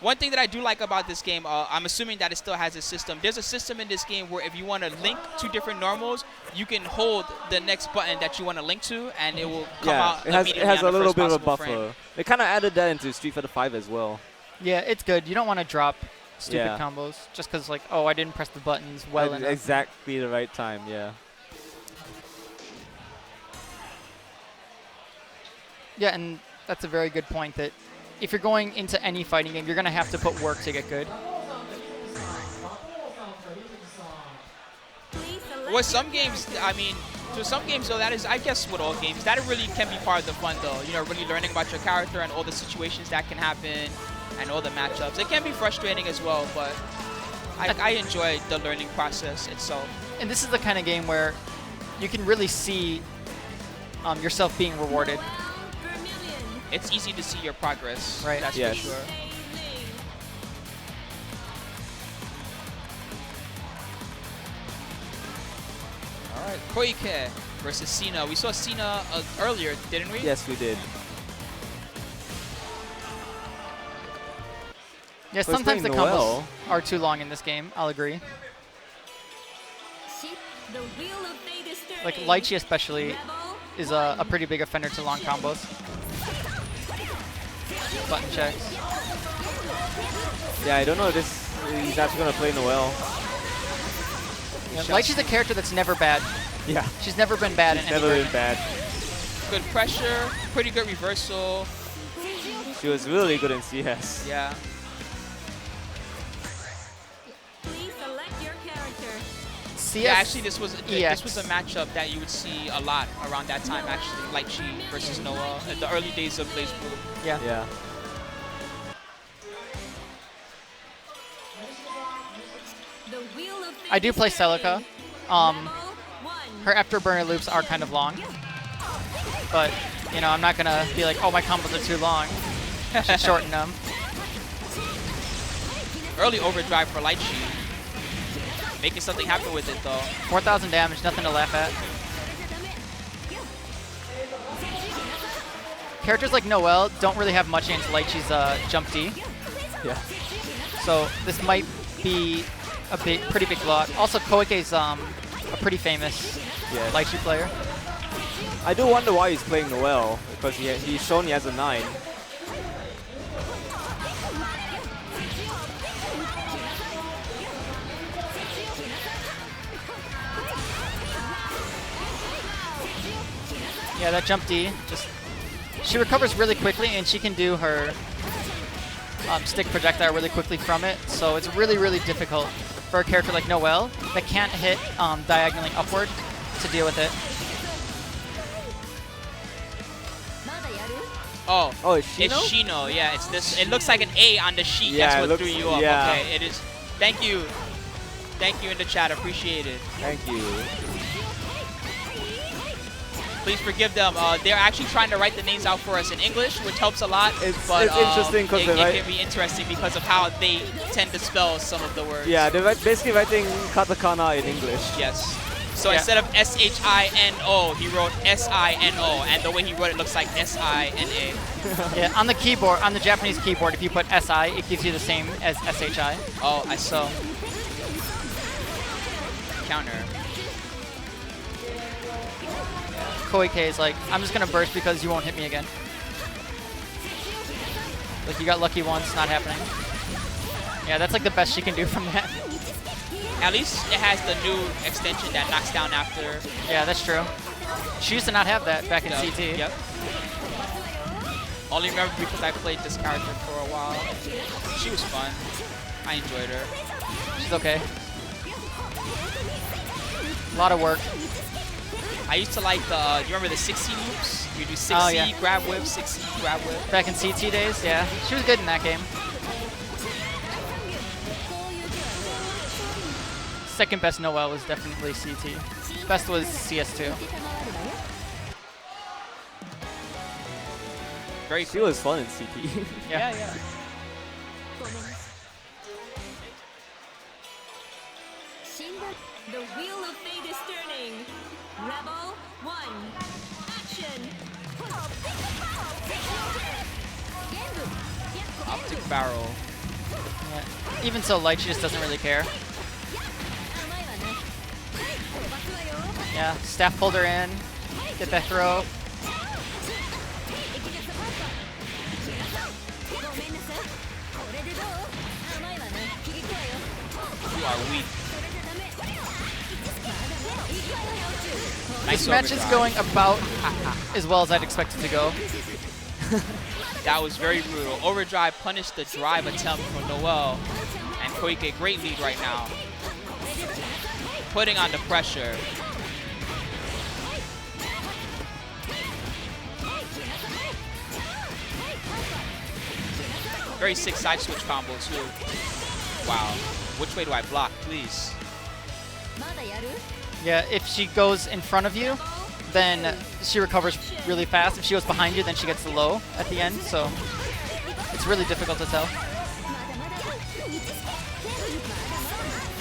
A: One thing that I do like about this game, I'm assuming that it still has a system. There's a system in this game where if you want to link two different normals, you can hold the next button that you want to link to, and it will come out
C: it has
A: immediately on
C: a
A: the
C: little
A: first
C: bit of a
A: possible
C: buffer.
A: frame.
C: They kind of added that into Street Fighter 5 as well.
F: Yeah, it's good. You don't want to drop stupid
C: Yeah.
F: combos just because, like, oh, I didn't press the buttons well
C: At
F: enough.
C: exactly the right time. Yeah.
F: Yeah, and that's a very good point that if you're going into any fighting game, you're going to have to put work to get good.
E: Please select
A: With some games, I mean, to some games though, that is, I guess with all games, that really can be part of the fun though. You know, really learning about your character and all the situations that can happen and all the matchups. It can be frustrating as well, but I enjoy the learning process itself.
F: And this is the kind of game where you can really see yourself being rewarded.
E: Vermilion.
A: It's easy to see your progress.
F: Right.
A: That's
C: Yes.
A: for sure. All right, Koike versus Cena. We saw Cena earlier, didn't we?
C: Yes, we did.
F: Yeah,
C: So he's
F: sometimes the
C: playing
F: combos
C: Noel.
F: are too long in this game. I'll agree.
E: The wheel of fate is turning.
F: Like Lychee especially
E: Rebel
F: is a pretty big offender to long combos. Button checks.
C: Yeah, I don't know if he's actually gonna play Noel.
F: Yeah, Lychee's a character that's never bad.
C: Yeah.
F: She's never been bad in any
C: Never
F: version.
C: been bad.
A: Good pressure, pretty good reversal.
C: She was really good in CS.
A: Yeah.
E: Please select your character.
F: CS,
A: Yeah, actually, this was a
F: EX.
A: matchup that you would see a lot around that time. Actually, Lychee versus Noah, in the early days of Blazblue.
F: yeah.
C: Yeah.
E: The wheel of fate
F: I do
E: is
F: play
E: turning.
F: Celica.
E: Rebel 1.
F: Her afterburner loops are kind of long, but you know I'm not gonna be like, oh my combos are too long. I should shorten them.
A: Early overdrive for Lychee. Making something happen with it though.
F: 4,000 damage, nothing to laugh at. Characters like Noelle don't really have much against Lychee's jump D,
C: Yeah.
F: so this might be a pretty big block. Also, Koike's a pretty famous
C: Yes.
F: Lychee player.
C: I do wonder why he's playing Noel, because he's shown he has a 9.
F: Yeah, that jump D, she recovers really quickly and she can do her stick projectile really quickly from it. So it's really, really difficult for a character like Noelle that can't hit diagonally upward to deal with it.
A: Oh,
C: Oh, it's Shino?
A: it's Shino. Yeah, it's this. It looks like an A on the sheet.
C: Yeah,
A: That's
C: it
A: what threw
C: looks-
A: you up.
C: yeah.
A: Okay, it is. Thank you. Thank you in the chat. Appreciate it.
C: Thank you.
A: Please forgive them. They're actually trying to write the names out for us in English, which helps a lot.
C: It's
A: it
C: interesting because they write.
A: can be interesting because of how they tend to spell some of the words.
C: Yeah, they're basically writing katakana in English.
A: Yes. So
F: Yeah.
A: instead of S-H-I-N-O, he wrote S-I-N-O, and the way he wrote it looks like S-I-N-A.
F: Yeah, on the keyboard, on the Japanese keyboard, if you put SI, it gives you the same as SHI.
A: Oh, I saw. Counter.
F: Koike is like, I'm just gonna burst because you won't hit me again. Like you got lucky once, not happening. Yeah, that's like the best she can do from that.
A: At least it has the new extension that knocks down after.
F: Yeah, that's true. She used to not have that back in
A: Yep.
F: CT.
A: Yep. Only remember because I played this character for a while. She was fun. I enjoyed her.
F: She's okay. A lot of work.
A: I used to like the, do you remember the 6C loops? You do 6C,
F: Oh, yeah.
A: grab whip, 6C, grab whip.
F: Back in CT days, yeah. She was good in that game. Second best Noelle was definitely CT. Best was CS2.
A: Very
C: She
A: cool.
C: was fun in CT.
A: Yeah, yeah.
E: The wheel of fate is turning. Rebel 1. Action.
A: Optic barrel.
F: Yeah. Even so, Light, she just doesn't really care. Yeah, staff pulled her in. Get that throw.
A: You are weak. Nice
F: This match is
A: overdrive.
F: going about as well as I'd expect it to go.
A: That was very brutal. Overdrive punished the drive attempt from Noel. And Koike, great lead right now. Putting on the pressure. Very sick side switch combo too. Wow. Which way do I block, please?
F: Yeah, if she goes in front of you, then she recovers really fast. If she goes behind you, then she gets the low at the end. So it's really difficult to tell.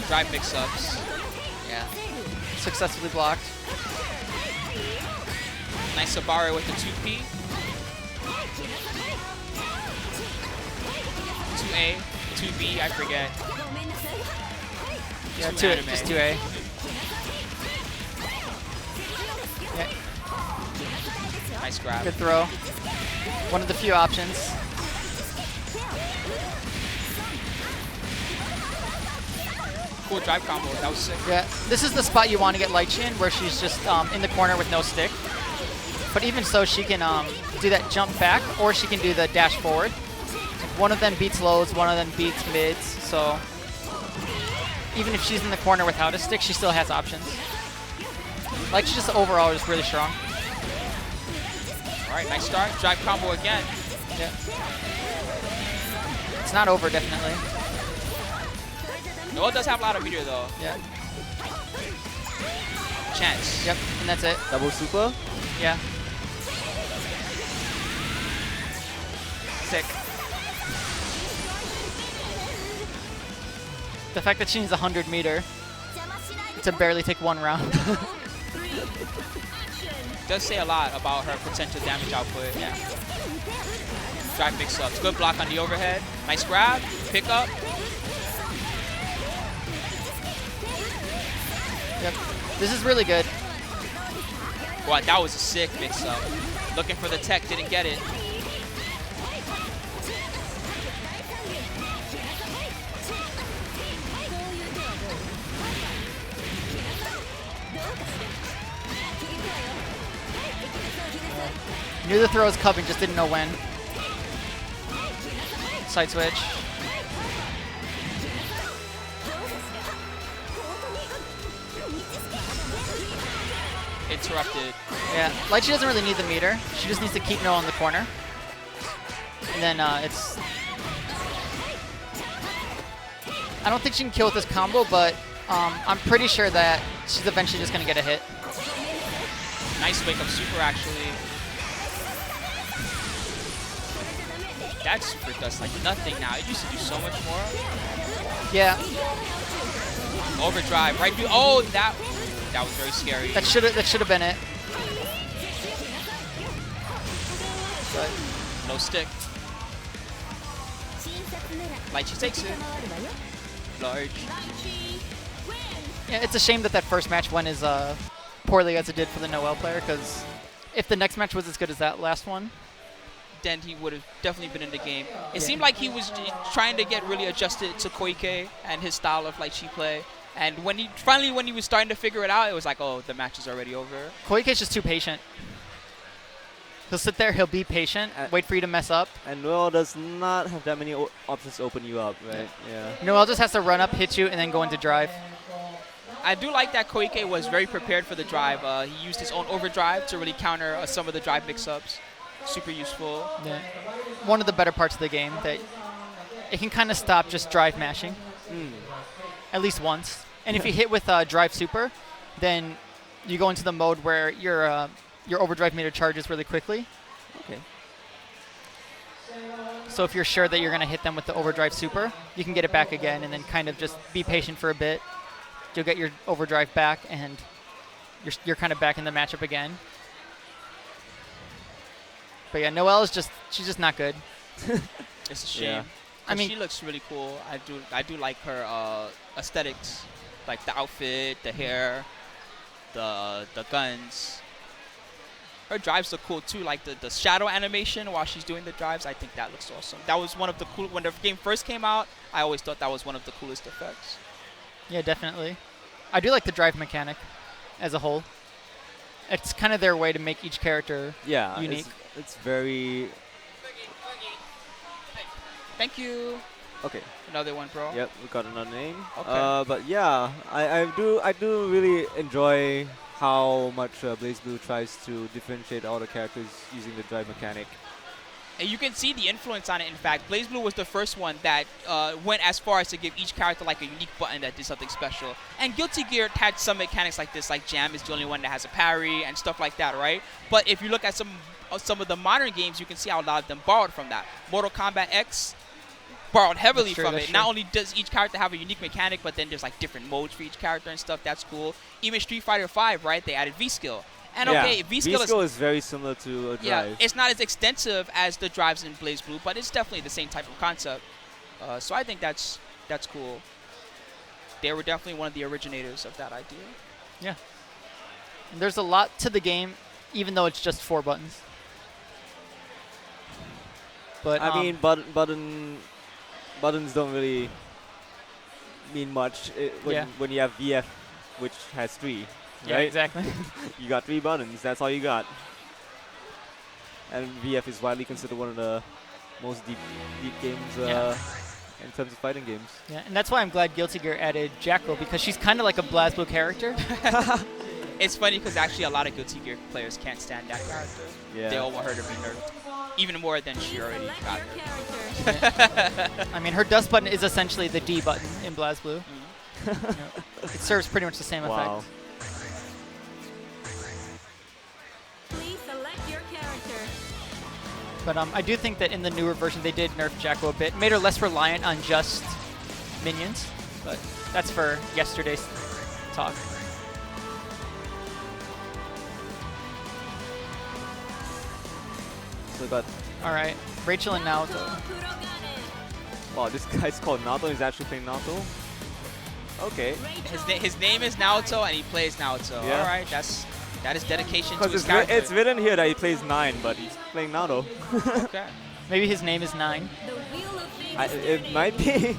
A: Drive mix-ups.
F: Yeah. Successfully blocked.
A: Nice Sabare with the 2P. 2A, 2B, I forget.
F: Yeah,
A: Two anime.
F: just 2A. Yeah,
A: Nice grab.
F: good throw. One of the few options.
A: Cool drive combo. That was sick.
F: Yeah, this is the spot you want to get Lychee in, where she's just in the corner with no stick. But even so, she can do that jump back, or she can do the dash forward. One of them beats lows, one of them beats mids, so even if she's in the corner without a stick, she still has options. Lychee just overall is really strong.
A: All right, nice start. Drive combo again.
F: Yeah. It's not over, definitely.
A: Noel does have a lot of meter though.
F: Yeah.
A: Chance.
F: Yep, and that's it.
C: Double super.
F: Yeah.
A: Sick.
F: The fact that she needs 100 meter to barely take one round.
A: Does say a lot about her potential damage output. Yeah. Drive mix-ups. Good block on the overhead. Nice grab. Pick up.
F: Yep. This is really good.
A: Wow, that was a sick mix-up. Looking for the tech, didn't get it.
F: Knew the throw was coming, just didn't know when. Side switch.
A: Interrupted.
F: Yeah, Lychee doesn't really need the meter. She just needs to keep Noah in the corner. And then it's... I don't think she can kill with this combo, but I'm pretty sure that she's eventually just going to get a hit.
A: Nice wake up super actually. That super does like nothing now. It used to do so much more.
F: Yeah,
A: Overdrive, right through. Oh, that was very scary.
F: that should have been it. But
A: No stick. Lychee takes it. Large.
F: yeah, it's a shame that that first match went as poorly as it did for the Noel player, because if the next match was as good as that last one,
A: Then he would have definitely been in the game. It seemed like he was trying to get really adjusted to Koike and his style of Lychee play. And when he was starting to figure it out, it was like, oh, the match is already over.
F: Koike's just too patient. He'll sit there, he'll be patient, wait for you to mess up.
C: And Noel does not have that many options to open you up, right? Yeah.
F: Noel just has to run up, hit you, and then go into drive.
A: I do like that Koike was very prepared for the drive. He used his own overdrive to really counter some of the drive mix-ups. Super useful.
F: Yeah. One of the better parts of the game, that it can kind of stop just drive mashing. At least once. And if you hit with drive super, then you go into the mode where your overdrive meter charges really quickly.
C: Okay.
F: So if you're sure that you're going to hit them with the overdrive super, you can get it back again and then kind of just be patient for a bit. You'll get your overdrive back, and you're kind of back in the matchup again. But yeah, Noelle is she's just not good.
A: It's a shame.
C: Yeah.
F: I mean,
A: she looks really cool. I do like her aesthetics, like the outfit, the hair, the guns. Her drives look cool too, like the shadow animation while she's doing the drives. I think that looks awesome. That was one of the cool. When the game first came out, I always thought that was one of the coolest effects.
F: yeah, definitely. I do like the drive mechanic as a whole. It's kind of their way to make each character
C: Yeah,
F: unique.
C: it's very
A: Thank you.
C: okay.
A: Another one, bro.
C: Yep, we got another name.
A: Okay.
C: But yeah, I do really enjoy how much Blazblue tries to differentiate all the characters using the drive mechanic.
A: And you can see the influence on it. In fact, Blazblue was the first one that went as far as to give each character like a unique button that did something special. And Guilty Gear had some mechanics like this, like Jam is the only one that has a parry and stuff like that, right? But if you look at some of the modern games, you can see how a lot of them borrowed from that. Mortal Kombat X borrowed heavily from it. Not only does each character have a unique mechanic, but then there's like different modes for each character and stuff. That's cool. Even Street Fighter V, right? They added V-Skill. And
C: yeah,
A: okay, V-Skill
C: is very similar to a drive.
A: yeah, it's not as extensive as the drives in BlazBlue, but it's definitely the same type of concept. So I think that's cool. They were definitely one of the originators of that idea.
F: Yeah. And there's a lot to the game, even though it's just 4 buttons. But
C: I mean, buttons don't really mean much when you have VF, which has 3.
F: yeah,
C: right?
F: exactly.
C: You got 3 buttons. That's all you got. And VF is widely considered one of the most deep games in terms of fighting games.
F: Yeah, and that's why I'm glad Guilty Gear added Jacko, because she's kind of like a BlazBlue character.
A: It's funny because actually a lot of Guilty Gear players can't stand that character.
C: Yeah.
A: They all want her to be nerfed. Even more than she already got
E: Select your
A: nerfed.
E: character.
F: I mean, her dust button is essentially the D button in BlazBlue. It serves pretty much the same
C: Wow.
F: effect.
E: Please select your character.
F: But I do think that in the newer version they did nerf Jacko a bit, made her less reliant on just minions. But that's for yesterday's talk.
C: So we got,
F: All right, Rachel and Naoto.
E: Kurogane.
C: wow, this guy's called Naoto. He's actually playing Naoto. Okay.
A: His name is Naoto and he plays Naoto.
C: Yeah.
A: All right, that is dedication to
C: Because
A: his character.
C: it's written here that he plays 9, but he's playing Naoto.
A: Okay.
F: Maybe his name is 9.
E: The Wheel of Fame is
C: It
E: turning.
C: might be.
E: Level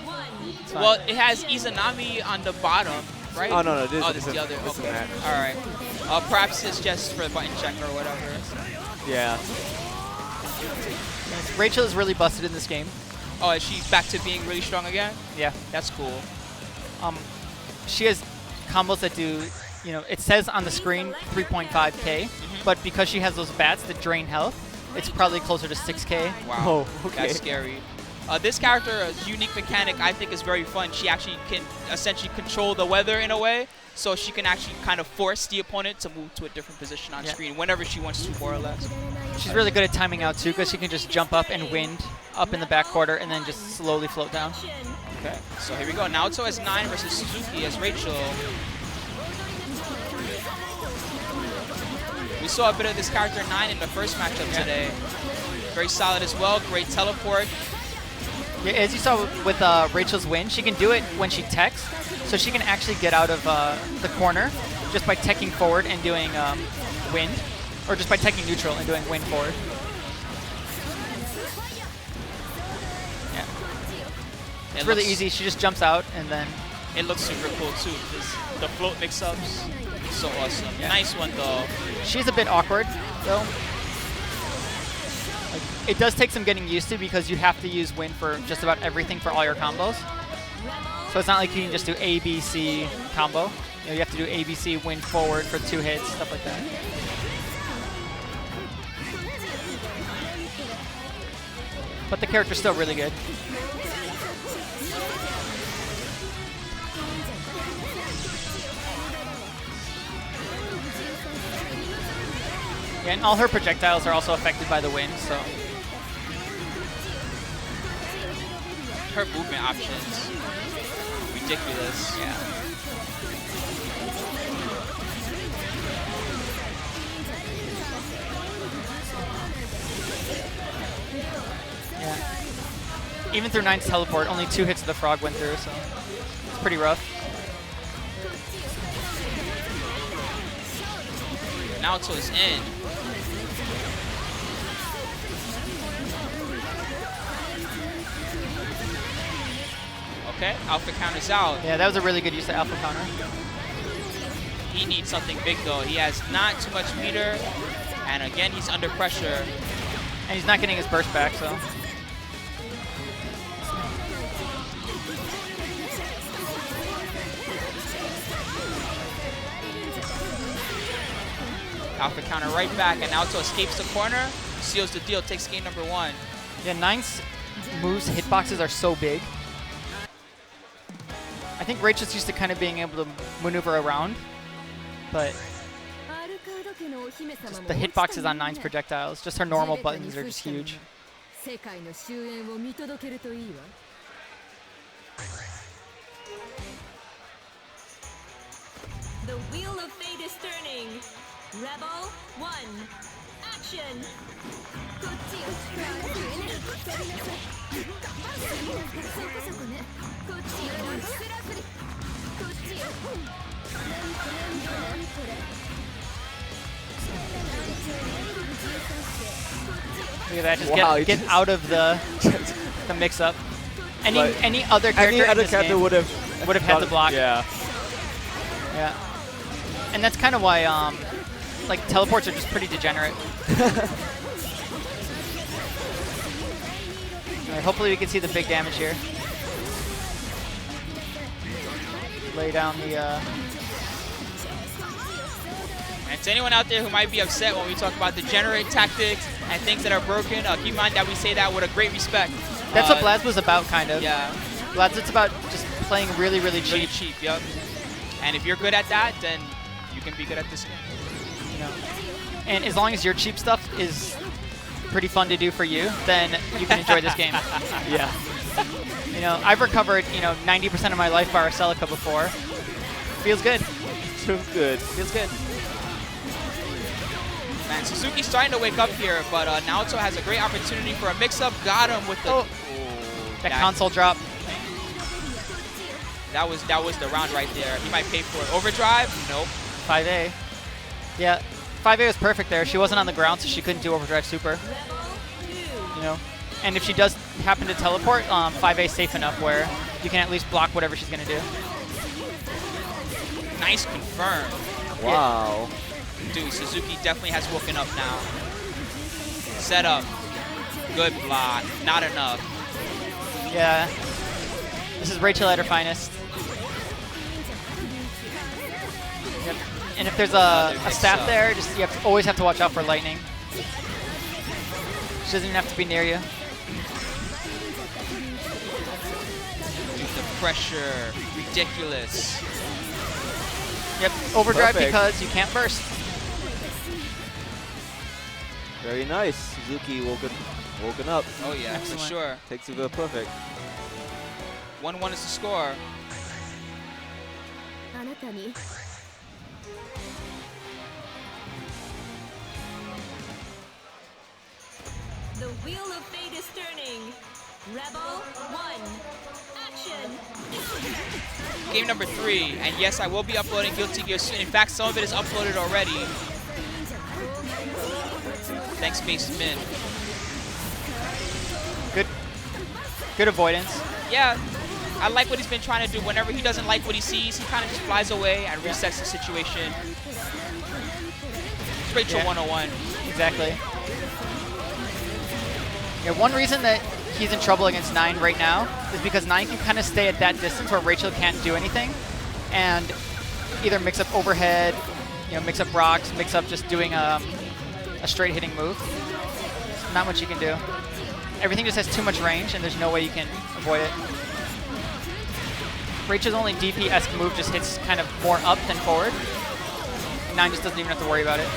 E: 1.
F: It's fine.
A: Well, it has Izanami on the bottom, right?
C: Oh, no, this
A: is the other.
C: this is
A: Okay.
C: that.
A: All right. Perhaps it's just for button check or whatever.
C: Yeah.
F: Yes, Rachel is really busted in this game.
A: Oh, is she back to being really strong again?
F: Yeah.
A: That's cool.
F: She has combos that do, it says on the screen 3.5k, but because she has those bats that drain health, it's probably closer to 6k.
A: Wow.
C: Oh, okay.
A: That's scary. This character's unique mechanic I think is very fun. She actually can essentially control the weather in a way, so she can actually kind of force the opponent to move to a different position on
F: Yeah.
A: screen whenever she wants to, more or less.
F: She's really good at timing out too, because she can just jump up and wind up in the back quarter and then just slowly float down.
A: Okay. So here we go. Naoto as 9 versus Suzuki as Rachel. We saw a bit of this character 9 in the first matchup today. Very solid as well. Great teleport.
F: Yeah, as you saw with Rachel's win, she can do it when she techs, so she can actually get out of the corner just by teching forward and doing wind, or just by teching neutral and doing wind forward. Yeah, it's really easy. She just jumps out and then.
A: It looks super cool too, because the float mix-ups, so awesome.
F: Yeah.
A: Nice one though.
F: She's a bit awkward though. Like, it does take some getting used to because you have to use wind for just about everything for all your combos. So it's not like you can just do A, B, C combo. You have to do A, B, C, wind forward for 2 hits, stuff like that. But the character's still really good. Yeah, and all her projectiles are also affected by the wind, so
A: her movement options, ridiculous.
F: Yeah. Yeah. Even through 9's teleport, only 2 hits of the frog went through, so it's pretty rough.
A: Naoto is in. Okay, alpha counters out.
F: Yeah, that was a really good use of alpha counter.
A: He needs something big though. He has not too much meter, and again he's under pressure.
F: And he's not getting his burst back, so.
A: Alpha counter right back, and Naoto escapes the corner, seals the deal, takes game number 1.
F: Yeah, 9's moves hitboxes are so big. I think Rachel's used to kind of being able to maneuver around, but just the hitboxes on 9's projectiles, just her normal buttons are just huge.
E: The wheel of fate is turning. Rebel 1, action!
F: Look at that, just
C: Wow,
F: get out of the mix-up. Any
C: Like,
F: other character,
C: Any other
F: in this
C: character
F: game
C: would have
F: had the block.
C: Yeah.
F: Yeah. And that's kind of why, like, teleports are just pretty degenerate. Alright, hopefully we can see the big damage here. Lay down the,
A: And to anyone out there who might be upset when we talk about degenerate tactics and things that are broken, keep in mind that we say that with a great respect.
F: That's what Blazblue's about, kind of.
A: Yeah.
F: Blazblue's about just playing really, really cheap.
A: Really cheap, yep. And if you're good at that, then you can be good at this game.
F: You know. And as long as your cheap stuff is pretty fun to do for you, then you can enjoy this game.
C: Yeah.
F: You know, I've recovered, 90% of my life bar Celica before. Feels good.
C: Feels good.
F: Feels good.
A: Man, Suzuki's starting to wake up here, but Naoto has a great opportunity for a mix-up. Got him with the...
F: That console drop.
A: That was the round right there. He might pay for it. Overdrive? Nope.
F: 5A. Yeah, 5A was perfect there. She wasn't on the ground, so she couldn't do overdrive super. You know, and if she does happen to teleport, 5A is safe enough where you can at least block whatever she's gonna do.
A: Nice confirm.
C: Wow.
A: Dude, Suzuki definitely has woken up now. Set up. Good block. Not enough.
F: Yeah. This is Rachel at her finest. Yep. And if there's a staff there, just you always have to watch out for lightning. She doesn't even have to be near you.
A: Dude, the pressure. Ridiculous.
F: Yep, overdrive
C: Perfect.
F: because you can't burst.
C: Very nice. Suzuki woken up.
A: Oh yeah,
F: Excellent.
A: for sure.
C: Takes it to perfect.
A: 1-1 is the score.
E: The wheel of fate is turning. Rebel 1, action!
A: Game number 3, and yes, I will be uploading Guilty Gear soon. In fact, some of it is uploaded already. Thanks, Space Min.
F: Good avoidance.
A: Yeah, I like what he's been trying to do. Whenever he doesn't like what he sees, he kind of just flies away and resets the situation. It's Rachel 101.
F: Exactly. Yeah, one reason that he's in trouble against 9 right now is because 9 can kind of stay at that distance where Rachel can't do anything, and either mix up overhead, mix up rocks, mix up just doing a straight hitting move. Not much you can do. Everything just has too much range, and there's no way you can avoid it. Rachel's only DP-esque move just hits kind of more up than forward. 9 just doesn't even have to worry about it.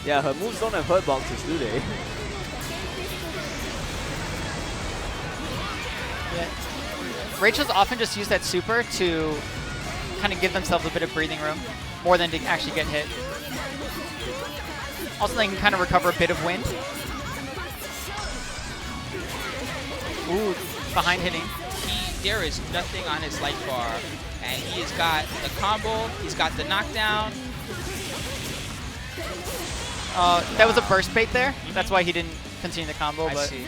C: Yeah, her moves don't have hurt boxes, do they?
F: Yeah. Rachel's often just use that super to kind of give themselves a bit of breathing room, more than to actually get hit. Also, they can kind of recover a bit of wind. Ooh, behind hitting.
A: There is nothing on his life bar, and he has got the combo, he's got the knockdown.
F: That was a burst bait there. That's why he didn't continue the combo.
A: I
F: But
A: see.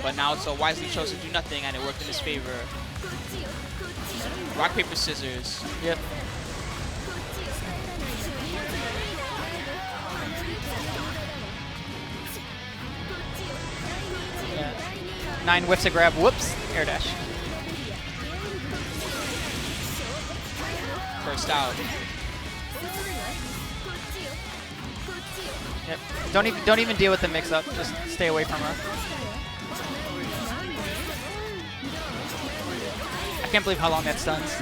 A: But now so wisely chose to do nothing, and it worked in his favor. Rock, paper, scissors.
F: Yep. Yeah. 9 whiffs a grab. Whoops. Air dash.
A: First out.
F: Yep. Don't even deal with the mix up. Just stay away from her. I can't believe how long that stuns.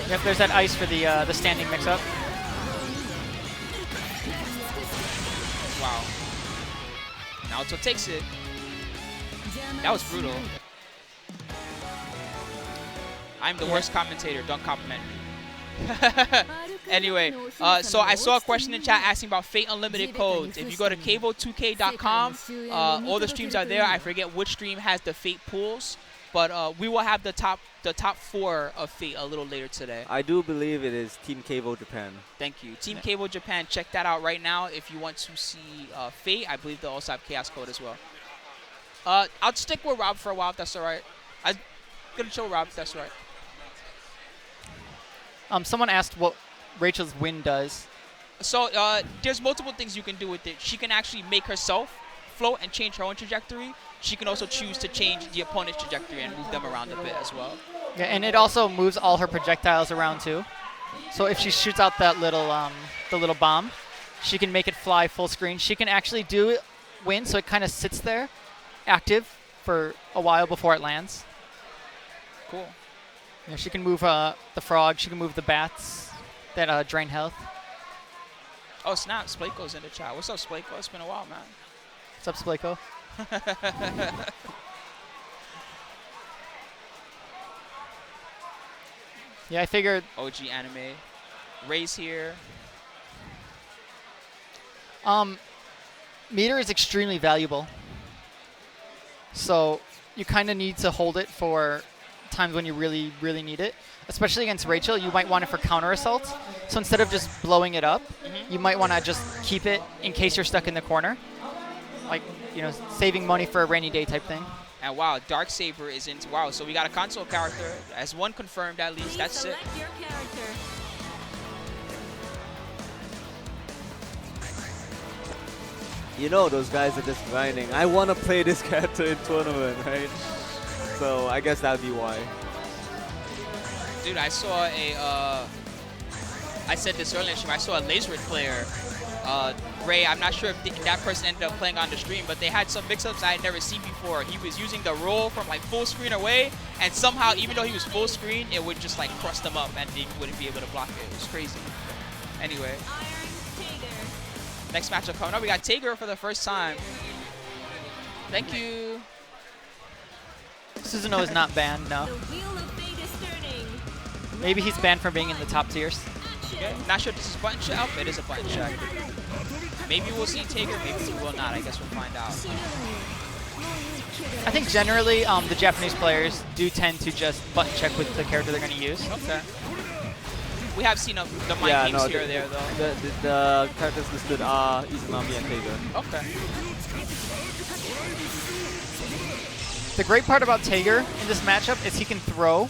F: Yep, there's that ice for the standing mix up.
A: Wow. Naoto takes it. That was brutal. I'm the worst commentator. Don't compliment me. Anyway, so I saw a question in chat asking about Fate Unlimited codes. If you go to KVO2K.com, all the streams are there. I forget which stream has the Fate pools, but we will have the top 4 of Fate a little later today.
C: I do believe it is Team KVO Japan.
A: Thank you. Team KVO Japan, check that out right now if you want to see Fate. I believe they'll also have Chaos Code as well. I'll stick with Rob for a while if that's all right. I'm going to show Rob if that's all right.
F: Someone asked what Rachel's win does.
A: So there's multiple things you can do with it. She can actually make herself float and change her own trajectory. She can also choose to change the opponent's trajectory and move them around a bit as well.
F: Yeah, and it also moves all her projectiles around too. So if she shoots out that little the little bomb, she can make it fly full screen. She can actually do it win, so it kind of sits there active for a while before it lands.
A: Cool.
F: Yeah, she can move the frog. She can move the bats that drain health.
A: Oh, snap. Splako's in the chat. What's up, Splako? It's been a while, man.
F: What's up, Splako? Yeah, I figured.
A: OG anime. Ray's here.
F: Meter is extremely valuable. So you kind of need to hold it for times when you really, really need it. Especially against Rachel, you might want it for counter assaults. So instead of just blowing it up, you might want to just keep it in case you're stuck in the corner. Like, saving money for a rainy day type thing.
A: And wow, Darksaber is into wow. So we got a console character as one confirmed at least. That's it.
E: Select your character.
C: You know those guys are just grinding. I want to play this character in tournament, right? So I guess that'd be why.
A: Dude, I saw I said this earlier in the stream, I saw a Laserwood player. Ray, I'm not sure if that person ended up playing on the stream, but they had some mix-ups I had never seen before. He was using the roll from like full screen away, and somehow, even though he was full screen, it would just like crust him up and he wouldn't be able to block it. It was crazy. Anyway, next matchup coming up, we got Tager for the first time. Thank you.
F: Susanoo is not banned, no.
E: The wheel of fate is turning.
F: Maybe he's banned from being in the top tiers.
A: Okay. Not sure if this is button check. Oh, it is a button check. Maybe we'll see Tager, maybe we will not. I guess we'll find out.
F: I think generally the Japanese players do tend to just button check with the character they're going to use.
A: Okay. We have seen the mind games here or there, though.
C: The characters listed are Izanami and Tager.
A: Okay.
F: The great part about Tager in this matchup is he can throw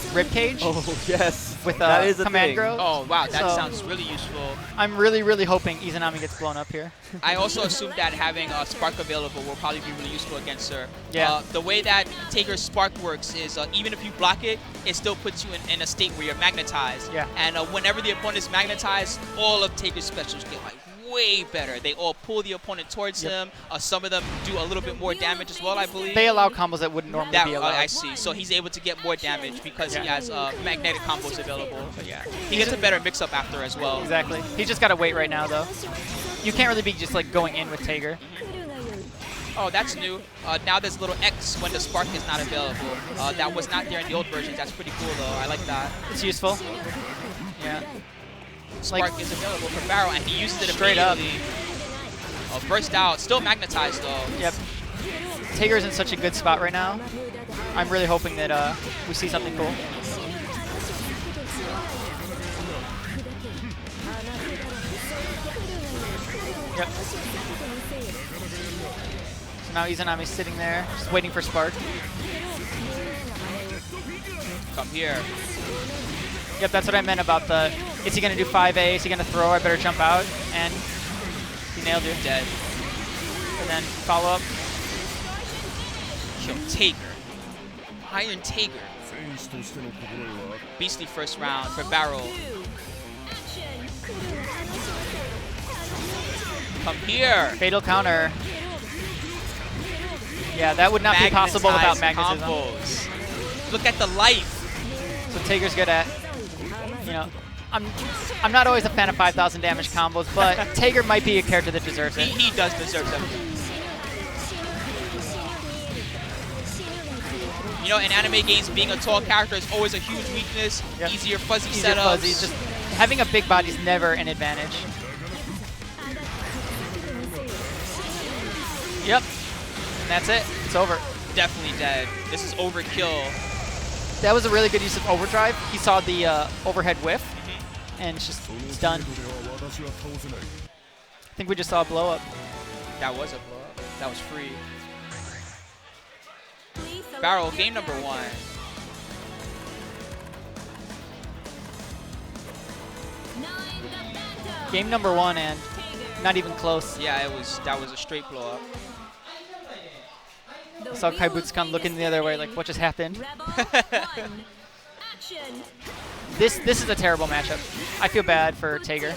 F: ribcage
C: Oh, yes.
F: with
C: that is a
F: command
C: thing.
F: growth.
A: Oh, wow, that
F: So-
A: sounds really useful.
F: I'm really, really hoping Izanami gets blown up here.
A: I also assume that having Spark available will probably be really useful against her.
F: Yeah.
A: The way that Taker's Spark works is even if you block it, it still puts you in a state where you're magnetized.
F: Yeah.
A: And whenever the opponent is magnetized, all of Taker's specials get like way better. They all pull the opponent towards him. Some of them do a little bit more damage as well, I believe.
F: They allow combos that wouldn't normally be allowed.
A: I see. So he's able to get more damage because he
F: Yeah.
A: has magnetic combos available. But yeah, he gets a better mix-up after as well.
F: Exactly. He's just got to wait right now, though. You can't really be just like going in with Tager.
A: Oh, that's new. Now there's a little X when the Spark is not available. That was not there in the old versions. That's pretty cool, though. I like that.
F: It's useful. Yeah.
A: Spark is available for Barrel, and he uses it
F: Straight up.
A: immediately. Burst out. Still magnetized, though.
F: Yep. Tager's in such a good spot right now. I'm really hoping that we see something cool. Yep. So now Izanami's sitting there, just waiting for Spark.
A: Come here.
F: Yep, that's what I meant about the, is he going to do 5A, is he going to throw, I better jump out, and he nailed you.
A: Dead.
F: And then follow up.
A: Kill Taker. Iron Taker. Beastly first round for Barrel. Come here.
F: Fatal counter. Yeah, that would not be possible without
A: Magnetized
F: magnetism.
A: combos. Look at the life.
F: So Tager's good at, you know, I'm not always a fan of 5,000 damage combos, but Tager might be a character that deserves it.
A: He does deserve them. You know, in anime games, being a tall character is always a huge weakness.
F: Yep.
A: Easier fuzzy
F: Easier
A: setups.
F: fuzzy, just having a big body is never an advantage. Yep. And that's it. It's over.
A: Definitely dead. This is overkill.
F: That was a really good use of overdrive. He saw the overhead whiff, and it's done. I think we just saw a blow up.
A: That was a blow up. That was free. Barrel, game number 1.
F: Game number 1, and not even close.
A: Yeah, that was a straight blow up.
F: I saw Kaibutsukan looking the other way like, what just happened? This is a terrible matchup. I feel bad for Tager.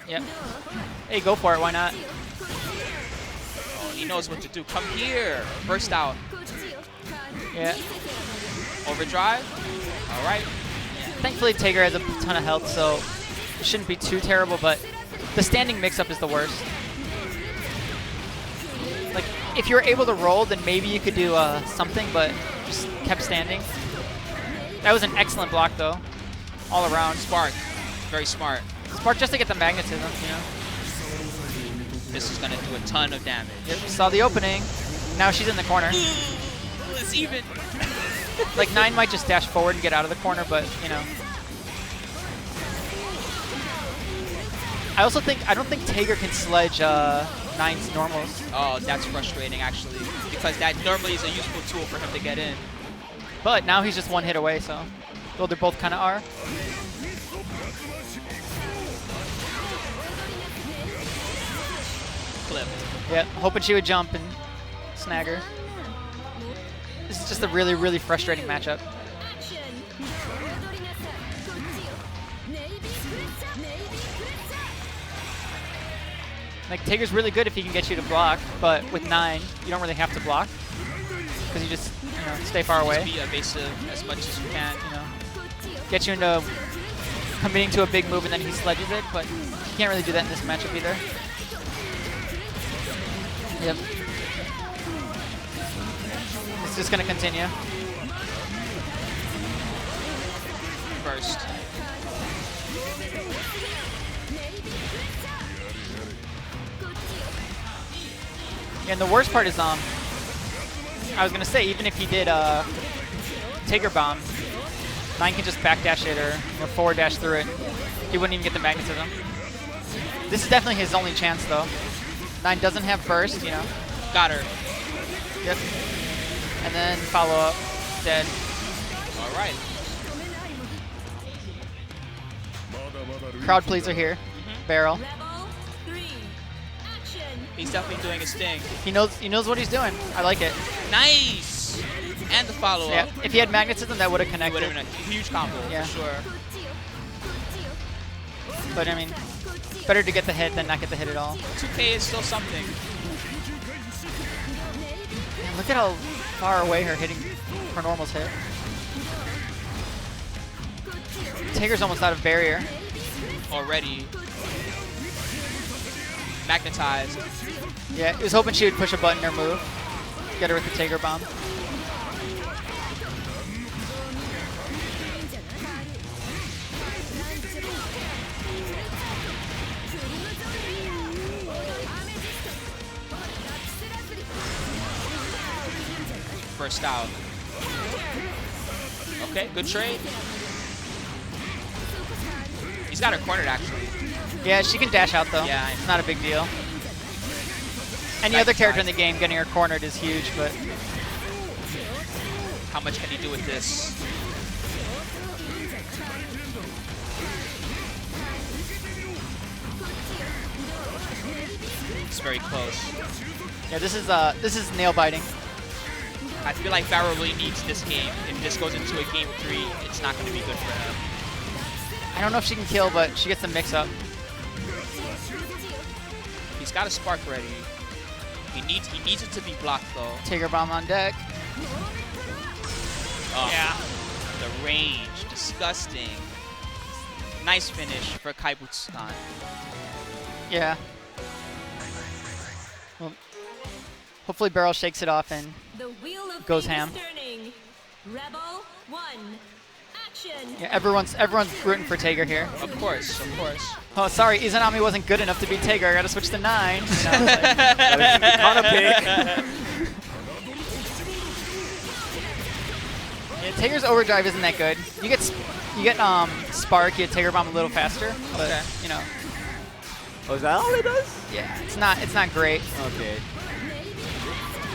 F: Yep. Hey, go for it. Why not?
A: Oh, he knows what to do. Come here. Burst out.
F: Yeah.
A: Overdrive. All right.
F: Thankfully, Tager has a ton of health, so it shouldn't be too terrible, but the standing mix-up is the worst. Like, if you were able to roll, then maybe you could do something, but just kept standing. That was an excellent block, though, all around.
A: Spark. Very smart.
F: Spark just to get the magnetism, you know?
A: This is going to do a ton of damage.
F: Yep, saw the opening. Now she's in the corner.
A: It's even.
F: Like, 9 might just dash forward and get out of the corner, but, you know. I don't think Tager can sledge 9's normals.
A: Oh, that's frustrating, actually, because that normally is a useful tool for him to get in.
F: But now he's just one hit away, so. Well, they both kind of are.
A: Clip.
F: Yeah, hoping she would jump and snag her. This is just a really, really frustrating matchup. Like, Tager's really good if he can get you to block, but with 9, you don't really have to block. Because you just, you know, stay far away.
A: Just be evasive as much as you can.
F: You know, get you into committing to a big move and then he sledges it, but you can't really do that in this matchup either. Yep. It's just going to continue.
A: First.
F: Yeah, and the worst part is, I was going to say, even if he did Tager Bomb, 9 can just backdash it or forward dash through it. He wouldn't even get the magnetism. This is definitely his only chance, though. 9 doesn't have burst, you know.
A: Got her.
F: Yep. And then follow up. Dead.
A: All right.
F: Crowd pleaser here. Barrel.
E: Rebel 3. Action.
A: He's definitely doing his thing.
F: He knows what he's doing. I like it.
A: Nice. And the follow
F: Yeah.
A: up.
F: If he had magnetism, that would have
A: It would
F: connected.
A: have been a huge combo
F: Yeah.
A: for sure.
F: But I mean, better to get the hit than not get the hit at all.
A: 2K is still something.
F: Man, look at how far away her normal's hit. Taker's almost out of barrier.
A: Already. Magnetized.
F: Yeah, he was hoping she would push a button or move. Get her with the Taker bomb.
A: First out. Okay, good trade. He's got her cornered actually.
F: Yeah, she can dash out though.
A: Yeah,
F: It's not a big deal. Any
A: Back
F: other
A: to
F: character in
A: side.
F: the game getting her cornered is huge, but
A: How much can he do with this? It's very close.
F: yeah, this is nail biting.
A: I feel like Barrow really needs this game. If this goes into a game 3, it's not going to be good for him.
F: I don't know if she can kill, but she gets the mix up.
A: He's got a spark ready. He needs it to be blocked though.
F: Taker bomb on deck.
A: Oh, yeah. The range, disgusting. Nice finish for Kaibutsukan.
F: Yeah. Well, hopefully Barrel shakes it off and
E: The wheel of
F: Goes
E: fate is
F: ham.
E: turning. Rebel 1. Action.
F: yeah, everyone's rooting for Taker here.
A: Of course, of course.
F: Oh, sorry, Izanami wasn't good enough to beat Taker. I gotta switch to 9. You know, it's like-
C: Kind of pick.
F: yeah, Taker's overdrive isn't that good. You get spark, you get Taker bomb a little faster, but
A: Okay.
F: you know,
C: Oh, is that all it does?
F: yeah, it's not great.
C: Okay.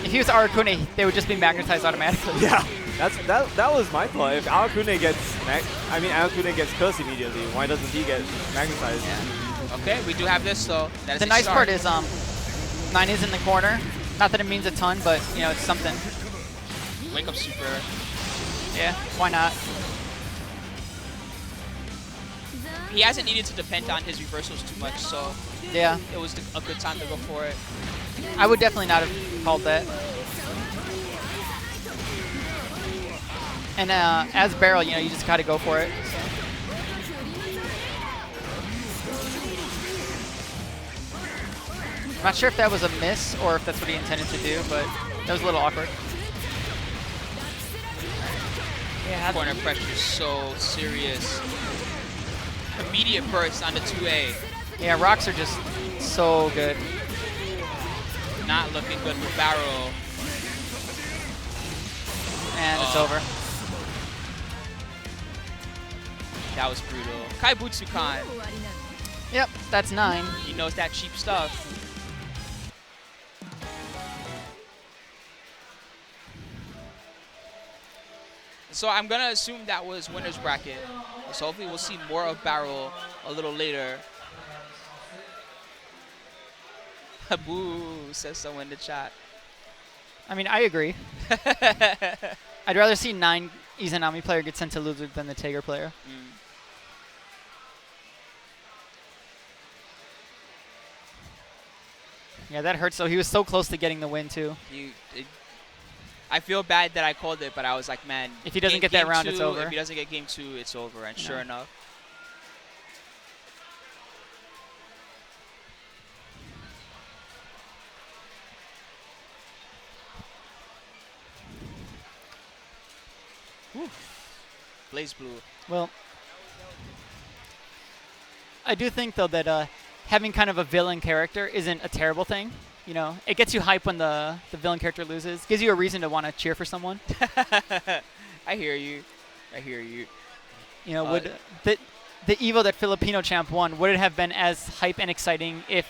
F: If he was Arakune, they would just be magnetized automatically.
C: Yeah. That was my thought. If Arakune gets cursed immediately, why doesn't he get magnetized?
A: Okay, we do have this though. That is
F: The
A: a
F: nice
A: start.
F: part is 9 is in the corner. Not that it means a ton, but you know, it's something.
A: Wake up super.
F: Yeah, why not?
A: He hasn't needed to depend on his reversals too much, so
F: Yeah,
A: it was a good time to go for it.
F: I would definitely not have called that. And as Barrel, you know, you just gotta go for it. So. I'm not sure if that was a miss or if that's what he intended to do, but that was a little awkward. Yeah,
A: Corner pressure is so serious. Immediate burst on the 2A.
F: yeah, rocks are just so good.
A: Not looking good for Barrow.
F: And it's
A: Oh.
F: over.
A: That was brutal. Kaibutsukan,
F: Yep, that's 9.
A: he knows that cheap stuff. So I'm gonna assume that was winner's bracket. So hopefully we'll see more of Barrel a little later. Boo, says someone in the chat.
F: I mean, I agree. I'd rather see 9 Izanami player get sent to loser than the Tager player. Yeah, that hurts. So he was so close to getting the win too.
A: I feel bad that I called it, but I was like, man,
F: If he doesn't
A: game-
F: get that
A: game
F: round, it's
A: 2,
F: over.
A: If he doesn't get game 2, it's over. And sure
F: No.
A: enough. Blazblue.
F: Well, I do think though that having kind of a villain character isn't a terrible thing. You know, it gets you hype when the villain character loses. Gives you a reason to want to cheer for someone.
A: I hear you. I hear you.
F: You know, would the Evo that Filipino champ won, would it have been as hype and exciting if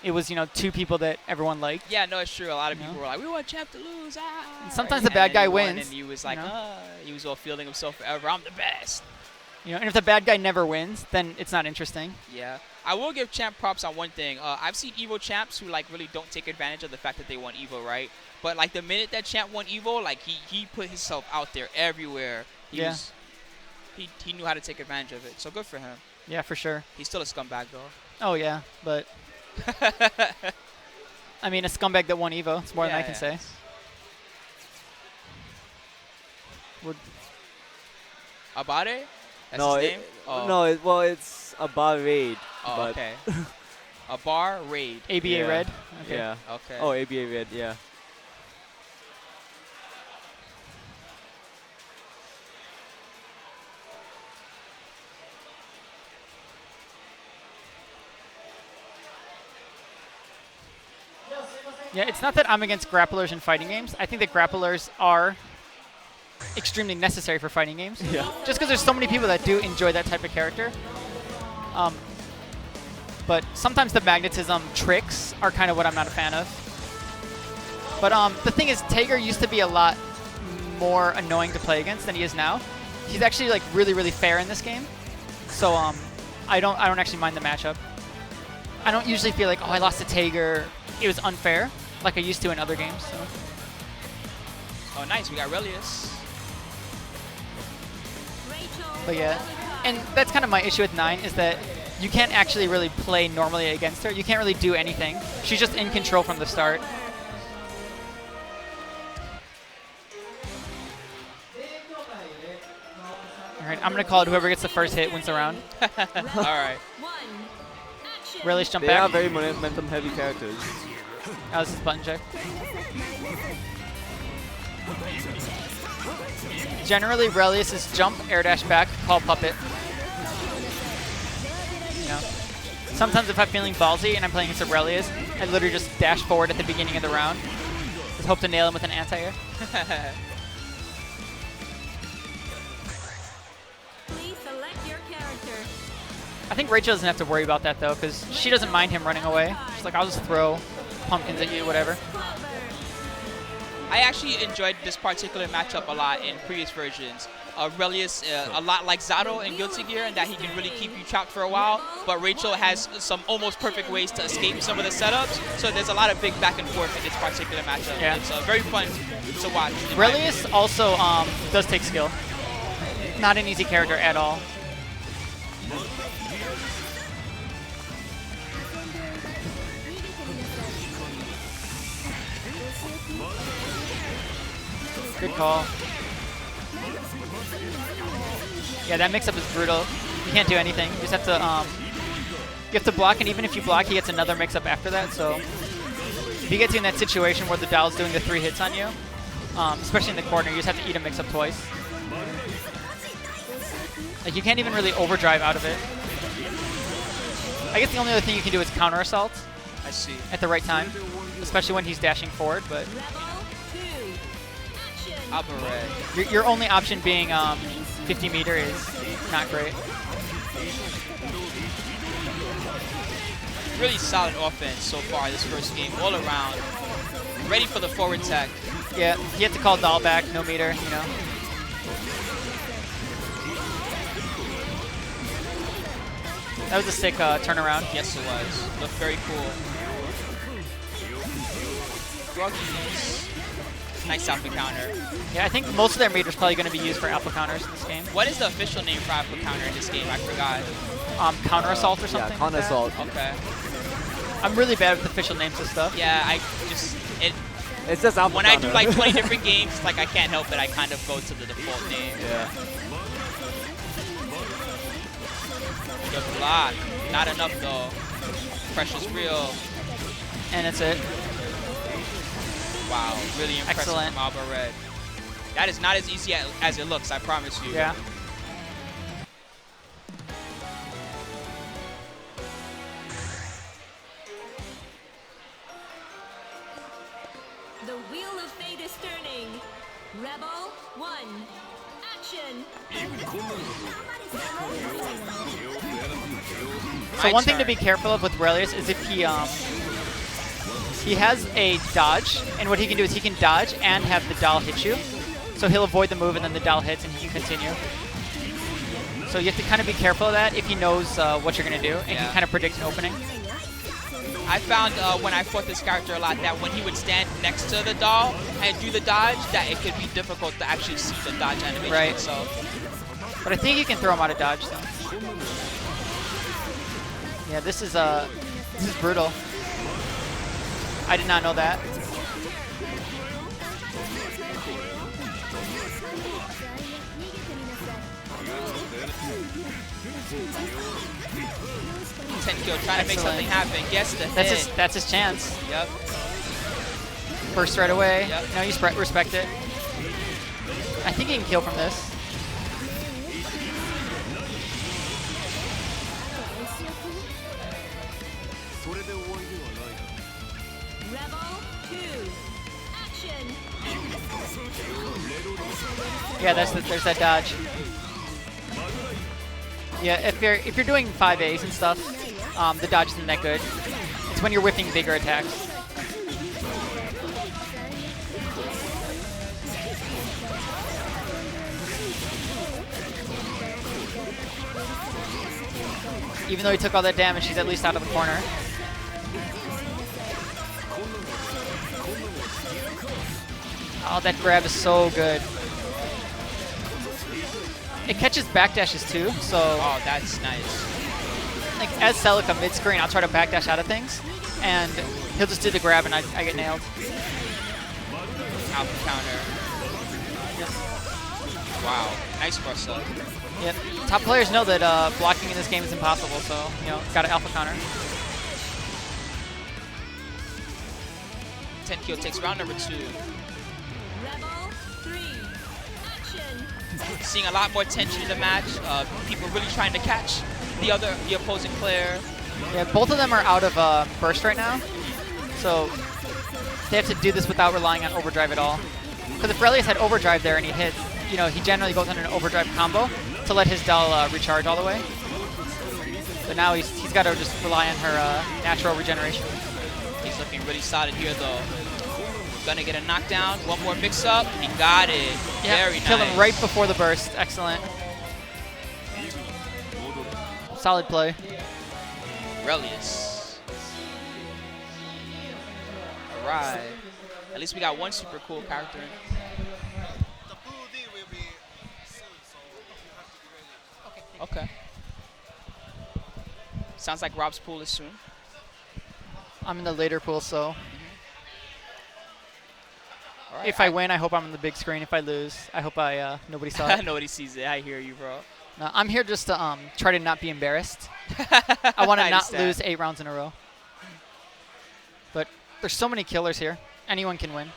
F: it was, you know, 2 people that everyone liked.
A: Yeah, no, it's true. A lot of
F: You
A: people
F: know?
A: were like, we want Champ to lose. Ah.
F: And sometimes the bad
A: then
F: guy
A: he won,
F: wins,
A: And he was like,
F: you know?
A: he was all feeling himself forever. I'm the best.
F: You know, and if the bad guy never wins, then it's not interesting.
A: Yeah. I will give Champ props on one thing. I've seen Evo champs who like really don't take advantage of the fact that they won Evo, right? But like the minute that Champ won Evo, like he put himself out there everywhere. He knew how to take advantage of it. So good for him.
F: Yeah, for sure.
A: He's still a scumbag though.
F: Oh yeah, but I mean, a scumbag that won Evo. It's more than I can say.
A: Abare? That's
C: No,
A: his name? Oh.
C: no. Well, it's a bar raid.
A: Oh,
C: but
A: okay. A bar raid.
F: ABA
C: Yeah.
F: red. Okay.
C: Yeah.
A: Okay.
C: Oh, ABA red. Yeah.
F: Yeah, it's not that I'm against grapplers in fighting games. I think that grapplers are extremely necessary for fighting games.
C: Yeah.
F: Just because there's so many people that do enjoy that type of character. But sometimes the magnetism tricks are kind of what I'm not a fan of. But the thing is, Tager used to be a lot more annoying to play against than he is now. He's actually like really, really fair in this game. So I don't actually mind the matchup. I don't usually feel like, oh, I lost to Tager. It was unfair, like I used to in other games. So.
A: Oh, nice. We got Relius.
F: But yeah, and that's kind of my issue with 9 is that you can't actually really play normally against her. You can't really do anything. She's just in control from the start. All right, I'm going to call it whoever gets the first hit wins the round.
A: All right.
F: Relius jump
C: They
F: back.
C: are very momentum heavy characters.
F: Oh, this is button check. Generally, Relius is jump, air dash back, call puppet. You know, sometimes if I'm feeling ballsy and I'm playing against a Relius, I literally just dash forward at the beginning of the round. Just hope to nail him with an anti-air.
E: Please select your character.
F: I think Rachel doesn't have to worry about that though, because she doesn't mind him running away. She's like, I'll just throw pumpkins at you, whatever.
A: I actually enjoyed this particular matchup a lot in previous versions. Relius, a lot like Zato in Guilty Gear, in that he can really keep you trapped for a while, but Rachel has some almost perfect ways to escape some of the setups, so there's a lot of big back and forth in this particular matchup.
F: Yeah.
A: It's very fun to watch. in my opinion.
F: Relius also does take skill. Not an easy character at all. Good call. Yeah, that mix-up is brutal. You can't do anything. You just have to you have to block, and even if you block, he gets another mix-up after that. So if he gets you in that situation where the Dow's doing the 3 hits on you, especially in the corner, you just have to eat a mix-up twice. Like, you can't even really overdrive out of it. I guess the only other thing you can do is counter assault
A: I see.
F: at the right time, especially when he's dashing forward. But
A: Abare.
F: your only option being 50 meter is not great.
A: Really solid offense so far this first game, all around. Ready for the forward tech.
F: Yeah, you have to call Dahl back, no meter, you know. That was a sick turnaround.
A: Yes, it was. Looked very cool. Groggies. Nice alpha counter.
F: Yeah, I think most of their meters probably going to be used for alpha counters in this game.
A: What is the official name for alpha counter in this game? I forgot.
F: Counter assault or something.
C: Yeah, counter
F: like that?
C: assault.
A: Okay.
F: I'm really bad with official names of stuff.
A: Yeah, I just
C: It's just alpha
A: when I do
C: counter.
A: like 20 different games, like I can't help it. I kind of go to the default name.
C: Yeah.
A: Good block. Not enough though. Pressure's real.
F: And that's it.
A: Wow, really impressive
F: Excellent.
A: from Alba Red. That is not as easy as it looks, I promise you.
F: Yeah.
E: The wheel of fate is turning. Rebel 1. Action.
F: So
A: My
F: one thing to
A: turn.
F: be careful of with Relius is if he he has a dodge, and what he can do is he can dodge and have the doll hit you. So he'll avoid the move, and then the doll hits, and he can continue. So you have to kind of be careful of that if he knows what you're going to do, and can kind of predict an opening.
A: I found when I fought this character a lot that when he would stand next to the doll and do the dodge, that it could be difficult to actually see the dodge animation
F: Right.
A: itself.
F: But I think you can throw him out of dodge, though. Yeah, this is brutal. I did not know that.
A: Tenkyo trying to make something happen. Gets the hit.
F: That's his chance.
A: Yep.
F: Burst right away.
A: Yep.
F: No, you respect it. I think he can kill from this.
E: Rebel 2. Action.
F: Yeah, there's that dodge. Yeah, if you're doing 5As and stuff, the dodge isn't that good. It's when you're whipping bigger attacks. Even though he took all that damage, he's at least out of the corner. Oh, that grab is so good. It catches backdashes too, so
A: Oh, that's nice.
F: like as Celica mid-screen, I'll try to backdash out of things, and he'll just do the grab and I get nailed.
A: Alpha counter. Wow. Nice cross up.
F: Yep. Top players know that blocking in this game is impossible, so got an alpha counter.
A: Tenkyo takes round number 2.
E: Rebel 3. Action.
A: Seeing a lot more tension in the match. People really trying to catch the opposing player.
F: Yeah, both of them are out of burst right now, so they have to do this without relying on overdrive at all. Because if Relius had overdrive there and he hit, he generally goes on an overdrive combo to let his doll recharge all the way. But now he's got to just rely on her natural regeneration.
A: He's looking really solid here, though. Gonna get a knockdown. One more mix-up. He got it.
F: Yeah,
A: Very nice.
F: killed him right before the burst. Excellent. Solid play.
A: Relius. All right. At least we got one super cool character.
B: The Blue D will be soon, so you have to be ready.
A: Okay. Sounds like Rob's pool is soon.
F: I'm in the later pool, so
A: All right.
F: if I win, I hope I'm on the big screen. If I lose, I hope nobody saw it.
A: Nobody sees it. I hear you, bro.
F: No, I'm here just to try to not be embarrassed. I want to not
A: understand.
F: lose 8 rounds in a row. But there's so many killers here. Anyone can win.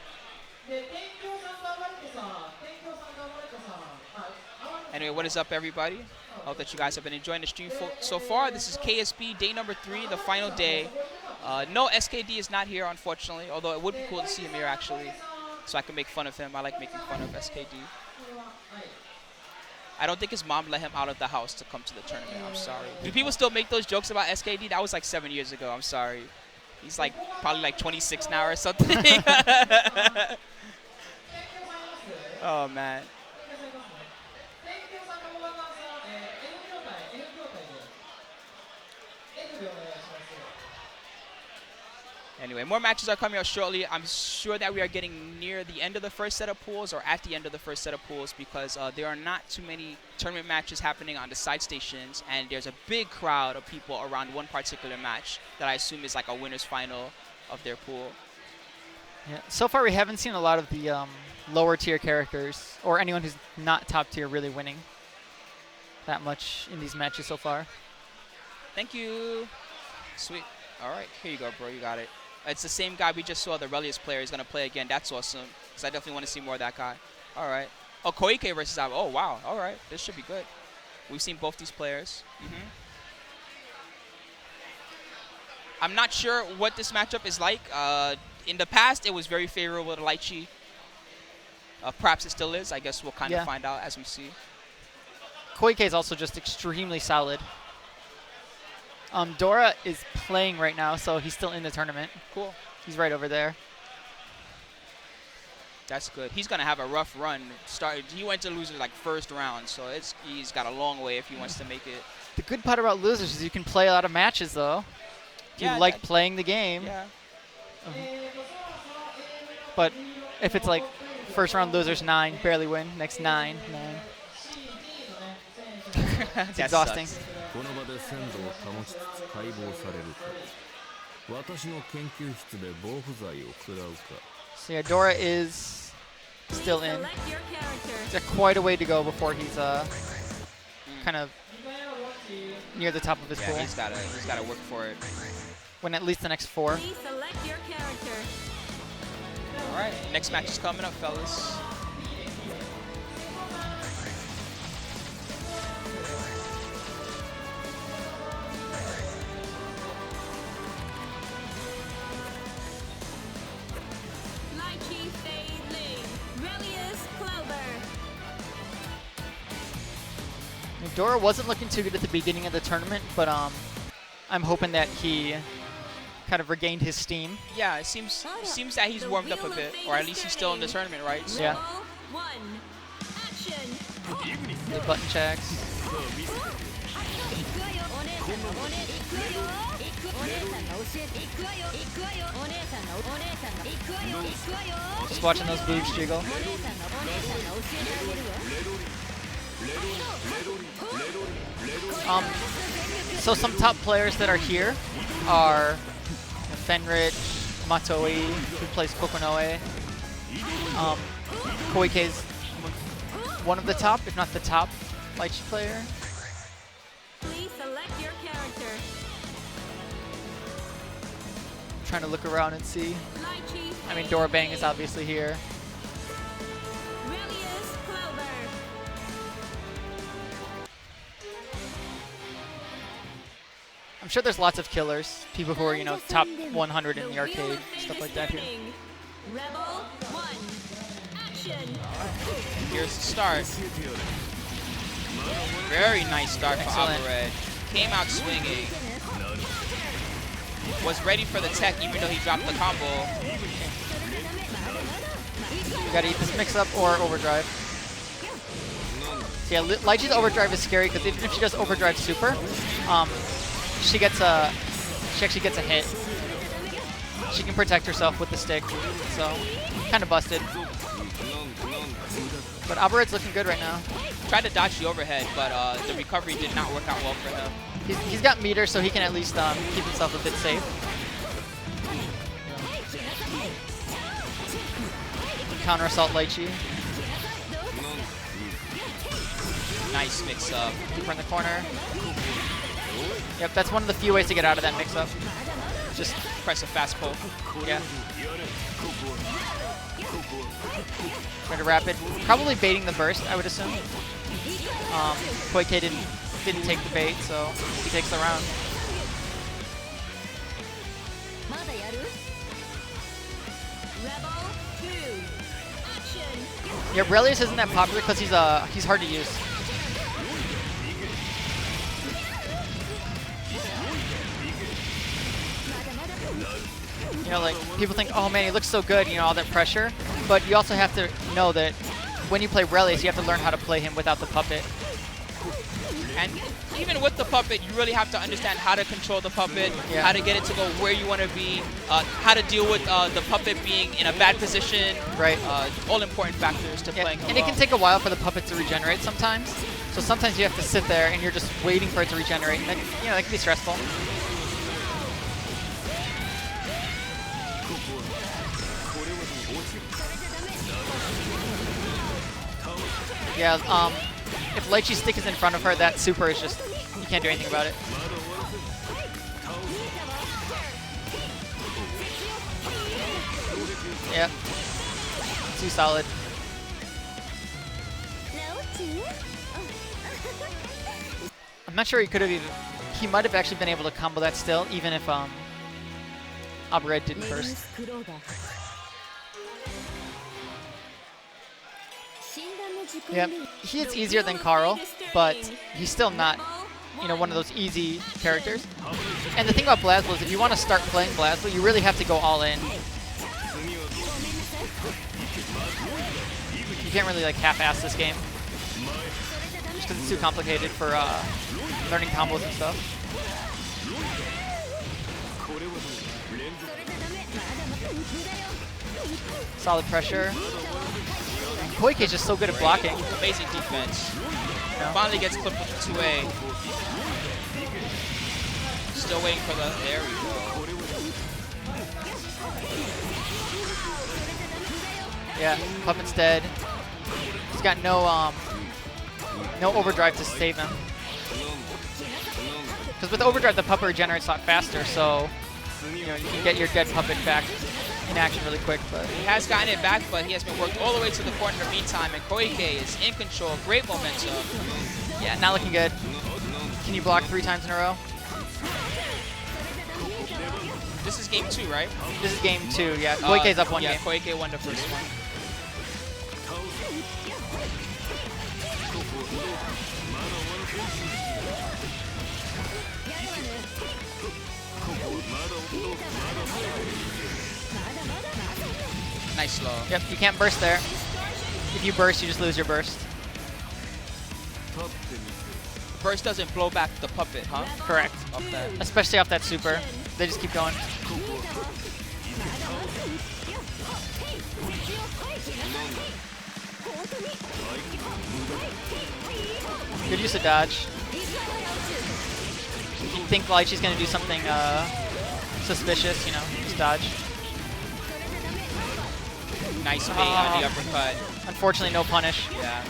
A: Anyway, what is up, everybody? Hope that you guys have been enjoying the stream so far. This is KSB day number 3, the final day. No, SKD is not here, unfortunately, although it would be cool to see him here, actually, so I can make fun of him. I like making fun of SKD. I don't think his mom let him out of the house to come to the tournament. I'm sorry. Do people still make those jokes about SKD? That was like 7 years ago. I'm sorry. He's like probably like 26 now or something. Oh, man. Anyway, more matches are coming out shortly. I'm sure that we are getting near the end of the first set of pools or at the end of the first set of pools because there are not too many tournament matches happening on the side stations, and there's a big crowd of people around one particular match that I assume is like a winner's final of their pool.
F: Yeah. So far, we haven't seen a lot of the lower tier characters or anyone who's not top tier really winning that much in these matches so far.
A: Thank you. Sweet. All right, here you go, bro. You got it. It's the same guy we just saw, the Relius player. He's going to play again. That's awesome, because I definitely want to see more of that guy. All right. Oh, Koike versus Ava. Oh, wow. All right. This should be good. We've seen both these players. I'm not sure what this matchup is like. In the past, it was very favorable to Lychee. Perhaps it still is. I guess we'll kind of find out as we see.
F: Koike is also just extremely solid. Dora is playing right now, so he's still in the tournament.
A: Cool.
F: He's right over there.
A: That's good. He's gonna have a rough run. He went to loser like first round, so he's got a long way if he wants to make it.
F: The good part about losers is you can play a lot of matches, though. If you like playing the game.
A: Yeah.
F: But if it's like first round losers 9, barely win. Next 9, 9. It's exhausting.
A: Sucks.
G: この場で鮮度を保ちつつ解剖されるか私の研究室で防腐剤を食らうか
F: So yeah, Dora is still in.
E: Select your character.
F: He's got quite a way to go before he's kind of near the top of his pool.
A: Yeah, he's gotta work for it.
F: Win at least the next 4.
E: Please select your character.
A: All right, next match is coming up, fellas.
E: Lychee Fade Ling. Relius Clover.
F: Dora wasn't looking too good at the beginning of the tournament, but I'm hoping that he kind of regained his steam.
A: Yeah, it seems that he's warmed up a bit, or at least he's still in the tournament, right? So
F: Yeah.
E: Roll 1. Action.
F: The button checks. Just watching those boobs jiggle. So some top players that are here are Fenrich, Matoi, who plays Kokonoe. Koike's one of the top, if not the top, Lychee player.
E: Please select your character.
F: Trying to look around and see.
E: Lychee
F: I mean,
E: Fade
F: Dora Bang
E: Ling.
F: is obviously here.
E: Relius Clover.
F: I'm sure there's lots of killers, people who are, you know, top 100 in the arcade, stuff like that here.
E: Rebel 1. Action.
A: here's the start. Very nice start for
F: Excellent.
A: Alvared. Came out swinging. Was ready for the tech even though he dropped the combo.
F: You gotta eat this mix-up or overdrive. So yeah, Lychee's overdrive is scary because even if she does overdrive super, she actually gets a hit. She can protect herself with the stick, so kind of busted. But Alvared's looking good right now.
A: Tried to dodge the overhead, but the recovery did not work out well for him.
F: He's got meter, so he can at least keep himself a bit safe. Counter assault Lychee.
A: Nice mix up.
F: Keep her in the corner. Yep, that's one of the few ways to get out of that mix-up.
A: Just press a fast poke.
F: Yeah. Try to rapid. Probably baiting the burst, I would assume. Koike didn't take the bait, so he takes the round.
E: Rebel 2. Action.
F: Yeah, Relius isn't that popular because he's hard to use. You know, like, people think, oh man, he looks so good, you know, all that pressure. But you also have to know that when you play Relius, you have to learn how to play him without the puppet.
A: And even with the puppet, you really have to understand how to control the puppet,
F: Yeah.
A: how to get it to go where you want to be, how to deal with the puppet being in a bad position.
F: Right.
A: All important factors to
F: Yeah,
A: playing him
F: and it
A: well.
F: can take a while for the puppet to regenerate sometimes. So sometimes you have to sit there and you're just waiting for it to regenerate. And that, you know, that can be stressful. Yeah, if Lychee's stick is in front of her, that super is just, you can't do anything about it. Yep. Too solid. I'm not sure he could have even, he might have actually been able to combo that still, even if Alvared didn't first. Yep, he is easier than Carl, but he's still not one of those easy characters. And the thing about Blazblue is if you want to start playing Blazblue, you really have to go all in. You can't really like half-ass this game. Just because it's too complicated for learning combos and stuff. Solid pressure. Koike is just so good at blocking.
A: Amazing defense.
F: Yeah.
A: Finally gets clipped with the 2A. Still waiting for the. There we go.
F: Yeah, Puppet's dead. He's got no overdrive to save him. Because with overdrive, the puppet regenerates a lot faster, so you can get your dead puppet back in action really quick. But
A: He has gotten it back, but he has been worked all the way to the corner in the meantime, and Koike is in control. Great momentum.
F: yeah, not looking good. Can you block 3 times in a row?
A: This is game 2, right?
F: This is game 2. Yeah, Koike's up 1
A: yeah,
F: game.
A: Koike won the first one. Nice slow.
F: Yep, you can't burst there. If you burst, you just lose your burst.
A: Burst doesn't blow back the puppet, huh?
F: Correct.
A: Off that.
F: Especially off that super. They just keep going. Good use of dodge. If you think Lychee's going to do something suspicious, just dodge.
A: Nice bait on the uppercut.
F: Unfortunately, no punish.
A: Yeah.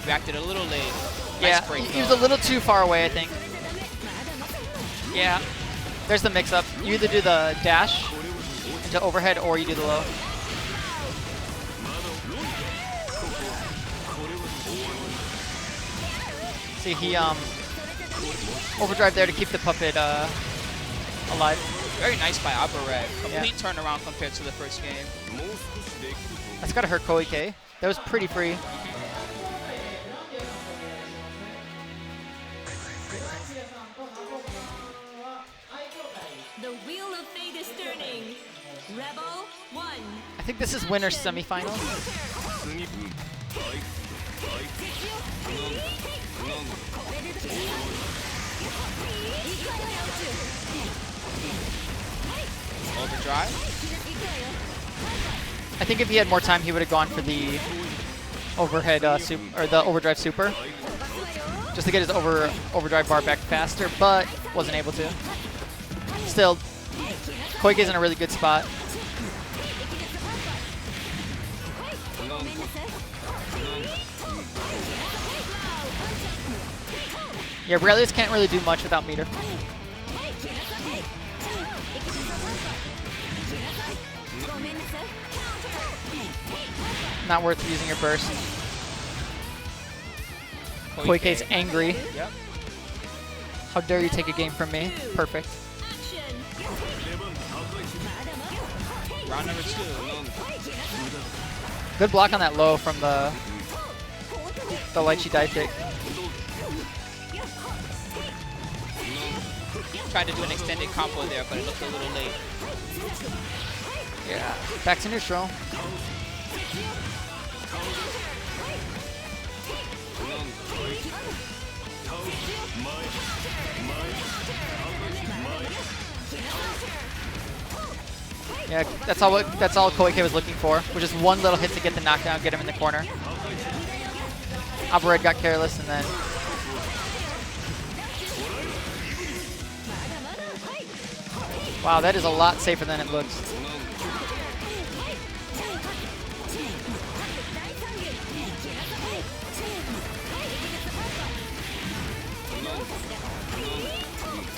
A: Reacted a little late.
F: Yeah,
A: Nice break,
F: he was
A: though.
F: a little too far away, I think. Yeah. There's the mix-up. You either do the dash into overhead or you do the low. See, he overdrive there to keep the puppet alive.
A: Very nice by Red. Complete turnaround compared to the first game.
F: That's gotta hurt Koike. That was pretty free.
E: The wheel of fate is turning. Rebel 1.
F: I think this is winner's semifinals.
A: Overdrive.
F: I think if he had more time, he would have gone for the overhead or the overdrive super, just to get his overdrive bar back faster, but wasn't able to. Still, Koike's in a really good spot. Yeah, Aurelius can't really do much without meter. Not worth using your burst. Koike's angry.
A: Yep.
F: How dare you take a game from me? Perfect.
A: Round number 2.
F: Good block on that low from the Lychee dive kick.
A: Tried to do an extended combo there, but it looked a little late.
F: Yeah. Back to neutral. Yeah, that's all Koike was looking for, was just one little hit to get the knockdown, get him in the corner. Red got careless and then wow, that is a lot safer than it looks.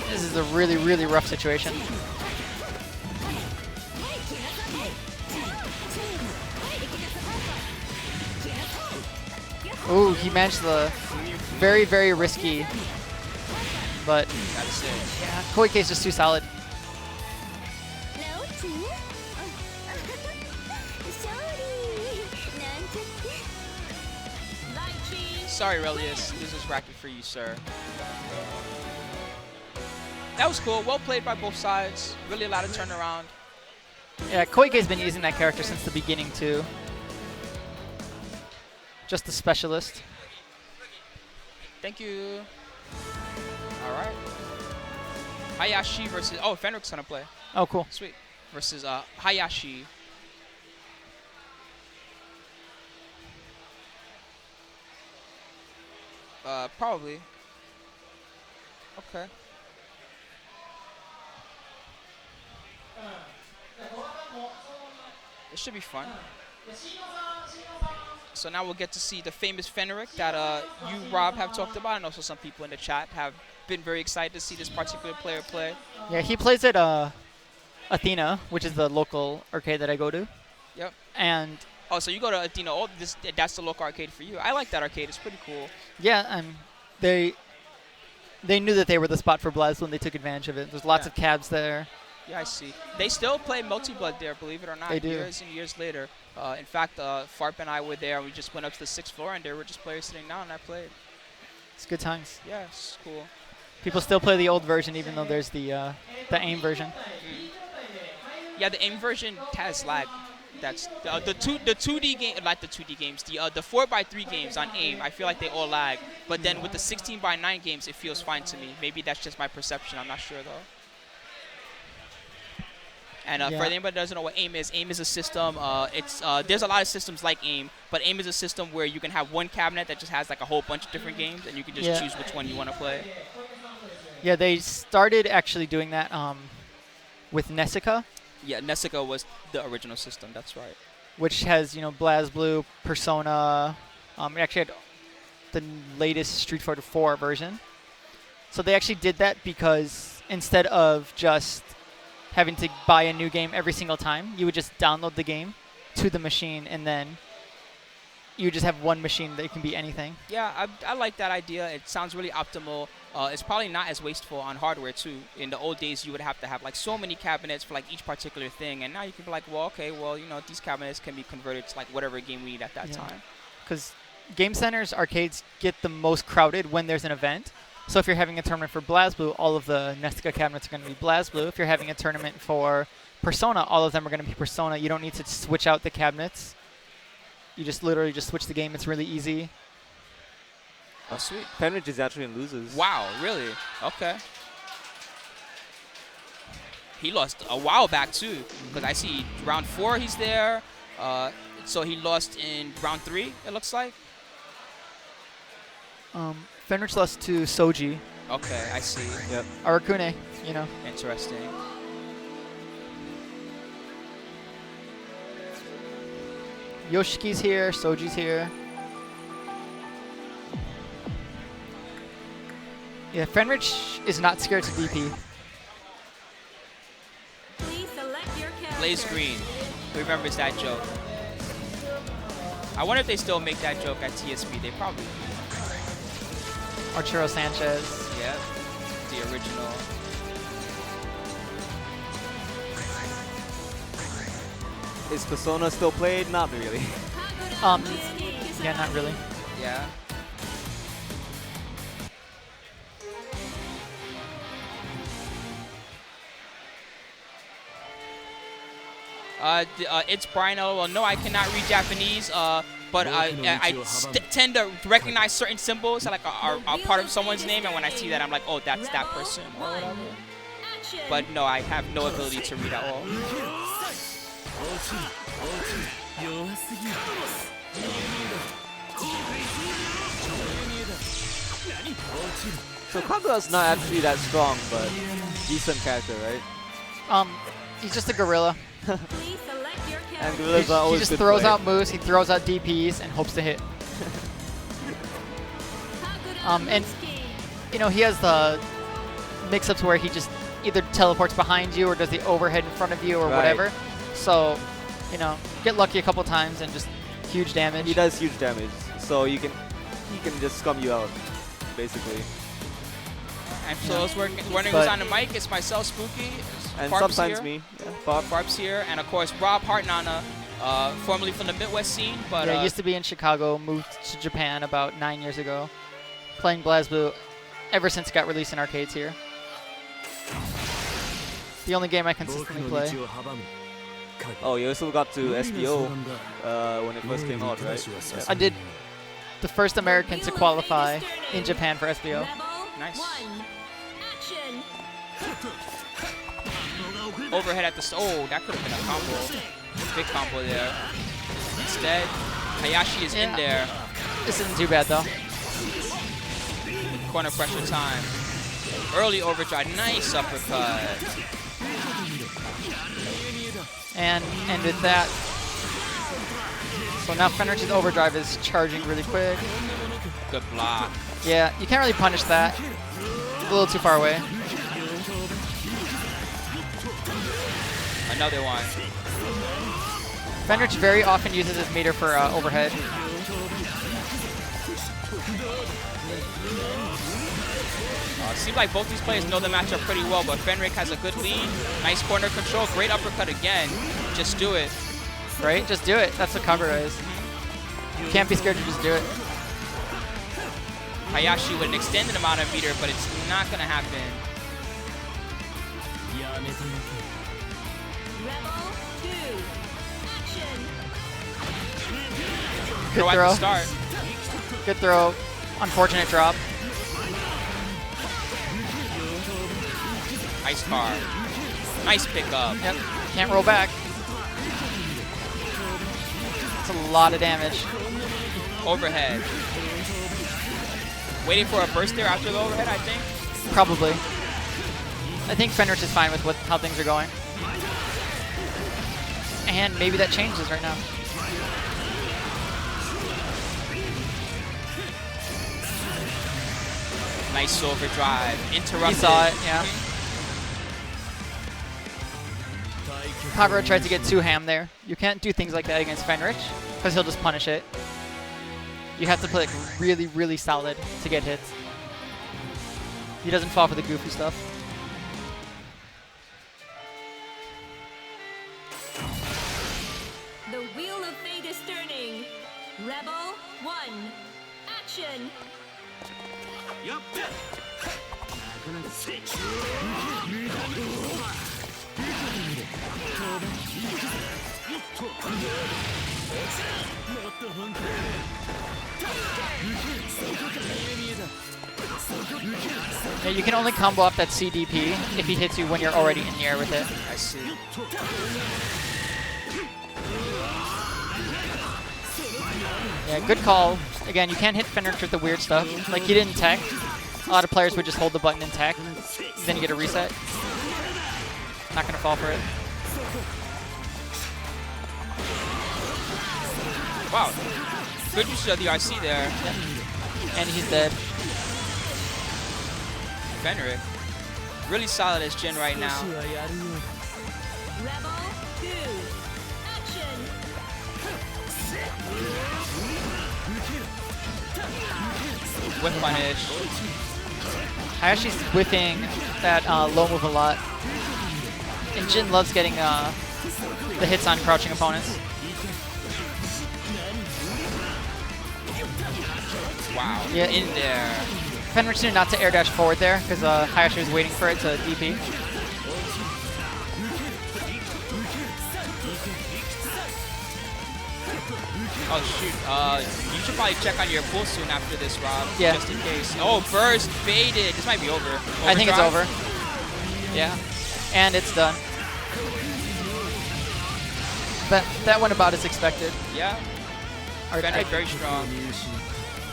F: This is a really, really rough situation. Ooh, he managed the very, very risky, but yeah, Koike is just too solid.
A: Sorry, Relius. This is racket for you, sir. That was cool. Well played by both sides. Really a lot of turnaround.
F: Yeah, Koike's been using that character since the beginning, too. Just a specialist.
A: Thank you. All right. Hayashi versus... Oh, Fenric's going to play.
F: Oh, cool.
A: Sweet. Versus Hayashi. Probably. Okay. It should be fun. So now we'll get to see the famous Fenric that you, Rob, have talked about, and also some people in the chat have been very excited to see this particular player play.
F: Yeah, he plays at Athena, which is the local arcade that I go to.
A: Yep.
F: And
A: oh, so you go to Athena. Oh, that's the local arcade for you. I like that arcade. It's pretty cool.
F: yeah, they knew that they were the spot for Blazblue, and they took advantage of it. There's lots of cabs there.
A: Yeah, I see. They still play Multi-Blood there, believe it or not.
F: They do.
A: Years and years later. In fact, Farp and I were there, and we just went up to the 6th floor, and there were just players sitting down, and I played.
F: It's good times.
A: Yeah, it's cool.
F: People still play the old version, even though there's the AIM version.
A: Yeah, the AIM version has lag. That's the 2D game, like the 2D games, the 4x3 games on AIM. I feel like they all lag, but then with the 16x9 games, it feels fine to me. Maybe that's just my perception. I'm not sure though. And for anybody that doesn't know what AIM is a system. There's a lot of systems like AIM, but AIM is a system where you can have one cabinet that just has like a whole bunch of different games, and you can just choose which one you want to play.
F: Yeah, they started actually doing that with Nessica.
A: Yeah, Nessica was the original system. That's right.
F: Which has, Blazblue, Persona. We actually had the latest Street Fighter 4 version. So they actually did that because instead of just having to buy a new game every single time, you would just download the game to the machine, and then you just have one machine that can be anything.
A: Yeah, I like that idea. It sounds really optimal. It's probably not as wasteful on hardware too. In the old days, you would have to have like so many cabinets for like each particular thing, and now you can be like, well, okay, well, these cabinets can be converted to like whatever game we need at that time.
F: Because game centers, arcades get the most crowded when there's an event. So if you're having a tournament for Blazblue, all of the Nessica cabinets are going to be Blazblue. If you're having a tournament for Persona, all of them are going to be Persona. You don't need to switch out the cabinets. You just literally just switch the game. It's really easy.
A: Oh, sweet.
C: Fenrich is actually in losers.
A: Wow, really? Okay. He lost a while back, too, because I see round 4 he's there. So he lost in round 3, it looks like.
F: Fenrich lost to Soji.
A: Okay, I see.
C: Yep.
F: Arakune,
A: Interesting.
F: Yoshiki's here, Soji's here. Yeah, Fenrich is not scared to DP.
E: Please select your character.
A: Blaze Green. Who remembers that joke? I wonder if they still make that joke at TSB. They probably do.
F: Arturo Sanchez.
A: Yeah, the original.
C: Is Persona still played? Not really.
F: Yeah, not really.
A: Yeah. It's Brian LOL. No, I cannot read Japanese, but I tend to recognize certain symbols that are part of someone's name, and when I see that, I'm like, oh, that's that person or whatever. But no, I have no ability to read at all.
C: So Kagura's not actually that strong, but decent character, right?
F: He's just a gorilla.
E: Please select your
C: And
E: character.
C: gorillas are
F: He
C: always
F: just
C: good
F: throws
C: play.
F: out moves, he throws out DPs, and hopes to hit. And he has the mix-ups where he just either teleports behind you or does the overhead in front of you or
C: Right.
F: whatever. So, get lucky a couple times and just huge damage.
C: He does huge damage, so he can just scum you out, basically.
A: And so those wondering who's on the mic, it's myself, Spooky,
C: And
A: Farp's
C: sometimes
A: here.
C: me. Yeah, Farp.
A: Farp's here, and of course Rob Hartnana formerly from the Midwest scene, but
F: Yeah, used to be in Chicago, moved to Japan about 9 years ago. Playing Blazblue ever since it got released in arcades here. The only game I consistently play.
C: Oh, you also got to SBO when it first came out, right? Yeah.
F: I did the first American to qualify in Japan for SBO.
A: Nice.
E: One. Action.
A: Overhead at the oh, that could have been a combo. Big combo there. Instead, Hayashi is in there.
F: This isn't too bad though.
A: Corner pressure time. Early overdrive. Nice uppercut.
F: And with that, so now Fenrich's overdrive is charging really quick.
A: Good block.
F: Yeah, you can't really punish that. It's a little too far away.
A: Another one.
F: Fenrich very often uses his meter for overhead.
A: Seems like both these players know the matchup pretty well, but Fenric has a good lead. Nice corner control. Great uppercut again. Just do it.
F: Right? Just do it. That's what Kagura is. You can't be scared to just do it.
A: Hayashi with an extended amount of meter, but it's not going to happen.
E: Rebel 2. Action.
F: Good
A: Throw at
F: throw.
A: the start.
F: Good throw. Unfortunate drop.
A: Nice car. Nice pickup.
F: Yep. Can't roll back. That's a lot of damage.
A: Overhead. Waiting for a burst there after the overhead, I think.
F: Probably. I think Fenrich is fine with how things are going. And maybe that changes right now.
A: Nice overdrive. Interrupted.
F: You saw it, yeah. Kagura tried to get too ham there. You can't do things like that against Fenrich, because he'll just punish it. You have to play like really, really solid to get hits. He doesn't fall for the goofy stuff.
E: The wheel of fate is turning. Rebel 1. Action.
F: Yeah, you can only combo off that CDP if he hits you when you're already in the air with it.
A: I see.
F: Yeah, good call. Again, you can't hit Fenrich with the weird stuff. Like, he didn't tech. A lot of players would just hold the button and tech. Then you get a reset. Not going to fall for it.
A: Wow. Good use of the RC there.
F: Yep. And he's dead.
A: Fenric. Really solid as Jin right now.
E: Rebel 2. Action.
A: Whip punish.
F: Hayashi's whipping that low move a lot. And Jin loves getting the hits on crouching opponents.
A: Wow.
F: Yeah.
A: In there.
F: Fenrich knew not to air dash forward there because Hayashi was waiting for it to DP.
A: Oh shoot. You should probably check on your pull soon after this, Rob.
F: Yeah.
A: Just in case. Oh, burst baited. This might be over.
F: I think it's
A: Overdrive?
F: over. Yeah. And it's done. But that went about as expected.
A: Yeah.
F: Or
A: Fenric
F: I,
A: very strong.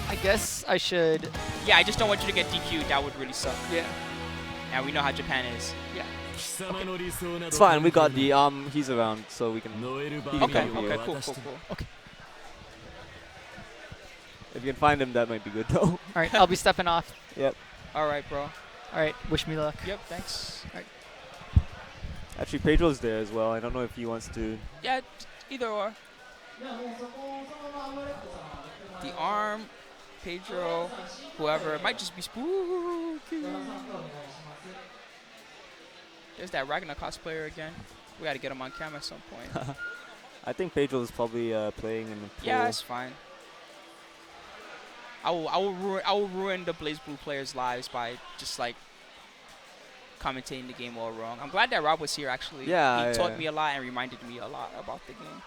F: I guess I should.
A: Yeah, I just don't want you to get DQ'd. That would really suck.
F: Yeah.
A: And we know how Japan is.
F: Yeah.
C: It's fine. We got the he's around, so we can. He can
A: Okay.
C: come here.
A: Okay. Cool. Cool. Cool.
C: If you can find him, that might be good though.
F: All right. I'll be stepping off.
C: Yep.
A: All right, bro.
F: All right. Wish me luck.
A: Yep. Thanks.
C: Actually, Pedro's there as well. I don't know if he wants to.
A: Yeah. Either or. The arm, Pedro, whoever. It might just be spooky. There's that Ragnar cosplayer again. We got to get him on camera at some point.
C: I think Pedro is probably playing in the pool.
A: Yeah, it's fine. I will ruin the Blazblue players' lives by just like commentating the game all wrong. I'm glad that Rob was here actually.
C: Yeah,
A: he taught me a lot and reminded me a lot about the game.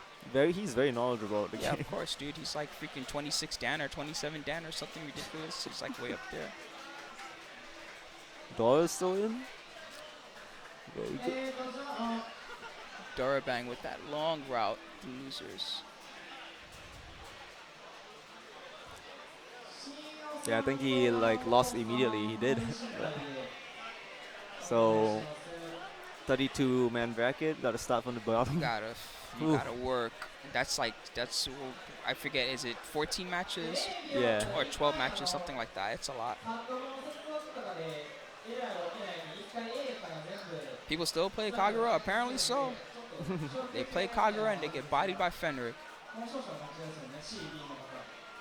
C: He's very knowledgeable about the
A: Yeah,
C: game.
A: of course, dude. He's like freaking 26 Dan or 27 Dan or something ridiculous. He's like way up there.
C: Dora's still in? Very good.
A: Durabang with that long route to losers.
C: Yeah, I think he like lost immediately. He did. So 32-man bracket. Got to start from the bottom.
A: You gotta work. That's I forget. Is it 14 matches?
C: Yeah.
A: Or 12 matches, something like that. It's a lot. People still play Kagura? Apparently so. They play Kagura and they get bodied by Fenric.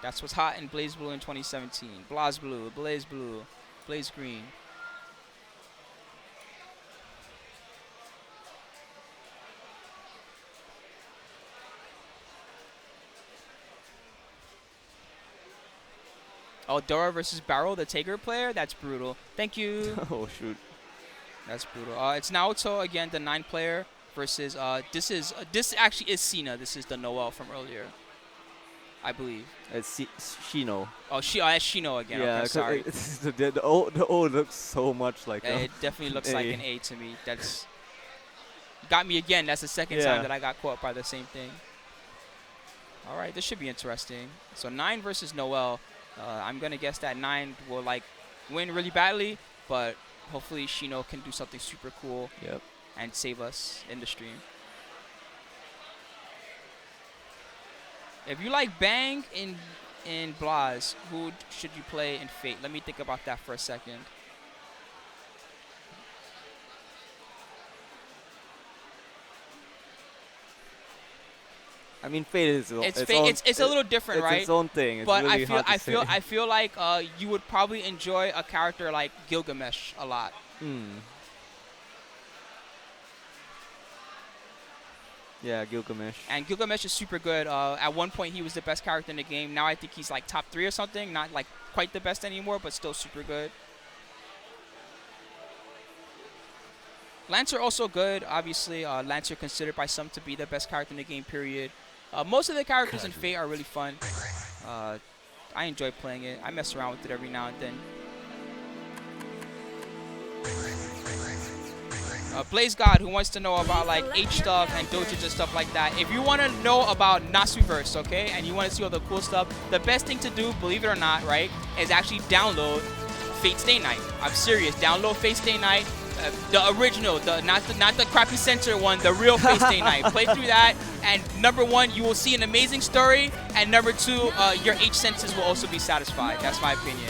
A: That's what's hot in Blazblue in 2017. Blazblue, Blazblue, Blaze Green. Oh, Dora versus Barrel, the Taker player? That's brutal. Thank you.
C: Oh, shoot.
A: That's brutal. It's Naoto again, the 9 player versus this actually is Cena. This is the Noel from earlier, I believe.
C: It's Shino.
A: Oh, that's Shino again.
C: Yeah,
A: okay, sorry.
C: the O looks so much like
A: It definitely looks like an A to me. That's got me again. That's the second time that I got caught by the same thing. All right, this should be interesting. So 9 versus Noel. I'm gonna guess that 9 will like win really badly, but hopefully Shino can do something super cool.
C: Yep.
A: And save us in the stream. If you like Bang in Blaz, who should you play in Fate? Let me think about that for a second.
C: I mean, Fate is
A: it's a little different, right?
C: It's its own thing. It's
A: but
C: really
A: I feel like you would probably enjoy a character like Gilgamesh a lot.
C: Yeah, Gilgamesh.
A: And Gilgamesh is super good. At one point, he was the best character in the game. Now I think he's like top 3 or something. Not like quite the best anymore, but still super good. Lancer also good. Obviously, Lancer considered by some to be the best character in the game, period. Most of the characters in Fate are really fun. I enjoy playing it. I mess around with it every now and then. Blaze God, who wants to know about like H stuff and Dojins and stuff like that. If you want to know about Nasuverse, okay, and you want to see all the cool stuff, the best thing to do, believe it or not, right, is actually download Fate Stay Night. I'm serious. Download Fate Stay Night. The original, not the crappy censor one, the real Fate Stay Night. Play through that, and number 1, you will see an amazing story, and number 2, your H senses will also be satisfied. That's my opinion.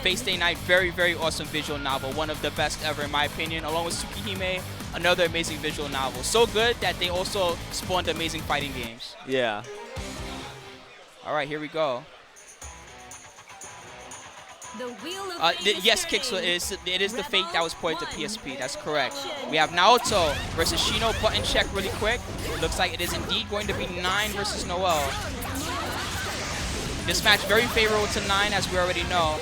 A: Fate Stay Night, very, very awesome visual novel, one of the best ever in my opinion, along with Tsukihime, another amazing visual novel. So good that they also spawned amazing fighting games.
C: Yeah.
A: All right, here we go.
E: The wheel of
A: yes, Kixel, it is the Fate that was ported to PSP. That's correct. We have Naoto versus Shino. Button check really quick. It looks like it is indeed going to be 9 versus Noel. This match very favorable to 9, as we already know.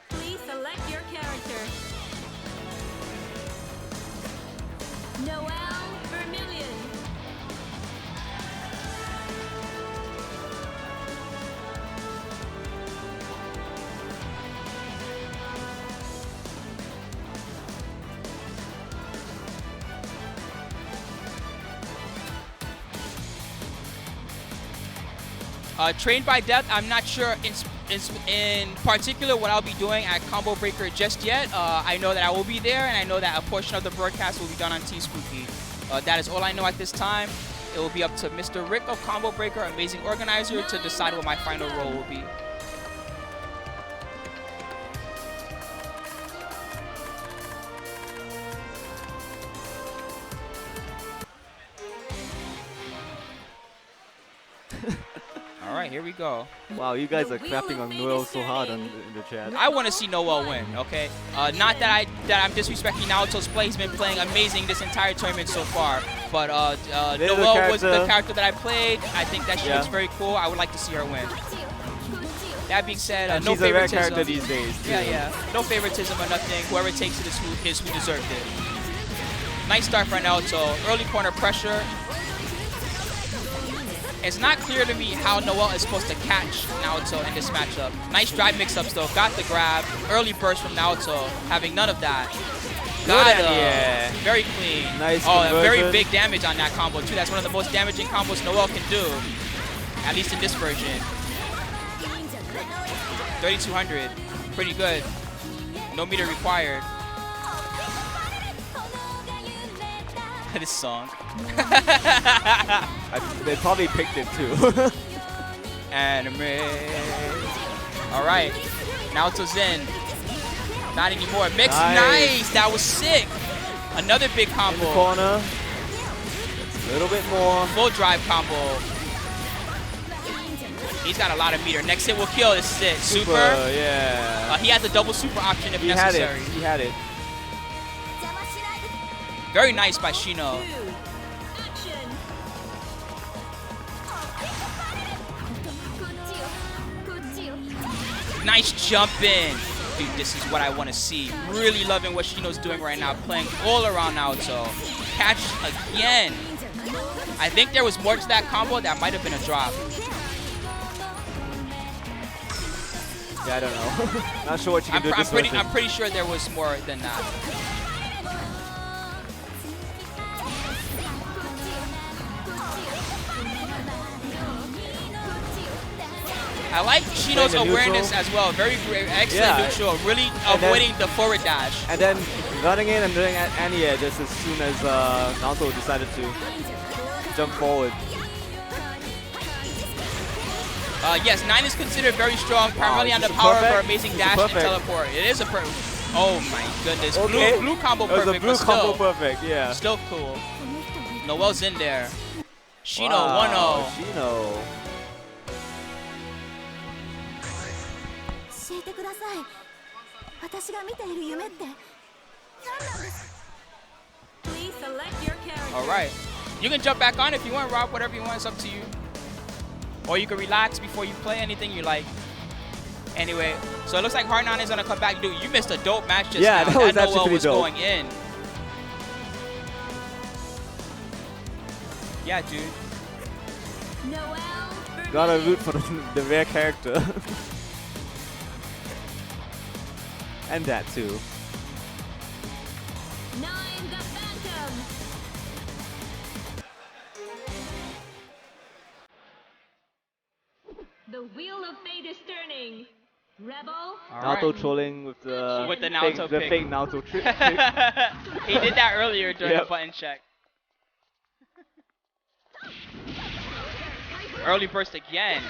E: Please select your character. Noel Vermilion.
A: Trained by Depth, I'm not sure in particular what I'll be doing at Combo Breaker just yet. I know that I will be there, and I know that a portion of the broadcast will be done on T-Spooky. That is all I know at this time. It will be up to Mr. Rick of Combo Breaker, amazing organizer, to decide what my final role will be. All All right, here we go.
C: Wow, you guys are crapping on Noel so hard in the chat.
A: I want to see Noel win, okay? Not that I'm disrespecting Naoto's play. He's been playing amazing this entire tournament so far. But Noel was the character that I played. I think that she looks very cool. I would like to see her win. That being said, no
C: she's a rare
A: favoritism.
C: character these days. Too.
A: Yeah. No favoritism or nothing. Whoever takes it is who deserved it. Nice start for Naoto. Early corner pressure. It's not clear to me how Noel is supposed to catch Naoto in this matchup. Nice drive mix-ups though. Got the grab. Early burst from Naoto. Having none of that. Got it. Very clean.
C: Nice
A: very big damage on that combo too. That's one of the most damaging combos Noel can do. At least in this version. 3,200. Pretty good. No meter required. This song.
C: They probably picked it too.
A: Anime. All right. Naoto's in. Not anymore. Mix. Nice. That was sick. Another big combo.
C: In the corner. A little bit more.
A: Full drive combo. He's got a lot of meter. Next hit will kill. This is it. Super.
C: Yeah.
A: He has a double super option if necessary.
C: He had it.
A: Very nice by Shino. Nice jump in. Dude, this is what I want to see. Really loving what Shino's doing right now. Playing all around Naoto. Catch again. I think there was more to that combo. That might have been a drop.
C: Yeah, I don't know. Not sure what you can do this version.
A: I'm pretty sure there was more than that. I like Shino's awareness as well. Very great, excellent neutral. Really avoiding the forward dash.
C: And then running in and doing anti-air just as soon as Naoto decided to jump forward.
A: Yes, 9 is considered very strong, primarily on the power of her amazing dash and teleport. It is a perfect. Oh my goodness.
C: Okay.
A: Blue combo
C: it was
A: perfect,
C: a blue
A: but
C: combo
A: still.
C: perfect, yeah.
A: Still cool. Noel's in there. Shino 1-0.
C: Shino.
E: 教えてください。私が見ている夢って何なんですか? Please select your character.
A: All right. You can jump back on if you want, Rob. Whatever you want, it's up to you. Or you can relax before you play anything you like. Anyway, so it looks like Hard9 is gonna come back. Dude, you missed a dope match just now.
C: That was actually
A: Noel
C: pretty
A: was
C: dope.
A: going in. Yeah, dude.
E: Noel
C: Gotta root for the rare character. And that too.
E: 9 the Phantom. The wheel of fate is turning. Rebel.
C: Naoto trolling with the
A: Naoto pick.
C: fake Naoto trick.
A: He did that earlier during the button check. Early burst again.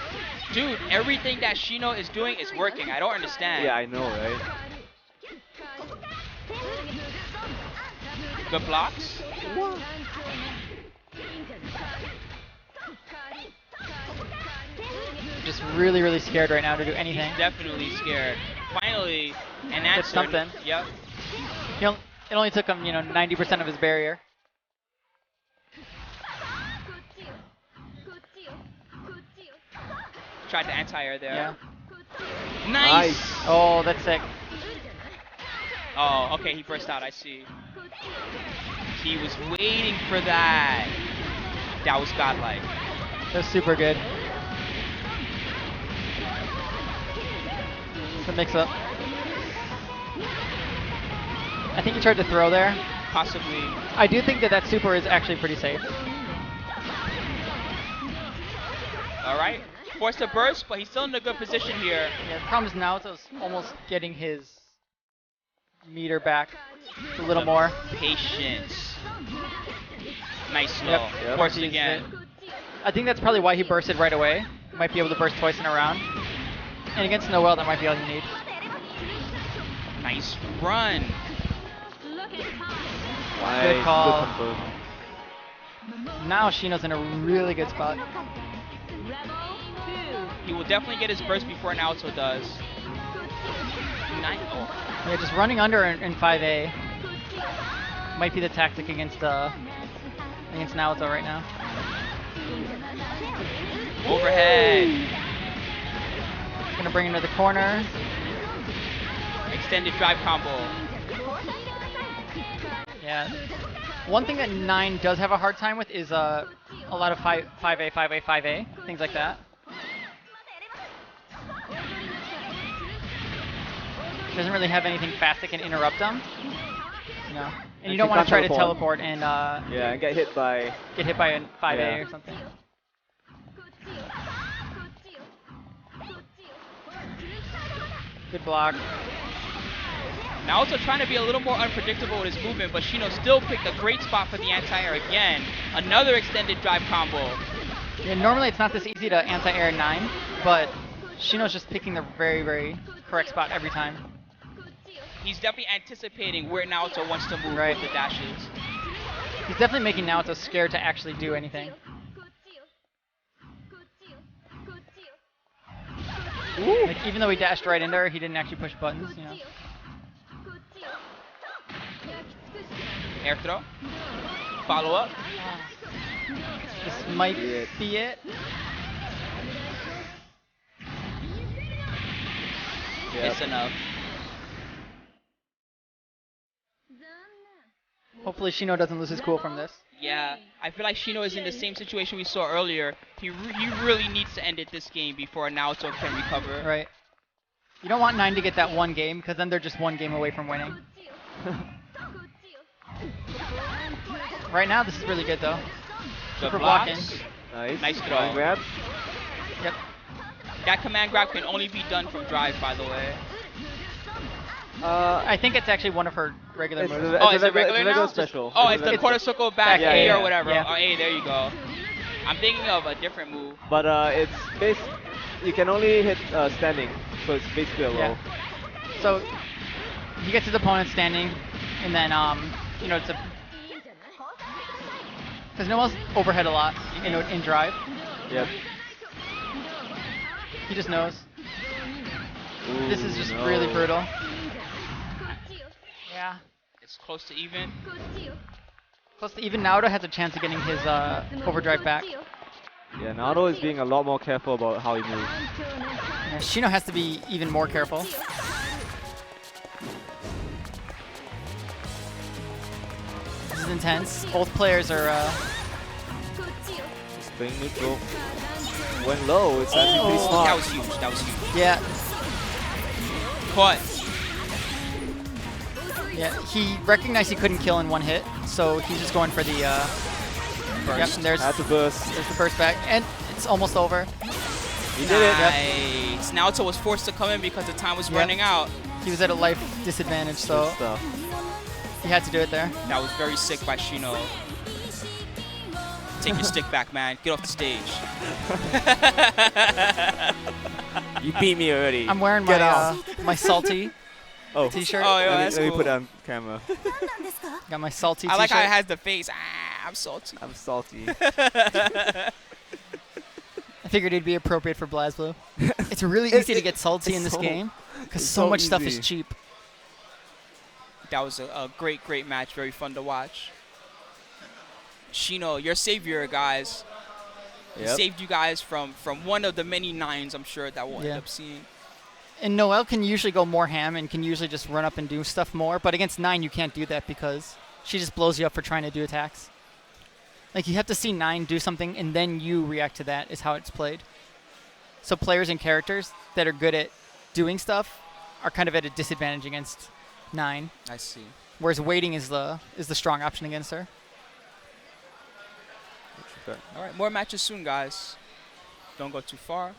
A: Dude, everything that Shino is doing is working. I don't understand.
C: Yeah, I know, right?
A: Good blocks.
F: Just really, really scared right now to do anything.
A: He's definitely scared. Finally, an
F: Did
A: answer.
F: something.
A: Yep.
F: It only took him, 90% of his barrier.
A: Tried to anti-air there.
F: Yeah.
A: Nice.
F: Oh, that's sick.
A: Oh, okay, he burst out, I see. He was waiting for that. That was godlike.
F: That was super good. The mix-up. I think he tried to throw there.
A: Possibly.
F: I do think that super is actually pretty safe.
A: All right. Forced a burst, but he's still in a good position here.
F: Yeah, the problem is Naoto's almost getting his meter back a little more.
A: Patience. Nice slow.
F: Yep.
A: Forced again.
F: I think that's probably why he bursted right away. Might be able to burst twice in a round. And against Noel, that might be all you need.
A: Nice run.
F: Good call. Now Shino's in a really good spot.
A: He will definitely get his burst before Naoto does.
F: Yeah, just running under in 5A might be the tactic against Naoto right now.
A: Overhead.
F: He's gonna bring him to the corner.
A: Extended drive combo.
F: Yeah. One thing that 9 does have a hard time with is a lot of 5A, 5A, 5A, things like that. Doesn't really have anything fast that can interrupt him. You know, and you don't want to try to teleport and
C: yeah, and get hit by
F: a 5A or something. Good block.
A: Naoto trying to be a little more unpredictable with his movement, but Shino still picked a great spot for the anti-air again. Another extended drive combo.
F: Yeah, normally it's not this easy to anti-air 9, but Shino's just picking the very, very correct spot every time.
A: He's definitely anticipating where Naoto wants to move with the dashes.
F: He's definitely making Naoto scared to actually do anything. Like, even though he dashed right into her, he didn't actually push buttons, you know.
A: Air throw. Follow up.
F: This might be it.
C: Yep.
A: It's enough.
F: Hopefully Shino doesn't lose his cool from this.
A: Yeah, I feel like Shino is in the same situation we saw earlier. He really needs to end it this game before Naoto can recover.
F: Right. You don't want 9 to get that one game, because then they're just one game away from winning. Right now, this is really good, though.
A: Good
F: Super
A: blocks.
F: blocking.
C: Nice
A: throw.
C: Command grab.
F: Yep.
A: That command grab can only be done from drive, by the way.
F: I think it's actually one of her regular moves.
A: Is it regular now?
C: Special.
A: Oh, it's the quarter circle back
F: Yeah,
A: A
F: yeah,
A: or whatever.
F: yeah.
A: Oh, A, there you go. I'm thinking of a different move.
C: But it's you can only hit standing, so it's basically a low.
F: Yeah. So he gets his opponent standing, and then you know, it's a because Noel's overhead a lot in drive.
C: Yep.
F: He just knows.
C: Ooh,
F: This is just really brutal.
A: Yeah. It's close to even.
F: Plus, even Naoto has a chance of getting his overdrive back.
C: Yeah, Naoto is being a lot more careful about how he moves.
F: Yeah, Shino has to be even more careful. This is intense. Both players are.
C: This thing neutral went low. It's actually pretty smart.
A: That was huge. That was huge.
F: Yeah.
A: Caught.
F: Yeah. He recognized he couldn't kill in one hit, so he's just going for the. Yep. And there's
C: Had to burst.
F: the burst back, and it's almost over.
C: He did it.
A: Nice. Naoto was forced to come in because the time was running out.
F: He was at a life disadvantage, so
C: Good stuff.
F: he had to do it there.
A: That was very sick by Shino. Take your stick back, man. Get off the stage.
C: You beat me already.
F: I'm wearing
C: Get
F: my
C: out.
F: my salty
C: Oh.
F: t-shirt.
A: Oh, yeah,
C: Let
A: that's
C: me
A: cool.
C: put it on camera.
F: Got my salty
A: I like
F: t-shirt.
A: how it has the face. Ah, I'm salty.
C: I'm salty.
F: I figured it'd be appropriate for Blazblue. It's really easy to get salty in this game because so much stuff is
C: easy.
F: cheap.
A: That was a great, great match. Very fun to watch. Shino, your savior, guys. He
C: Yep.
A: saved you guys from one of the many 9s I'm sure that we'll end up seeing.
F: And Noelle can usually go more ham and can usually just run up and do stuff more, but against 9 you can't do that because she just blows you up for trying to do attacks. Like, you have to see 9 do something and then you react to that is how it's played. So players and characters that are good at doing stuff are kind of at a disadvantage against 9.
A: I see.
F: Whereas waiting is the strong option against her.
A: All right, more matches soon, guys. Don't go too far.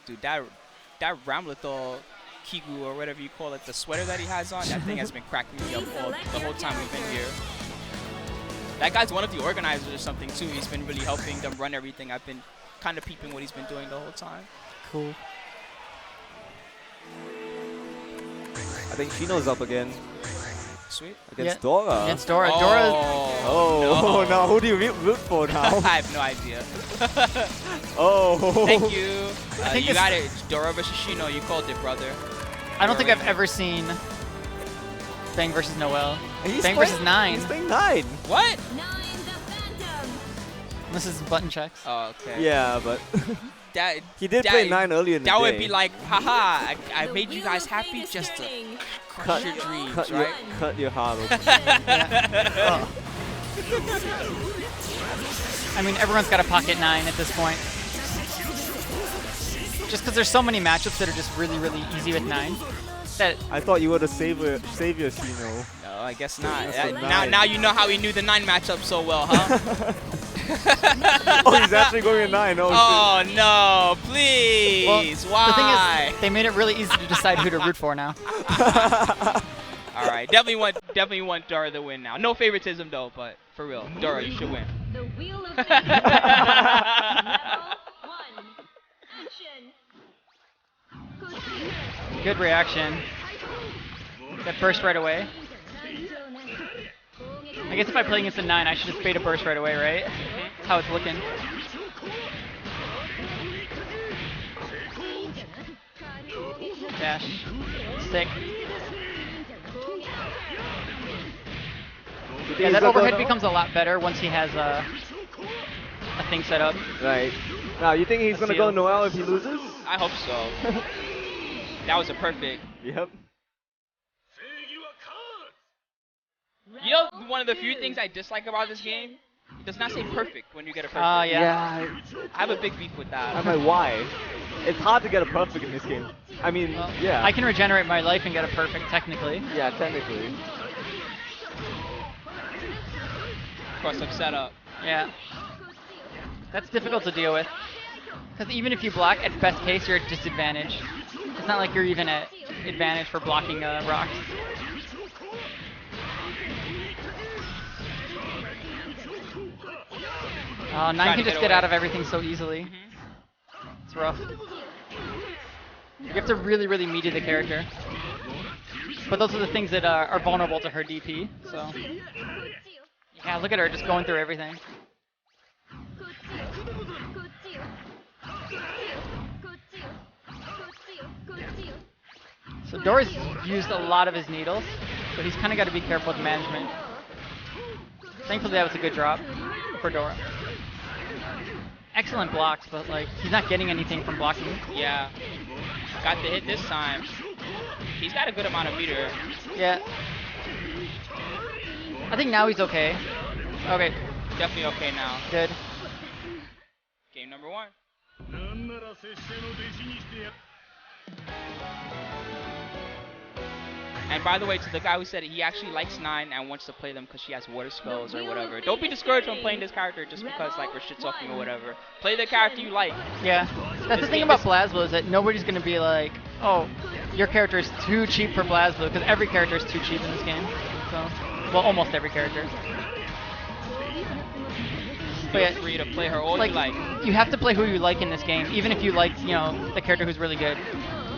A: Dude, that Ramlethal Kigu or whatever you call it, the sweater that he has on, that thing has been cracking me up the whole time we've been here. That guy's one of the organizers or something too. He's been really helping them run everything. I've been kind of peeping what he's been doing the whole time.
F: Cool.
C: I think Shino's up again.
A: Sweet.
C: Against Dora.
F: Against Dora.
A: Oh,
F: Dora.
C: Oh, no, who do you root for now?
A: I have no idea.
C: Oh.
A: Thank you.
F: think
A: You
F: it's-
A: got it. It's Dora versus Shino. You called it, brother.
F: I don't think I've ever seen Bang versus Noel.
C: He's
F: Bang
C: playing-
F: versus 9.
C: He's playing 9.
A: What?
E: Nine the Phantom.
F: This is button checks.
A: Oh, okay.
C: Yeah, but
A: That,
C: he did
A: that-
C: play 9 earlier in the
A: That
C: day.
A: would be like, haha, I
E: The
A: made you
E: wheel
A: guys
E: of
A: happy
E: fate is
A: just to
E: turning.
A: crush your dreams,
C: cut
A: right?
C: cut your heart open.
F: I mean, everyone's got a pocket 9 at this point. Just because there's so many matchups that are just really, really easy with 9. That
C: I thought you were the savior, Sino.
A: No, I guess not.
C: That's a
A: Now,
C: 9.
A: now you know how he knew the 9 matchup so well, huh?
C: Oh, he's actually going at 9. Oh,
A: Oh no, please.
F: well,
A: Why?
F: the thing is, they made it really easy to decide who to root for now.
A: All right, definitely want Dora to win now. No favoritism though, but for real, Dora, you should win.
E: The wheel of fate. Level 1. Action.
F: Good reaction. That burst right away. I guess if I play against a 9, I should just bait a burst right away, right? That's how it's looking. Dash. Stick. Yeah, that overhead becomes a lot better once he has a thing set up.
C: Right. Now, you think he's going to go Noel if he loses?
A: I hope so. That was a perfect.
C: Yep.
A: You know, one of the few things I dislike about this game, it does not say perfect when you get a perfect.
F: Yeah.
A: I have a big beef with that.
C: I'm like, why? It's hard to get a perfect in this game. I mean, yeah.
F: I can regenerate my life and get a perfect, technically.
C: Yeah, technically.
A: Cross-up setup.
F: Yeah. That's difficult to deal with. Because even if you block, at best case, you're at disadvantage. It's not like you're even at advantage for blocking rocks. 9
A: Trying
F: can
A: to
F: just
A: get
F: get
A: away.
F: out of everything so easily. It's rough. You have to really, really meter the character. But those are the things that are vulnerable to her DP, so... Yeah, look at her just going through everything. So Dora's used a lot of his needles, so he's kind of got to be careful with management. Thankfully that was a good drop for Dora. Excellent blocks, but like he's not getting anything from blocking.
A: Yeah. Got the hit this time. He's got a good amount of meter.
F: Yeah. I think now he's okay. Okay,
A: Definitely okay now.
F: good.
A: Game number 1. And by the way, to the guy who said it, he actually likes 9 and wants to play them because she has water spells or whatever. Don't be discouraged from playing this character just because like we're shit talking or whatever. Play the character you like.
F: Yeah. That's the thing about Blazblue is that nobody's going to be like, oh, your character is too cheap for Blazblue, because every character is too cheap in this game. So, well, almost every character. But
A: Feel
F: yeah,
A: free to play her all
F: like,
A: you like.
F: you have to play who you like in this game, even if you like, you know, the character who's really good.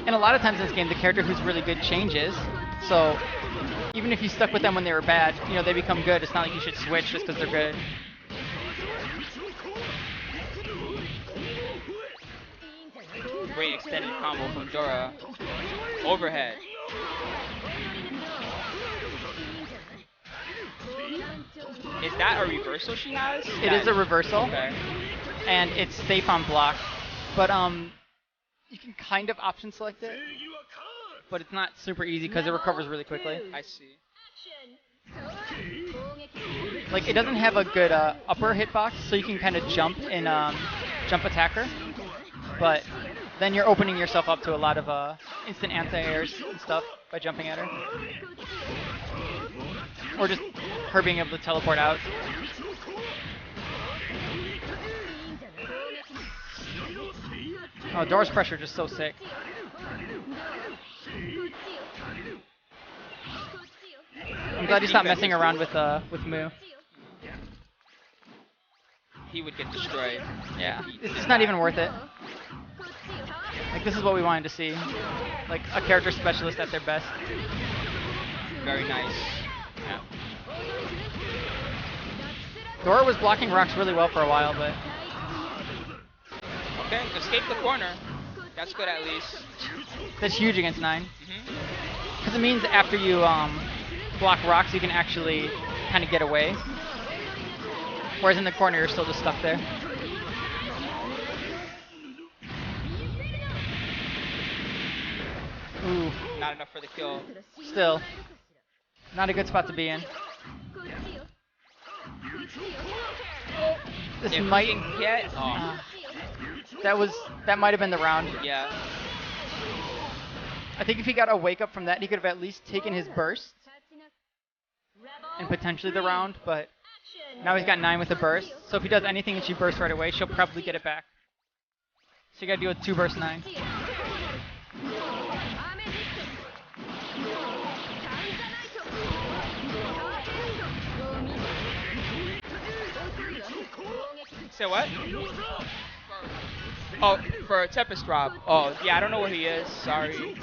F: And a lot of times in this game, the character who's really good changes. So even if you stuck with them when they were bad, you know, they become good. It's not like you should switch just because they're good.
A: Great extended combo from Dora. Overhead. Is that a reversal she has?
F: It is a reversal,
A: Okay.
F: and it's safe on block. But you can kind of option select it, but it's not super easy because it recovers really quickly.
A: I see.
F: Like it doesn't have a good upper hitbox, so you can kind of jump and jump attacker. But then you're opening yourself up to a lot of instant anti-airs and stuff by jumping at her. Or just her being able to teleport out. Oh, Dora's pressure just so sick. I'm glad he's not messing around with Mu.
A: He would get destroyed.
F: Yeah, it's just not even worth it. Like this is what we wanted to see. Like a character specialist at their best.
A: Very nice. Yeah.
F: Dora was blocking rocks really well for a while, but
A: Okay, escape the corner. That's good at least.
F: that's huge against 9.
A: Hmm.
F: Because it means after you block rocks, you can actually kind of get away. Whereas in the corner, you're still just stuck there. Ooh,
A: Not enough for the kill.
F: still. Not a good spot to be in. This
A: If
F: might...
A: we can get... Oh,
F: that might have been the round.
A: yeah.
F: I think if he got a wake up from that, he could have at least taken his burst and potentially the round, but now he's got 9 with a burst. So if he does anything and she bursts right away, she'll probably get it back. So you gotta deal with 2 burst 9.
A: Say what? Oh, for a Tempest drop. Oh, yeah, I don't know where he is. Sorry.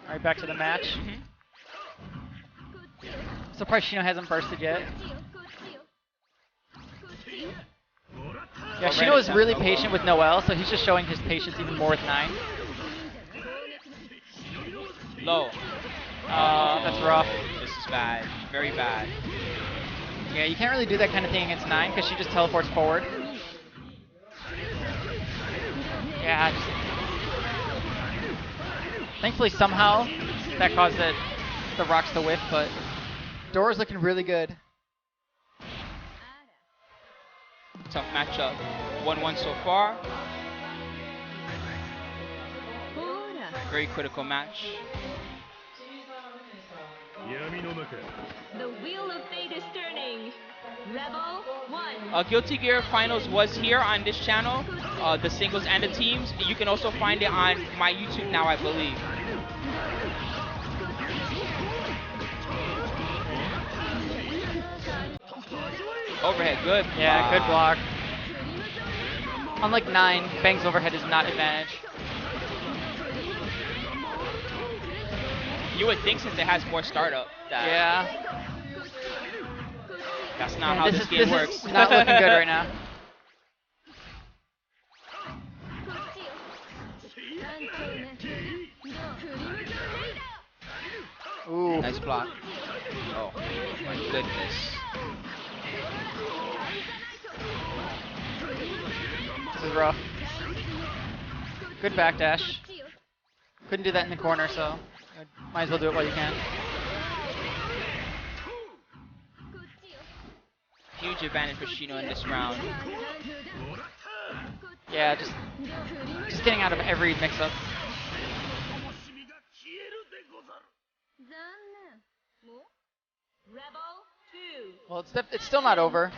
F: Alright, back to the match. Surprised Shino hasn't bursted yet. Yeah, Shino is really patient with Noelle, so he's just showing his patience even more with 9.
A: Low.
F: That's rough.
A: This is bad. Very bad.
F: Yeah, you can't really do that kind of thing against 9 because she just teleports forward. Yeah. Thankfully, somehow, that caused the rocks to whiff, but Dora's looking really good.
A: Tough matchup. 1-1 so far. Very critical match.
E: The wheel of fate is turning. Rebel 1.
A: Guilty Gear Finals was here on this channel, the singles and the teams. You can also find it on my YouTube now, I believe. Overhead, good.
F: Yeah, good block. Unlike 9, Bang's overhead is not advantage.
A: You would think since it has more startup that
F: Yeah.
A: that's not how this game works.
F: Is not looking good right now. Ooh.
A: Nice block. Oh, my goodness.
F: This is rough. Good backdash. Couldn't do that in the corner, so might as well do it while you can.
A: Huge advantage for Shino in this round.
F: Yeah, just getting out of every mix-up. Well, it's still not over.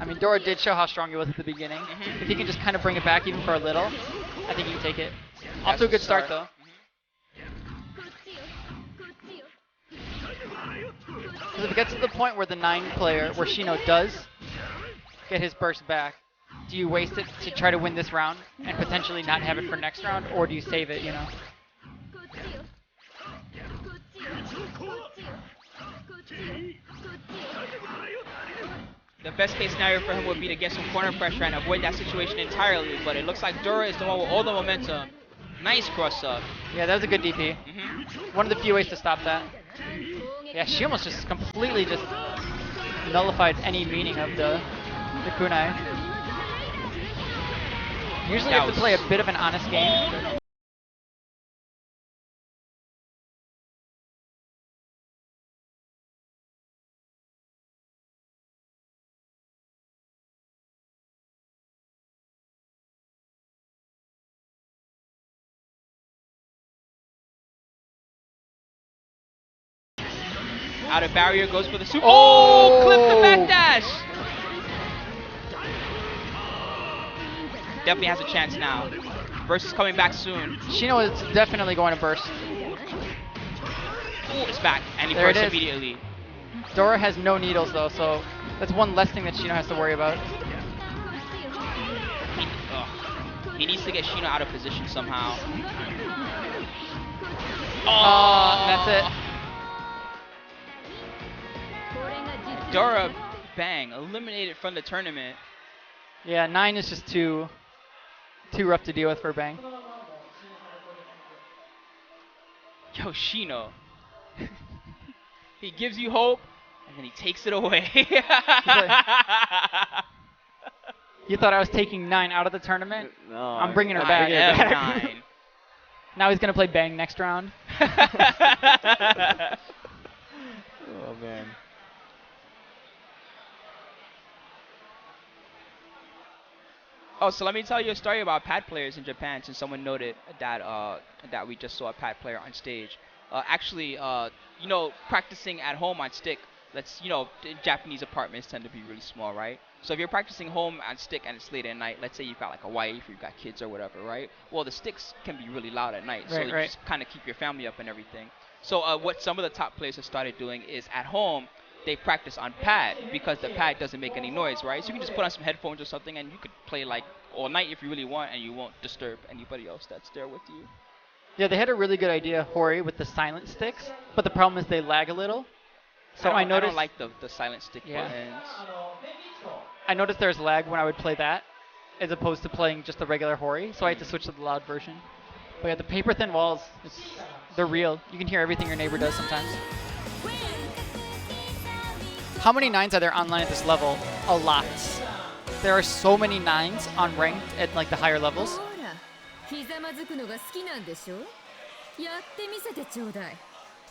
F: I mean, Dora did show how strong he was at the beginning. If he can just kind of bring it back even for a little, I think he can take it. Off to a good start, though. Because if it gets to the point where the 9 player, where Shino does get his burst back, do you waste it to try to win this round and potentially not have it for next round, or do you save it, you know?
A: The best case scenario for him would be to get some corner pressure and avoid that situation entirely, but it looks like Dora is the one with all the momentum. Nice cross up.
F: Yeah, that was a good DP. One of the few ways to stop that. Yeah, she almost just completely just nullified any meaning of the kunai. Usually you have to play a bit of an honest game.
A: Out of barrier, goes for the super. Oh, clip the backdash. Definitely has a chance now. Burst is coming back soon.
F: Shino is definitely going to burst.
A: Ooh, it's back, and he
F: There it
A: bursts
F: is.
A: immediately.
F: Dora has no needles though, so that's one less thing that Shino has to worry about.
A: He needs to get Shino out of position somehow. Oh,
F: That's it.
A: Dora Bang eliminated from the tournament.
F: Yeah, 9 is just too rough to deal with for Bang.
A: Yoshino. He gives you hope, and then he takes it away.
F: You thought I was taking 9 out of the tournament?
C: No,
F: I'm bringing her
A: I
F: back.
A: am 9.
F: Now he's going to play Bang next round.
C: Oh man.
A: Oh, so let me tell you a story about pad players in Japan, since someone noted that that we just saw a pad player on stage. Actually, practicing at home on stick. Japanese apartments tend to be really small, right? So if you're practicing home on stick and it's late at night, let's say you've got like a wife, you've got kids or whatever, right? Well, the sticks can be really loud at night, so you just kind of keep your family up and everything. So what some of the top players have started doing is at home, they practice on pad because the pad doesn't make any noise, right? So you can just put on some headphones or something and you could play like all night if you really want, and you won't disturb anybody else that's there with you.
F: Yeah, they had a really good idea, Hori, with the silent sticks, but the problem is they lag a little. So I noticed.
A: I don't like the silent stick buttons.
F: I noticed there's lag when I would play that, as opposed to playing just the regular Hori, so I had to switch to the loud version. But yeah, the paper thin walls, they're real. You can hear everything your neighbor does sometimes. How many 9s are there online at this level? A lot. There are so many 9s on ranked at like the higher levels.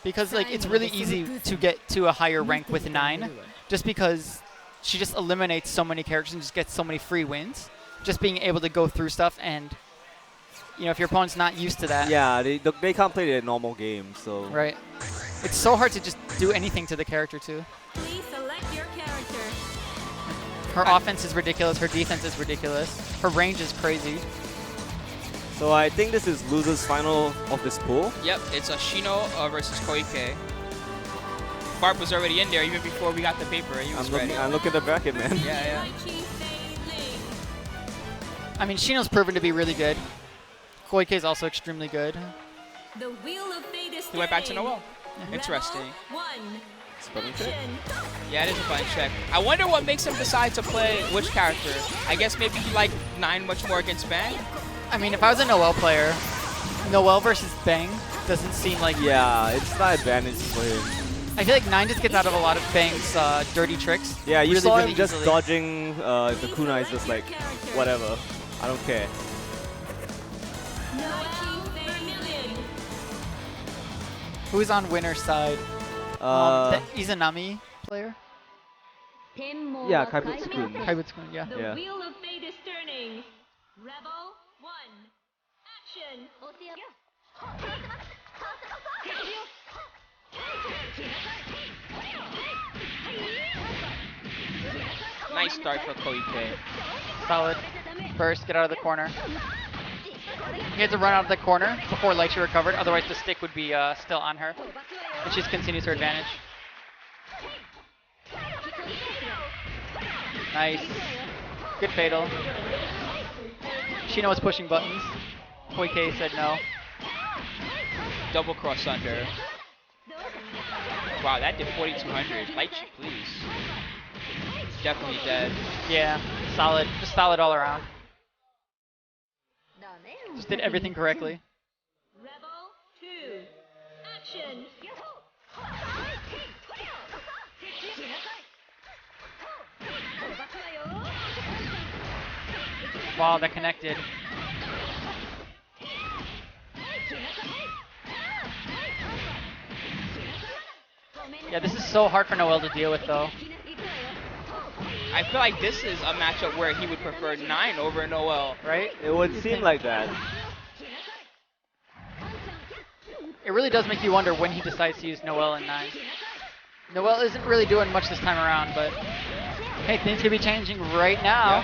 F: Because like it's really easy to get to a higher rank with 9, just because she just eliminates so many characters and just gets so many free wins. Just being able to go through stuff, and if your opponent's not used to that.
C: Yeah, they can't play the normal game, so.
F: Right. It's so hard to just do anything to the character too.
E: Please select your character.
F: Her offense is ridiculous. Her defense is ridiculous. Her range is crazy.
C: So I think this is losers final of this pool.
A: Yep, it's Shino versus Koike. Barb was already in there even before we got the paper. He was ready.
C: I'm looking at the bracket, man.
A: Yeah.
F: I mean, Shino's proven to be really good. Koike is also extremely good.
E: The wheel of fate is
A: He went back to
E: turning.
A: Noel. Interesting.
C: Button check.
A: Yeah, it is a fun check. I wonder what makes him decide to play which character. I guess maybe he liked 9 much more against Bang.
F: I mean, if I was a Noel player, Noel versus Bang doesn't seem like...
C: Yeah, it's not advantage for him.
F: I feel like 9 just gets out of a lot of Bang's dirty tricks.
C: Yeah, you
F: really,
C: saw
F: really
C: him just
F: easily.
C: dodging the kunai, just like, whatever. I don't care.
F: Who's on winner's side? The Izanami player?
C: Yeah, Kaibutsu-kun.
F: Kaibutsu-kun, yeah.
E: The
C: Yeah.
E: wheel of fate is turning. Rebel 1. Action.
A: Nice start for Koike.
F: Solid. First, get out of the corner. He had to run out of the corner before Lychee recovered, otherwise the stick would be still on her. And she just continues her advantage. Nice. Good fatal. Shino was pushing buttons. Koike said no.
A: Double cross under. Wow, that did 4,200. Lychee, please. Definitely dead.
F: Yeah, solid. Just solid all around. Just did everything correctly.
E: Rebel 2. Action.
F: Wow, that connected. Yeah, this is so hard for Noel to deal with, though.
A: I feel like this is a matchup where he would prefer 9 over Noel.
F: Right?
C: It would seem like that.
F: It really does make you wonder when he decides to use Noel in 9. Noel isn't really doing much this time around, but hey, things could be changing right now.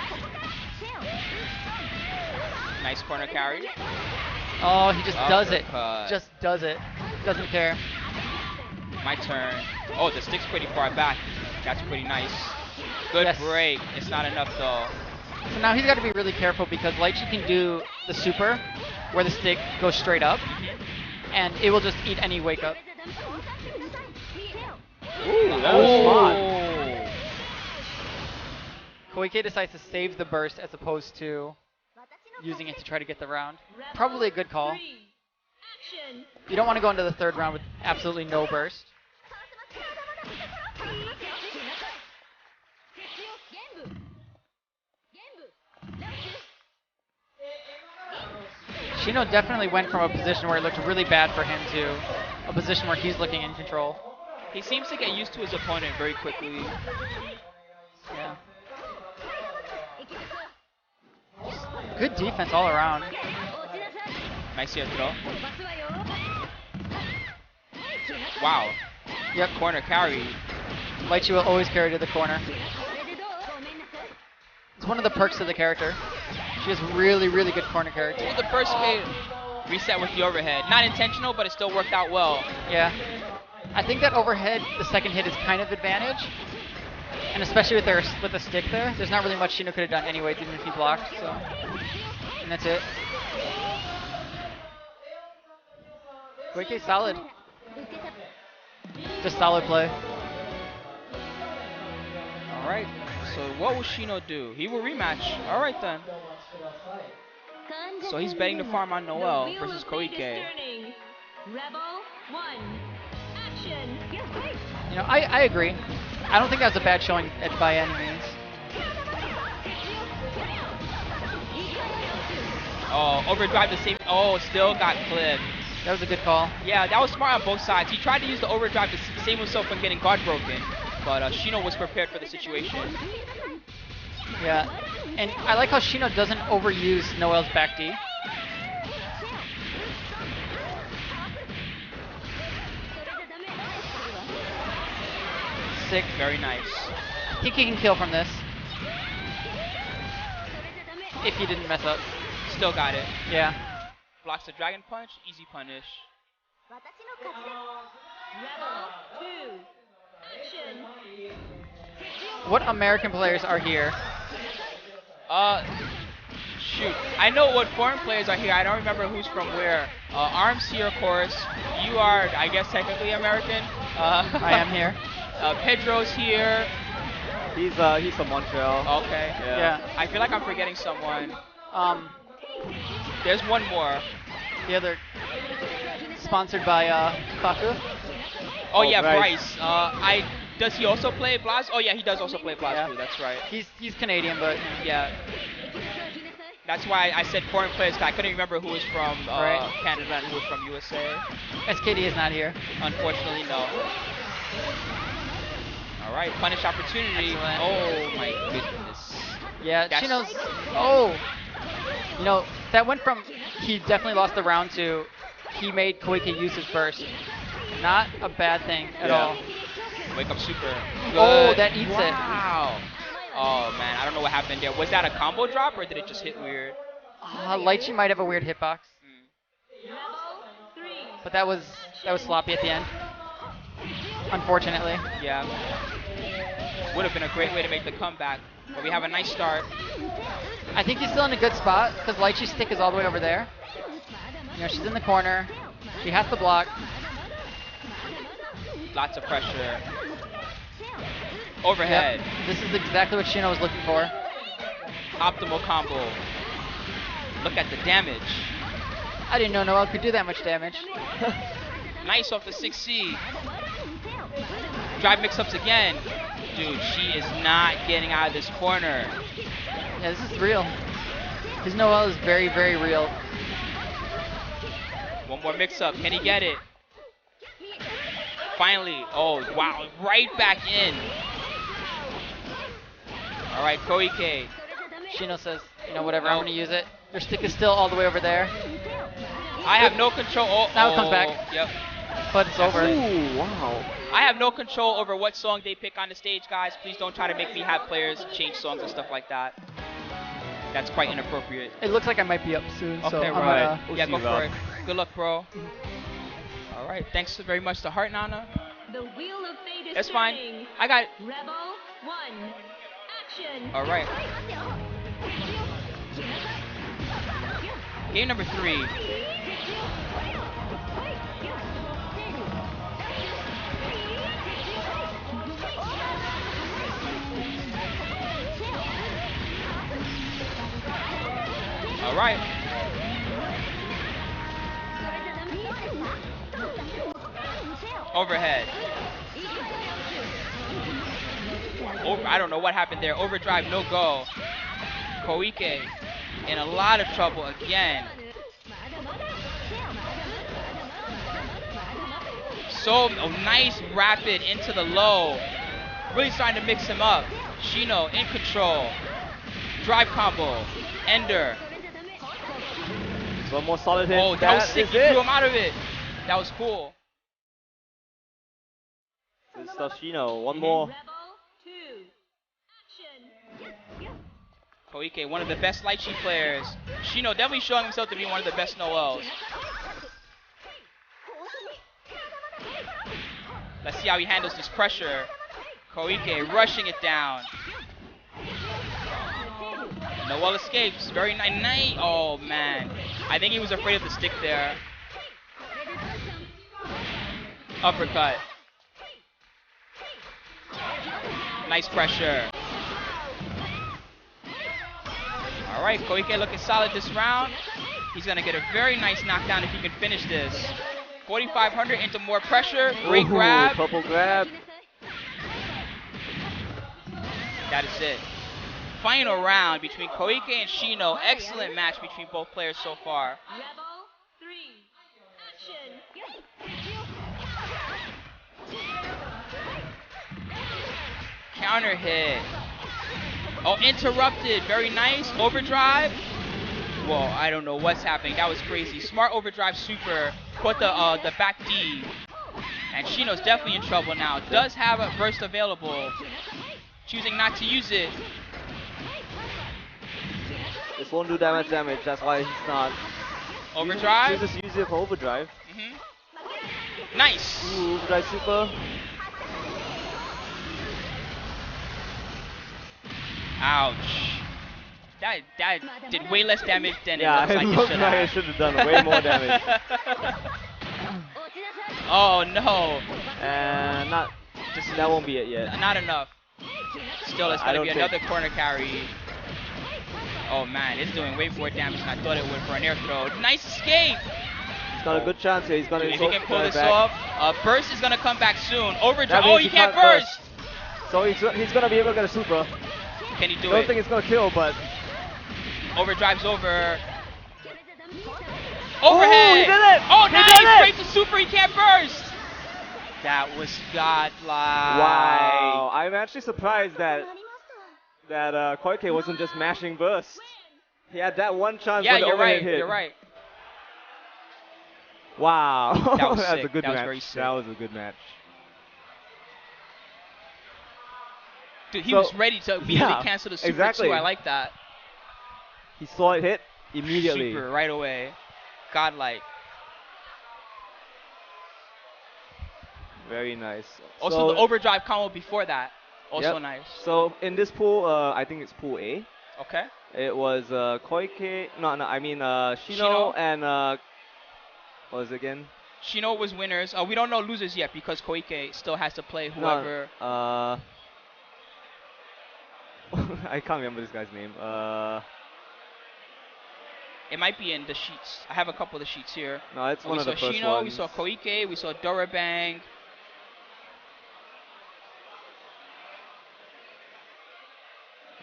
A: Nice corner carry.
F: Oh, he just does it.
A: Uppercut.
F: Just does it. Doesn't care.
A: My turn. Oh, the stick's pretty far back. That's pretty nice. Good
F: Yes.
A: break. It's not enough though.
F: So now he's got to be really careful because Lychee can do the super, where the stick goes straight up. and it will just eat any wake up.
C: Ooh, that was smart.
F: Koike decides to save the burst as opposed to using it to try to get the round. Probably a good call. You don't want to go into the third round with absolutely no burst. Shino definitely went from a position where it looked really bad for him to a position where he's looking in control.
A: He seems to get used to his opponent very quickly.
F: Yeah. Good defense all around.
A: Nice air throw. Wow.
F: Yep.
A: Corner carry.
F: Lychee will always carry to the corner. It's one of the perks of the character. She has really, really good corner character.
A: Well, the first made reset with the overhead. Not intentional, but it still worked out well.
F: Yeah. I think that overhead, the second hit is kind of advantage. And especially with the stick there, there's not really much Shino could have done anyway, even if he blocked. So, and that's it. Koike solid. Just solid play.
A: All right. So what will Shino do? He will rematch. All right then. So he's betting the farm on Noel versus Koike.
F: You know, I agree. I don't think that was a bad showing by any means.
A: Oh, overdrive the same. Oh, still got clipped.
F: That was a good call.
A: Yeah, that was smart on both sides. He tried to use the overdrive to save himself from getting guard broken, but Shino was prepared for the situation.
F: Yeah, and I like how Shino doesn't overuse Noel's back D. Sick.
A: Very nice.
F: I think he can kill from this. If he didn't mess up.
A: Still got it.
F: Yeah.
A: Blocks the dragon punch, easy punish.
F: What American players are here?
A: Shoot. I know what foreign players are here. I don't remember who's from where. Arm's here, of course. You are, I guess, technically American.
F: I am here.
A: Pedro's here.
C: He's from Montreal.
A: Okay.
F: Yeah.
A: I feel like I'm forgetting someone. There's one more.
F: The other, sponsored by Faku.
A: Oh yeah,
C: Bryce.
A: Bryce. Does he also play Blaz? Oh yeah, he does also play Blazblue. That's right.
F: He's Canadian, but
A: Yeah. That's why I said foreign players. 'Cause I couldn't remember who was from Canada and who was from USA.
F: SKD is not here.
A: Unfortunately, no. All right, punish opportunity.
F: Excellent.
A: Oh my goodness.
F: Yeah,
A: That's-
F: Shino's. Oh, you know that went from he definitely lost the round to he made Koike use his burst. Not a bad thing at all.
A: Wake up super. Good.
F: Oh, that eats it.
A: Wow. Oh man, I don't know what happened there. Was that a combo drop or did it just hit weird?
F: Lychee might have a weird hitbox, but that was sloppy at the end. Unfortunately.
A: Yeah. Would have been a great way to make the comeback. But we have a nice start.
F: I think he's still in a good spot because Lychee's stick is all the way over there. You know, she's in the corner. She has to block.
A: Lots of pressure. Overhead.
F: Yep. This is exactly what Shino was looking for.
A: Optimal combo. Look at the damage.
F: I didn't know Noel could do that much damage.
A: Nice off the 6C. Drive mix-ups again. Dude, she is not getting out of this corner.
F: Yeah, this is real. His Noel is very, very real.
A: One more mix-up. Can he get it? Finally. Oh, wow. Right back in. All right, Koike.
F: Shino says, you know, whatever, I'm going to use it. Your stick is still all the way over there.
A: I have no control. Oh,
F: Now it comes back.
A: Yep.
F: But it's over.
C: Ooh, wow.
A: I have no control over what song they pick on the stage, guys. Please don't try to make me have players change songs and stuff like that. That's quite inappropriate.
F: It looks like I might be up soon, so
A: Okay,
F: I'm
A: right.
F: gonna...
A: Yeah, go
C: see,
A: for
C: Rob.
A: it. Good luck, bro. All right. Thanks very much to Heart Nana.
E: The wheel of fate is
A: That's fine.
E: turning.
A: I got.
E: Rebel 1. Action.
A: All right. Game number 3. right. Overhead. I don't know what happened there. Overdrive, no go. Koike in a lot of trouble again. So nice rapid into the low. Really starting to mix him up. Shino in control. Drive combo. Ender.
C: One more solid hit.
A: Oh, that was sick. He threw him out of it. That was cool.
C: This is Shino. One more.
A: Koike, one of the best light sheet players. Shino definitely showing himself to be one of the best Noels. Let's see how he handles this pressure. Koike rushing it down. Noel escapes. Very nice. Oh, man. I think he was afraid of the stick there. Uppercut. Nice pressure. All right, Koike looking solid this round. He's going to get a very nice knockdown if he can finish this. 4,500 into more pressure. Great grab.
C: Purple grab.
A: That is it. Final round between Koike and Shino. Excellent match between both players so far. Counter hit. Oh, interrupted. Very nice. Overdrive. Whoa, I don't know what's happening. That was crazy. Smart overdrive super. Put the back D. And Shino's definitely in trouble now. Does have a burst available. Choosing not to use it.
C: This won't do that much damage. That's why he's not.
A: Overdrive.
C: Just use it for overdrive.
A: Nice.
C: Ooh, overdrive super.
A: Ouch. That did way less damage than
C: yeah,
A: it looks like
C: it should have done way more damage.
A: Oh no.
C: And that won't be it yet.
A: Not enough. Still, it's gonna be another corner carry. Oh man, it's doing way more damage than I thought it would for an air throw. Nice escape.
C: He's got a good chance here. He's gonna.
A: If he can pull this off, burst is gonna come back soon. Overdrive. Oh, he can't
C: burst.
A: burst.
C: So he's gonna be able to get a super.
A: Can he do it?
C: I don't think it's gonna kill, but
A: overdrive's over. Overhead.
C: Oh, he did it.
A: Oh,
C: he
A: nice.
C: Did it.
A: Straight to super. He can't burst. That was godlike.
C: Wow. I'm actually surprised that Koike wasn't just mashing burst. He had that one chance.
A: Yeah,
C: when the
A: you're right.
C: hit.
A: You're right.
C: Wow.
A: That was
C: That was
A: sick.
C: a good
A: That was
C: match.
A: very sick.
C: That was a good match.
A: Dude, he was ready to immediately cancel the super too. I like that.
C: He saw it hit immediately.
A: Super right away. Godlike.
C: Very nice.
A: Also,
C: so,
A: the overdrive combo before that. Also nice.
C: So in this pool, I think it's pool A.
A: Okay.
C: It was Koike. Shino and what was it again?
A: Shino was winners. We don't know losers yet because Koike still has to play whoever.
C: No, I can't remember this guy's name.
A: It might be in the sheets. I have a couple of the sheets here.
C: No, it's one of the first
A: Shino,
C: ones.
A: we saw Koike, we saw Dorabang.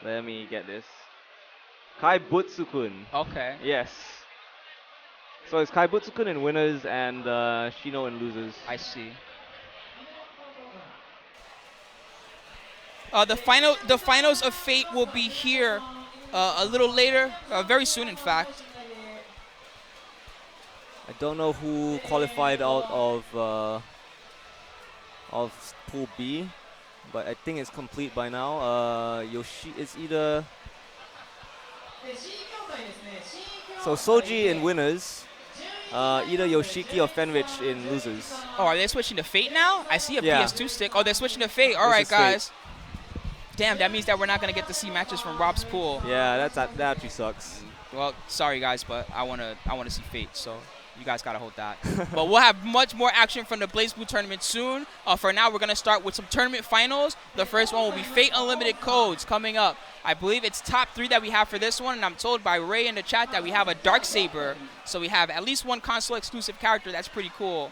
C: Let me get this. Kai Butsukun.
A: Okay.
C: Yes. So it's Kai Butsukun in winners and Shino in losers.
A: I see. The finals of Fate will be here a little later, very soon, in fact.
C: I don't know who qualified out of Pool B, but I think it's complete by now. It's either so Soji in winners, either Yoshiki or Fenrich in losers.
A: Oh, are they switching to Fate now? I see a PS2 stick. Oh, they're switching to Fate. All
C: This
A: right,
C: is
A: guys. Damn, that means that we're not gonna get to see matches from Rob's pool.
C: Yeah, that actually sucks.
A: Well, sorry guys, but I wanna see Fate. So You guys got to hold that. But we'll have much more action from the Blazblue tournament soon. For now, we're going to start with some tournament finals. The first one will be Fate Unlimited Codes coming up. I believe it's top 3 that we have for this one, and I'm told by Ray in the chat that we have a Darksaber. So we have at least one console-exclusive character. That's pretty cool.